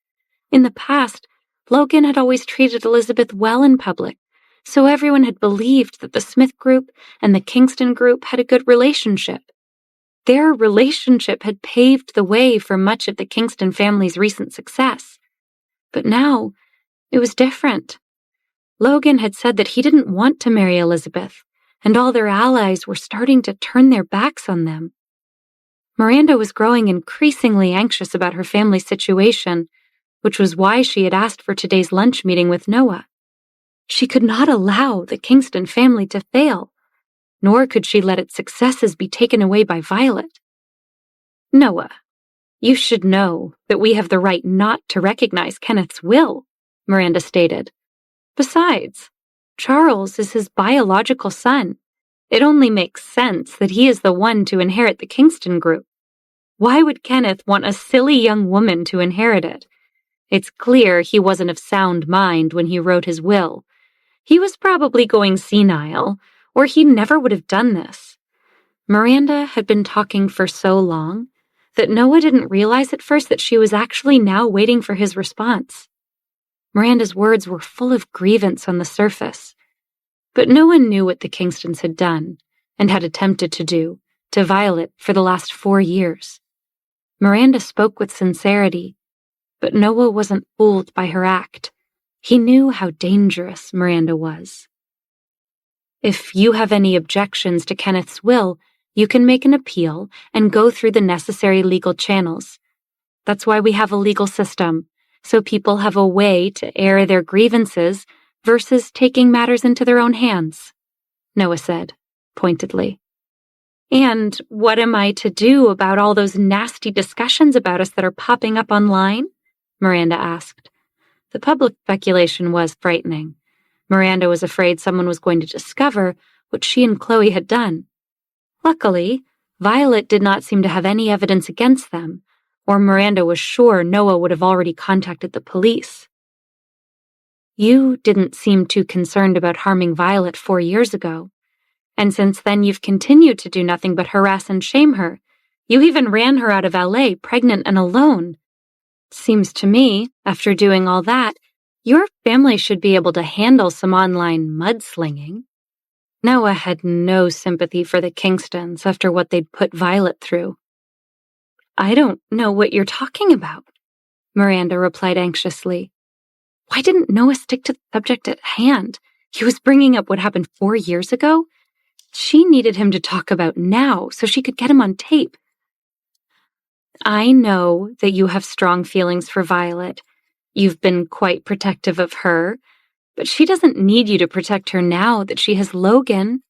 In the past, Logan had always treated Elizabeth well in public, so everyone had believed that the Smith Group and the Kingston Group had a good relationship. Their relationship had paved the way for much of the Kingston family's recent success. But now, it was different. Logan had said that he didn't want to marry Elizabeth, and all their allies were starting to turn their backs on them. Miranda was growing increasingly anxious about her family's situation, which was why she had asked for today's lunch meeting with Noah. She could not allow the Kingston family to fail, nor could she let its successes be taken away by Violet. Noah, you should know that we have the right not to recognize Kenneth's will, Miranda stated. Besides, Charles is his biological son. It only makes sense that he is the one to inherit the Kingston Group. Why would Kenneth want a silly young woman to inherit it? It's clear he wasn't of sound mind when he wrote his will. He was probably going senile, or he never would have done this. Miranda had been talking for so long that Noah didn't realize at first that she was actually now waiting for his response. Miranda's words were full of grievance on the surface, but Noah knew what the Kingstons had done, and had attempted to do, to Violet for the last 4 years. Miranda spoke with sincerity, but Noah wasn't fooled by her act. He knew how dangerous Miranda was. If you have any objections to Kenneth's will, you can make an appeal and go through the necessary legal channels. That's why we have a legal system, so people have a way to air their grievances versus taking matters into their own hands, Noah said, pointedly. And what am I to do about all those nasty discussions about us that are popping up online? Miranda asked. The public speculation was frightening. Miranda was afraid someone was going to discover what she and Chloe had done. Luckily, Violet did not seem to have any evidence against them, or Miranda was sure Noah would have already contacted the police. You didn't seem too concerned about harming Violet 4 years ago, and since then you've continued to do nothing but harass and shame her. You even ran her out of LA, pregnant and alone. Seems to me, after doing all that, your family should be able to handle some online mudslinging. Noah had no sympathy for the Kingstons after what they'd put Violet through. I don't know what you're talking about, Miranda replied anxiously. Why didn't Noah stick to the subject at hand? He was bringing up what happened 4 years ago. She needed him to talk about now so she could get him on tape. I know that you have strong feelings for Violet. You've been quite protective of her, but she doesn't need you to protect her now that she has Logan.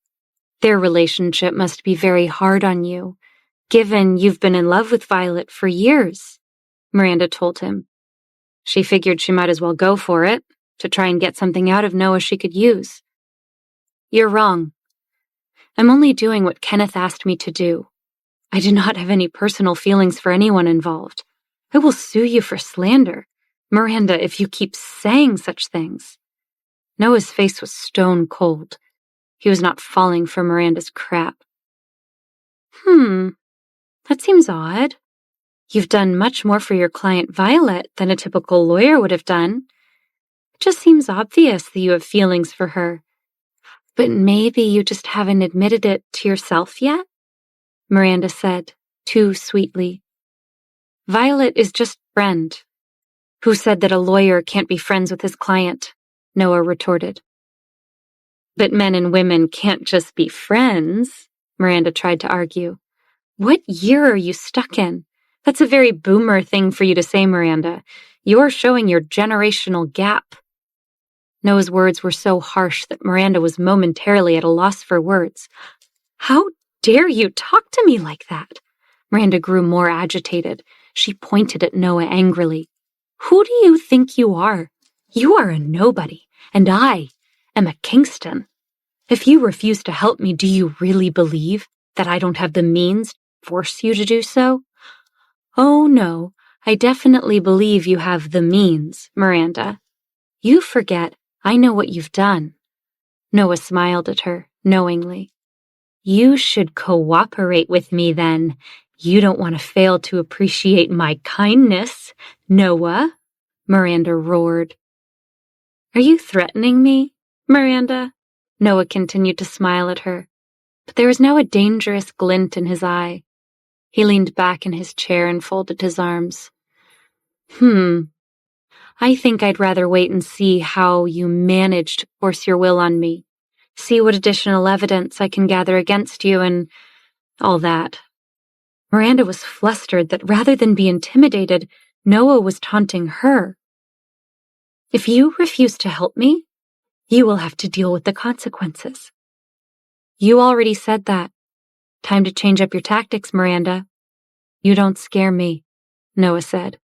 Their relationship must be very hard on you, given you've been in love with Violet for years, Miranda told him. She figured she might as well go for it, to try and get something out of Noah she could use. You're wrong. I'm only doing what Kenneth asked me to do. I do not have any personal feelings for anyone involved. I will sue you for slander, Miranda, if you keep saying such things. Noah's face was stone cold. He was not falling for Miranda's crap. That seems odd. You've done much more for your client Violet than a typical lawyer would have done. It just seems obvious that you have feelings for her. But maybe you just haven't admitted it to yourself yet? Miranda said, too sweetly. Violet is just a friend. Who said that a lawyer can't be friends with his client? Noah retorted. But men and women can't just be friends, Miranda tried to argue. What year are you stuck in? That's a very boomer thing for you to say, Miranda. You're showing your generational gap. Noah's words were so harsh that Miranda was momentarily at a loss for words. How dare you talk to me like that? Miranda grew more agitated. She pointed at Noah angrily. Who do you think you are? You are a nobody, and I am a Kingston. If you refuse to help me, do you really believe that I don't have the means to force you to do so? Oh, no, I definitely believe you have the means, Miranda. You forget I know what you've done. Noah smiled at her, knowingly. You should cooperate with me, then. You don't want to fail to appreciate my kindness, Noah, Miranda roared. Are you threatening me, Miranda? Noah continued to smile at her, but there was now a dangerous glint in his eye. He leaned back in his chair and folded his arms. I think I'd rather wait and see how you manage to force your will on me. See what additional evidence I can gather against you and all that. Miranda was flustered that rather than be intimidated, Noah was taunting her. If you refuse to help me, you will have to deal with the consequences. You already said that. Time to change up your tactics, Miranda. You don't scare me, Noah said.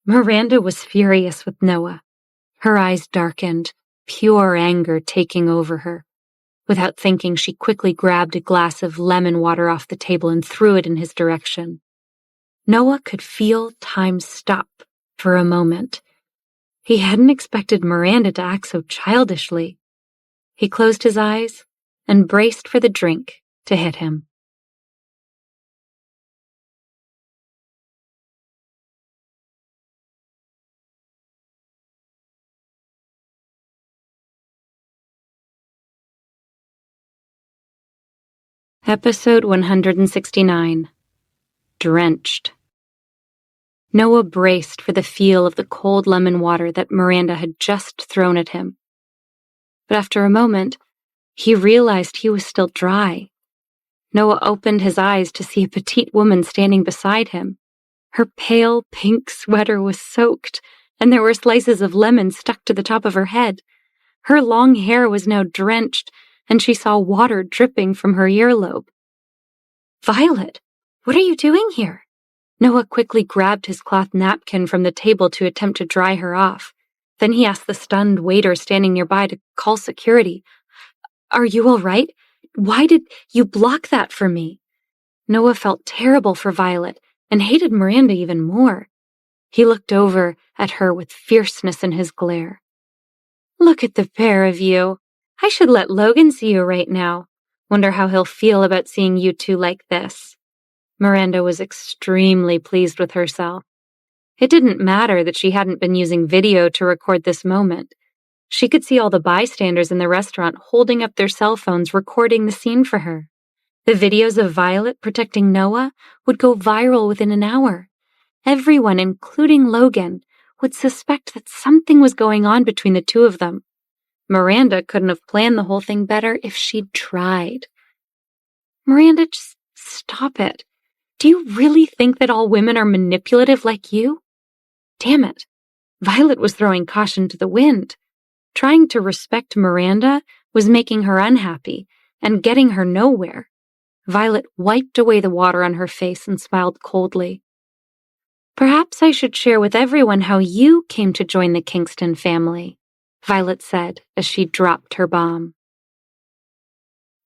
Miranda was furious with Noah. Her eyes darkened, pure anger taking over her. Without thinking, she quickly grabbed a glass of lemon water off the table and threw it in his direction. Noah could feel time stop For a moment, he hadn't expected Miranda to act so childishly. He closed his eyes and braced for the drink to hit him. Episode 169. Drenched. Noah braced for the feel of the cold lemon water that Miranda had just thrown at him. But after a moment, he realized he was still dry. Noah opened his eyes to see a petite woman standing beside him. Her pale pink sweater was soaked, and there were slices of lemon stuck to the top of her head. Her long hair was now drenched, and she saw water dripping from her earlobe. "Violet, what are you doing here?" Noah quickly grabbed his cloth napkin from the table to attempt to dry her off. Then he asked the stunned waiter standing nearby to call security. "Are you all right? Why did you block that for me?" Noah felt terrible for Violet and hated Miranda even more. He looked over at her with fierceness in his glare. "Look at the pair of you. I should let Logan see you right now. Wonder how he'll feel about seeing you two like this." Miranda was extremely pleased with herself. It didn't matter that she hadn't been using video to record this moment. She could see all the bystanders in the restaurant holding up their cell phones recording the scene for her. The videos of Violet protecting Noah would go viral within an hour. Everyone, including Logan, would suspect that something was going on between the two of them. Miranda couldn't have planned the whole thing better if she'd tried. "Miranda, just stop it. Do you really think that all women are manipulative like you?" Damn it. Violet was throwing caution to the wind. Trying to respect Miranda was making her unhappy and getting her nowhere. Violet wiped away the water on her face and smiled coldly. "Perhaps I should share with everyone how you came to join the Kingston family," Violet said as she dropped her bomb.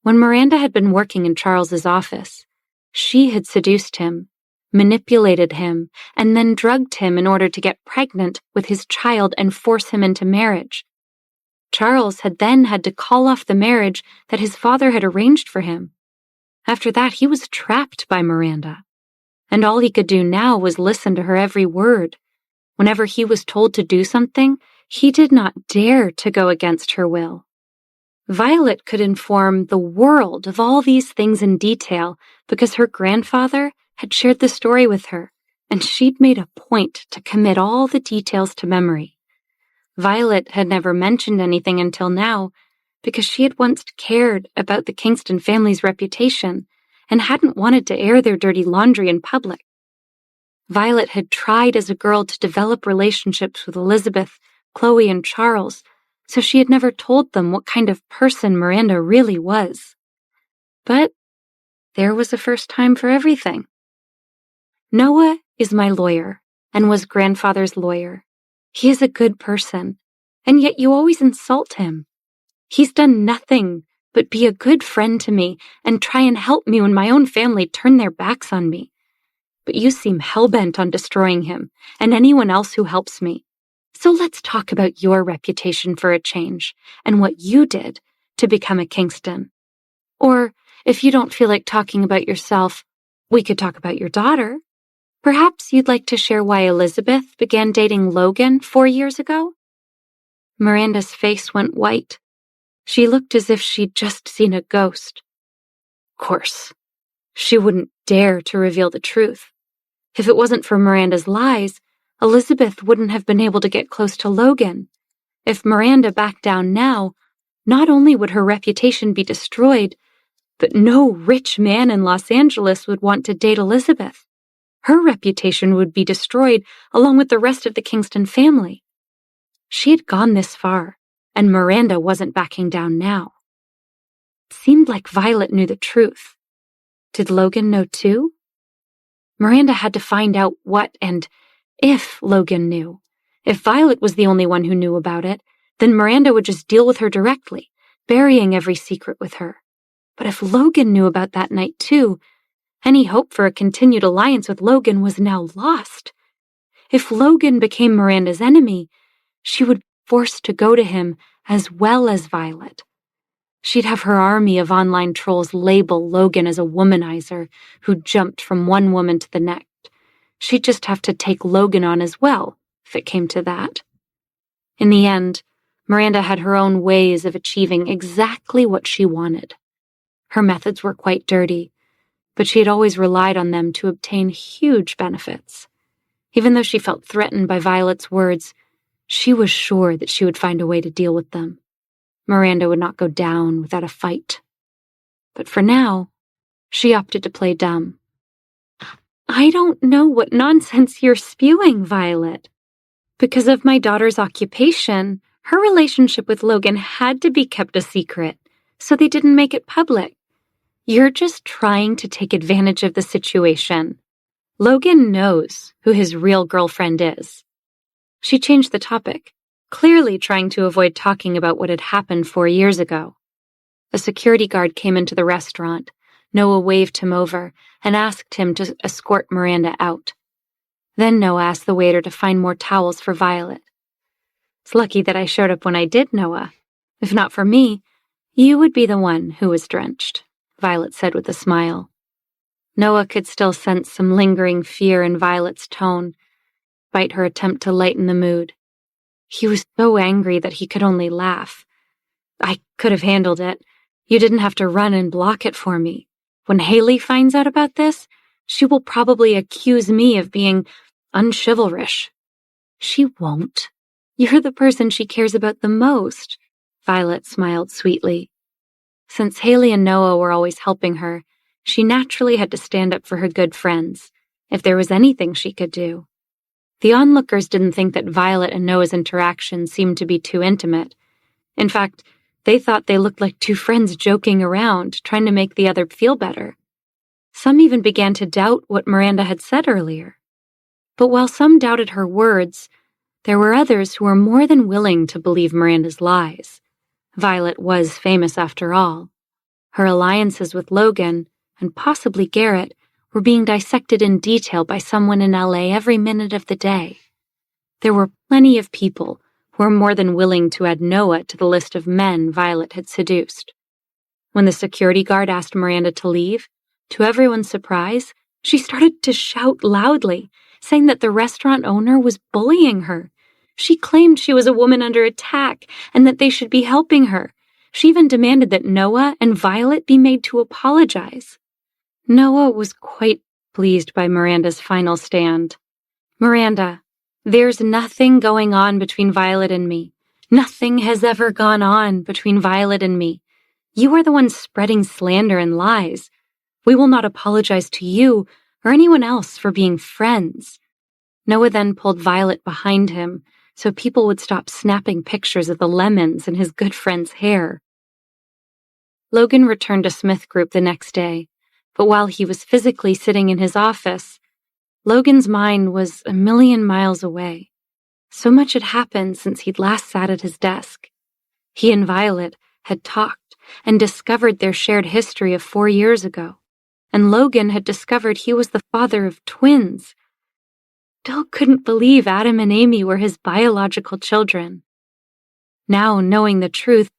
When Miranda had been working in Charles's office, she had seduced him, manipulated him, and then drugged him in order to get pregnant with his child and force him into marriage. Charles had then had to call off the marriage that his father had arranged for him. After that, he was trapped by Miranda, and all he could do now was listen to her every word. Whenever he was told to do something, he did not dare to go against her will. Violet could inform the world of all these things in detail because her grandfather had shared the story with her, and she'd made a point to commit all the details to memory. Violet had never mentioned anything until now because she had once cared about the Kingston family's reputation and hadn't wanted to air their dirty laundry in public. Violet had tried as a girl to develop relationships with Elizabeth, Chloe, and Charles, so she had never told them what kind of person Miranda really was. But there was a first time for everything. "Noah is my lawyer and was grandfather's lawyer. He is a good person, and yet you always insult him. He's done nothing but be a good friend to me and try and help me when my own family turn their backs on me. But you seem hell-bent on destroying him and anyone else who helps me. So let's talk about your reputation for a change and what you did to become a Kingston. Or, if you don't feel like talking about yourself, we could talk about your daughter. Perhaps you'd like to share why Elizabeth began dating Logan 4 years ago?" Miranda's face went white. She looked as if she'd just seen a ghost. Of course, she wouldn't dare to reveal the truth. If it wasn't for Miranda's lies, Elizabeth wouldn't have been able to get close to Logan. If Miranda backed down now, not only would her reputation be destroyed, but no rich man in Los Angeles would want to date Elizabeth. Her reputation would be destroyed along with the rest of the Kingston family. She had gone this far, and Miranda wasn't backing down now. It seemed like Violet knew the truth. Did Logan know too? Miranda had to find out what and if Logan knew. If Violet was the only one who knew about it, then Miranda would just deal with her directly, burying every secret with her. But if Logan knew about that night too, any hope for a continued alliance with Logan was now lost. If Logan became Miranda's enemy, she would be forced to go to him as well as Violet. She'd have her army of online trolls label Logan as a womanizer who jumped from one woman to the next. She'd just have to take Logan on as well, if it came to that. In the end, Miranda had her own ways of achieving exactly what she wanted. Her methods were quite dirty, but she had always relied on them to obtain huge benefits. Even though she felt threatened by Violet's words, she was sure that she would find a way to deal with them. Miranda would not go down without a fight. But for now, she opted to play dumb. I don't know what nonsense you're spewing, Violet. Because of my daughter's occupation, her relationship with Logan had to be kept a secret, so they didn't make it public. You're just trying to take advantage of the situation. Logan knows who his real girlfriend is. She changed the topic, clearly trying to avoid talking about what had happened 4 years ago. A security guard came into the restaurant. Noah waved him over and asked him to escort Miranda out. Then Noah asked the waiter to find more towels for Violet. It's lucky that I showed up when I did, Noah. If not for me, you would be the one who was drenched, Violet said with a smile. Noah could still sense some lingering fear in Violet's tone, despite her attempt to lighten the mood. He was so angry that he could only laugh. I could have handled it. You didn't have to run and block it for me. When Haley finds out about this, she will probably accuse me of being unchivalrous. She won't. You're the person she cares about the most, Violet smiled sweetly. Since Haley and Noah were always helping her, she naturally had to stand up for her good friends, if there was anything she could do. The onlookers didn't think that Violet and Noah's interaction seemed to be too intimate. In fact, they thought they looked like two friends joking around, trying to make the other feel better. Some even began to doubt what Miranda had said earlier. But while some doubted her words, there were others who were more than willing to believe Miranda's lies. Violet was famous after all. Her alliances with Logan, and possibly Garrett, were being dissected in detail by someone in LA every minute of the day. There were plenty of people who were more than willing to add Noah to the list of men Violet had seduced. When the security guard asked Miranda to leave, to everyone's surprise, she started to shout loudly, saying that the restaurant owner was bullying her. She claimed she was a woman under attack and that they should be helping her. She even demanded that Noah and Violet be made to apologize. Noah was quite pleased by Miranda's final stand. Miranda, there's nothing going on between Violet and me. Nothing has ever gone on between Violet and me. You are the one spreading slander and lies. We will not apologize to you or anyone else for being friends. Noah then pulled Violet behind him so people would stop snapping pictures of the lemons in his good friend's hair. Logan returned to Smith Group the next day, but while he was physically sitting in his office, Logan's mind was a million miles away. So much had happened since he'd last sat at his desk. He and Violet had talked and discovered their shared history of 4 years ago, and Logan had discovered he was the father of twins. Still couldn't believe Adam and Amy were his biological children. Now, knowing the truth,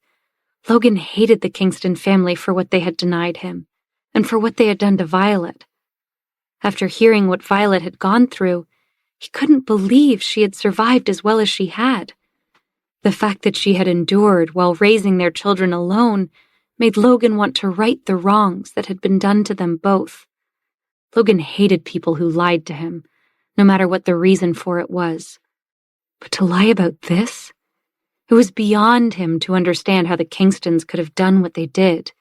Logan hated the Kingston family for what they had denied him, and for what they had done to Violet. After hearing what Violet had gone through, he couldn't believe she had survived as well as she had. The fact that she had endured while raising their children alone made Logan want to right the wrongs that had been done to them both. Logan hated people who lied to him, no matter what the reason for it was. But to lie about this? It was beyond him to understand how the Kingstons could have done what they did.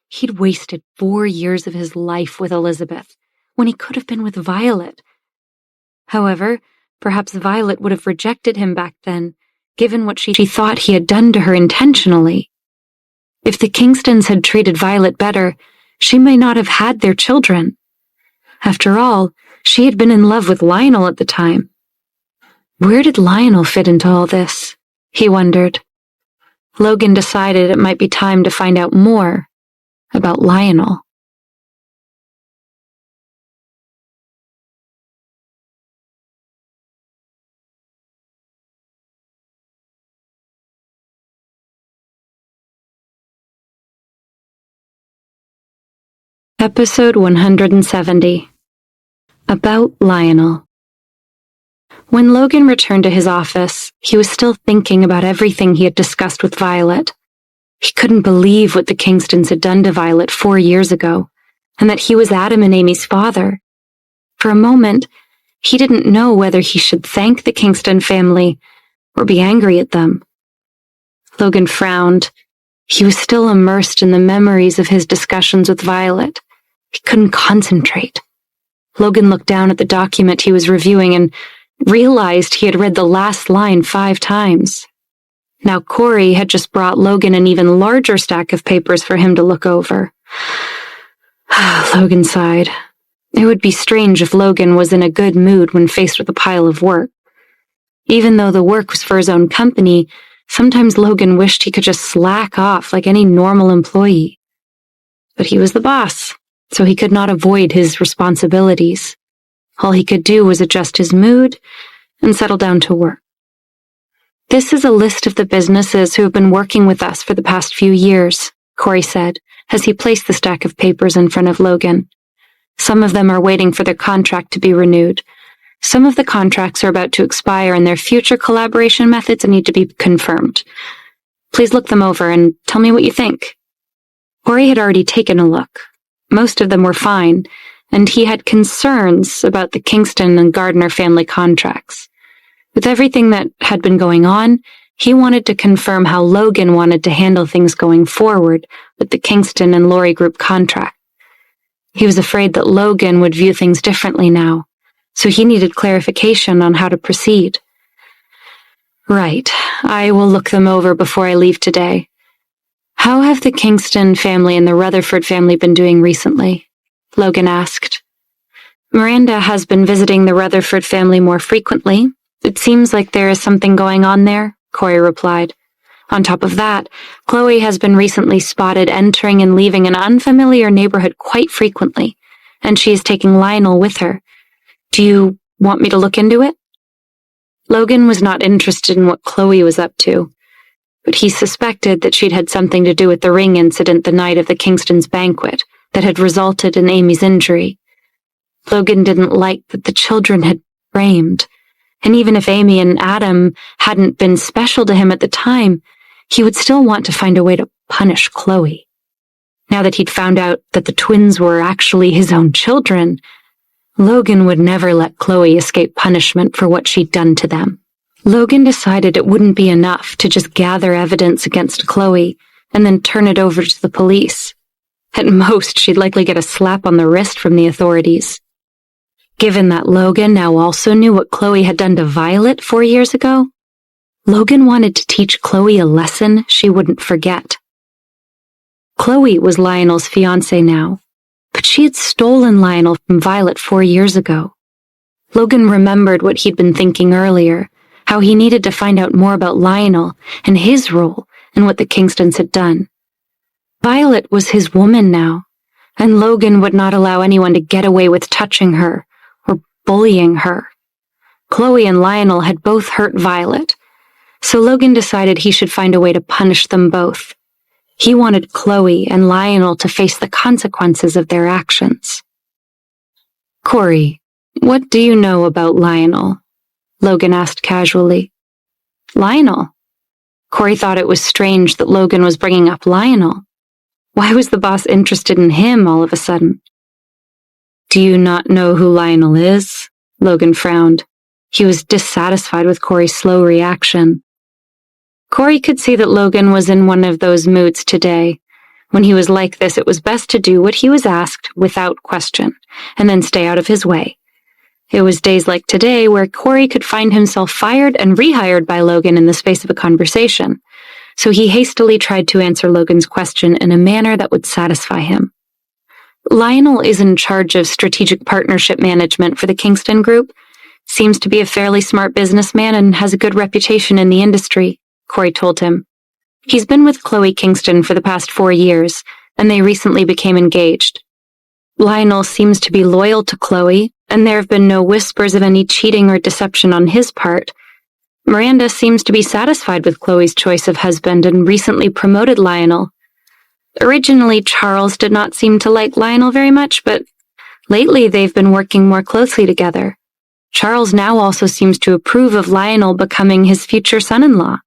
He'd wasted 4 years of his life with Elizabeth, when he could have been with Violet. However, perhaps Violet would have rejected him back then, given what she thought he had done to her intentionally. If the Kingstons had treated Violet better, she may not have had their children. After all, she had been in love with Lionel at the time. Where did Lionel fit into all this? He wondered. Logan decided it might be time to find out more about Lionel. Episode 170. About Lionel. When Logan returned to his office, he was still thinking about everything he had discussed with Violet. He couldn't believe what the Kingstons had done to Violet 4 years ago, and that he was Adam and Amy's father. For a moment, he didn't know whether he should thank the Kingston family or be angry at them. Logan frowned. He was still immersed in the memories of his discussions with Violet. He couldn't concentrate. Logan looked down at the document he was reviewing and realized he had read the last line 5 times. Now Corey had just brought Logan an even larger stack of papers for him to look over. Logan sighed. It would be strange if Logan was in a good mood when faced with a pile of work. Even though the work was for his own company, sometimes Logan wished he could just slack off like any normal employee. But he was the boss, so he could not avoid his responsibilities. All he could do was adjust his mood and settle down to work. This is a list of the businesses who have been working with us for the past few years, Corey said, as he placed the stack of papers in front of Logan. Some of them are waiting for their contract to be renewed. Some of the contracts are about to expire and their future collaboration methods need to be confirmed. Please look them over and tell me what you think. Corey had already taken a look. Most of them were fine, and he had concerns about the Kingston and Gardner family contracts. With everything that had been going on, he wanted to confirm how Logan wanted to handle things going forward with the Kingston and Laurie Group contract. He was afraid that Logan would view things differently now, so he needed clarification on how to proceed. Right, I will look them over before I leave today. How have the Kingston family and the Rutherford family been doing recently? Logan asked. Miranda has been visiting the Rutherford family more frequently. It seems like there is something going on there, Corey replied. On top of that, Chloe has been recently spotted entering and leaving an unfamiliar neighborhood quite frequently, and she is taking Lionel with her. Do you want me to look into it? Logan was not interested in what Chloe was up to, but he suspected that she'd had something to do with the ring incident the night of the Kingston's banquet that had resulted in Amy's injury. Logan didn't like that the children had framed, and even if Amy and Adam hadn't been special to him at the time, he would still want to find a way to punish Chloe. Now that he'd found out that the twins were actually his own children, Logan would never let Chloe escape punishment for what she'd done to them. Logan decided it wouldn't be enough to just gather evidence against Chloe and then turn it over to the police. At most, she'd likely get a slap on the wrist from the authorities. Given that Logan now also knew what Chloe had done to Violet 4 years ago, Logan wanted to teach Chloe a lesson she wouldn't forget. Chloe was Lionel's fiancée now, but she had stolen Lionel from Violet 4 years ago. Logan remembered what he'd been thinking earlier, how he needed to find out more about Lionel and his role in what the Kingstons had done. Violet was his woman now, and Logan would not allow anyone to get away with touching her or bullying her. Chloe and Lionel had both hurt Violet, so Logan decided he should find a way to punish them both. He wanted Chloe and Lionel to face the consequences of their actions. Corey, what do you know about Lionel? Logan asked casually. Lionel? Corey thought it was strange that Logan was bringing up Lionel. Why was the boss interested in him all of a sudden? Do you not know who Lionel is? Logan frowned. He was dissatisfied with Corey's slow reaction. Corey could see that Logan was in one of those moods today. When he was like this, it was best to do what he was asked without question, and then stay out of his way. It was days like today where Corey could find himself fired and rehired by Logan in the space of a conversation, so he hastily tried to answer Logan's question in a manner that would satisfy him. Lionel is in charge of strategic partnership management for the Kingston Group, seems to be a fairly smart businessman and has a good reputation in the industry, Corey told him. He's been with Chloe Kingston for the past 4 years, and they recently became engaged. Lionel seems to be loyal to Chloe, and there have been no whispers of any cheating or deception on his part. Miranda seems to be satisfied with Chloe's choice of husband and recently promoted Lionel. Originally, Charles did not seem to like Lionel very much, but lately they've been working more closely together. Charles now also seems to approve of Lionel becoming his future son-in-law.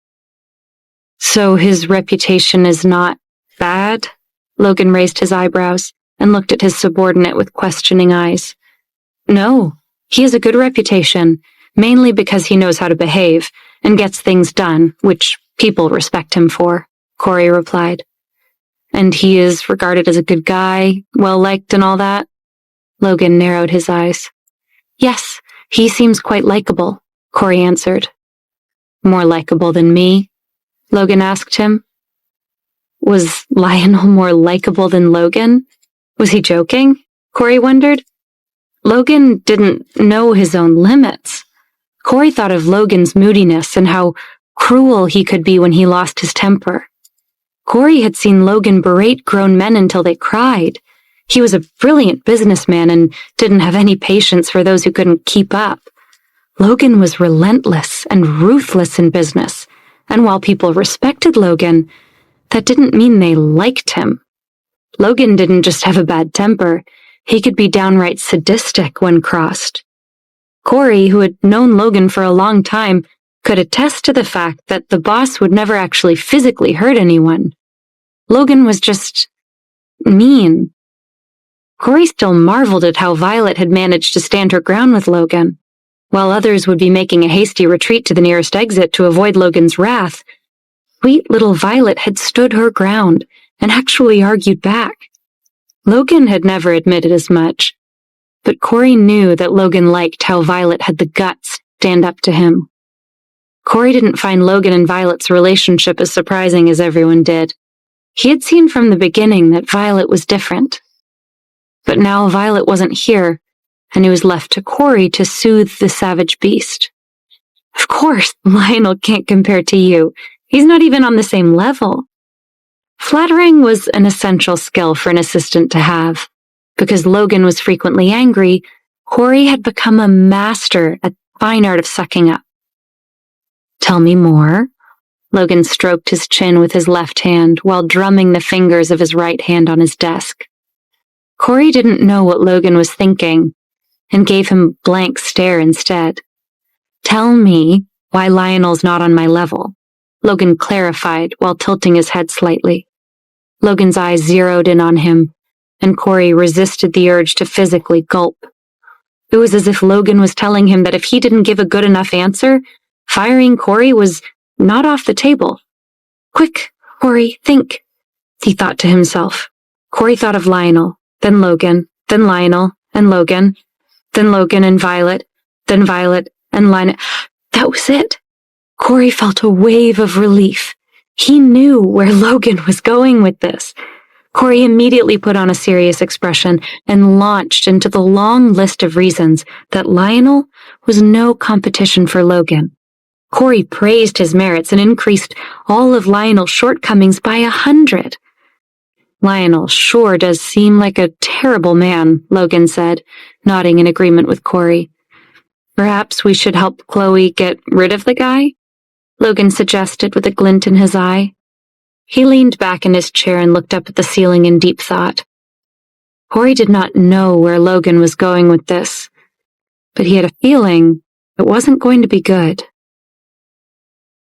So his reputation is not bad? Logan raised his eyebrows and looked at his subordinate with questioning eyes. No, he has a good reputation, mainly because he knows how to behave and gets things done, which people respect him for, Corey replied. And he is regarded as a good guy, well-liked and all that? Logan narrowed his eyes. Yes, he seems quite likable, Corey answered. More likable than me? Logan asked him. Was Lionel more likable than Logan? Was he joking? Corey wondered. Logan didn't know his own limits. Corey thought of Logan's moodiness and how cruel he could be when he lost his temper. Corey had seen Logan berate grown men until they cried. He was a brilliant businessman and didn't have any patience for those who couldn't keep up. Logan was relentless and ruthless in business, and while people respected Logan, that didn't mean they liked him. Logan didn't just have a bad temper, he could be downright sadistic when crossed. Corey, who had known Logan for a long time, could attest to the fact that the boss would never actually physically hurt anyone. Logan was just mean. Corey still marveled at how Violet had managed to stand her ground with Logan. While others would be making a hasty retreat to the nearest exit to avoid Logan's wrath, sweet little Violet had stood her ground and actually argued back. Logan had never admitted as much, but Corey knew that Logan liked how Violet had the guts to stand up to him. Corey didn't find Logan and Violet's relationship as surprising as everyone did. He had seen from the beginning that Violet was different. But now Violet wasn't here, and it was left to Corey to soothe the savage beast. Of course, Lionel can't compare to you. He's not even on the same level. Flattering was an essential skill for an assistant to have. Because Logan was frequently angry, Corey had become a master at the fine art of sucking up. Tell me more. Logan stroked his chin with his left hand while drumming the fingers of his right hand on his desk. Corey didn't know what Logan was thinking and gave him a blank stare instead. Tell me why Lionel's not on my level, Logan clarified while tilting his head slightly. Logan's eyes zeroed in on him, and Corey resisted the urge to physically gulp. It was as if Logan was telling him that if he didn't give a good enough answer, firing Corey was not off the table. Quick, Corey, think, he thought to himself. Corey thought of Lionel, then Logan, then Lionel, and Logan, then Logan and Violet, then Violet and Lionel. That was it. Corey felt a wave of relief. He knew where Logan was going with this. Corey immediately put on a serious expression and launched into the long list of reasons that Lionel was no competition for Logan. Corey praised his merits and increased all of Lionel's shortcomings by 100. Lionel sure does seem like a terrible man, Logan said, nodding in agreement with Corey. Perhaps we should help Chloe get rid of the guy? Logan suggested with a glint in his eye. He leaned back in his chair and looked up at the ceiling in deep thought. Corey did not know where Logan was going with this, but he had a feeling it wasn't going to be good.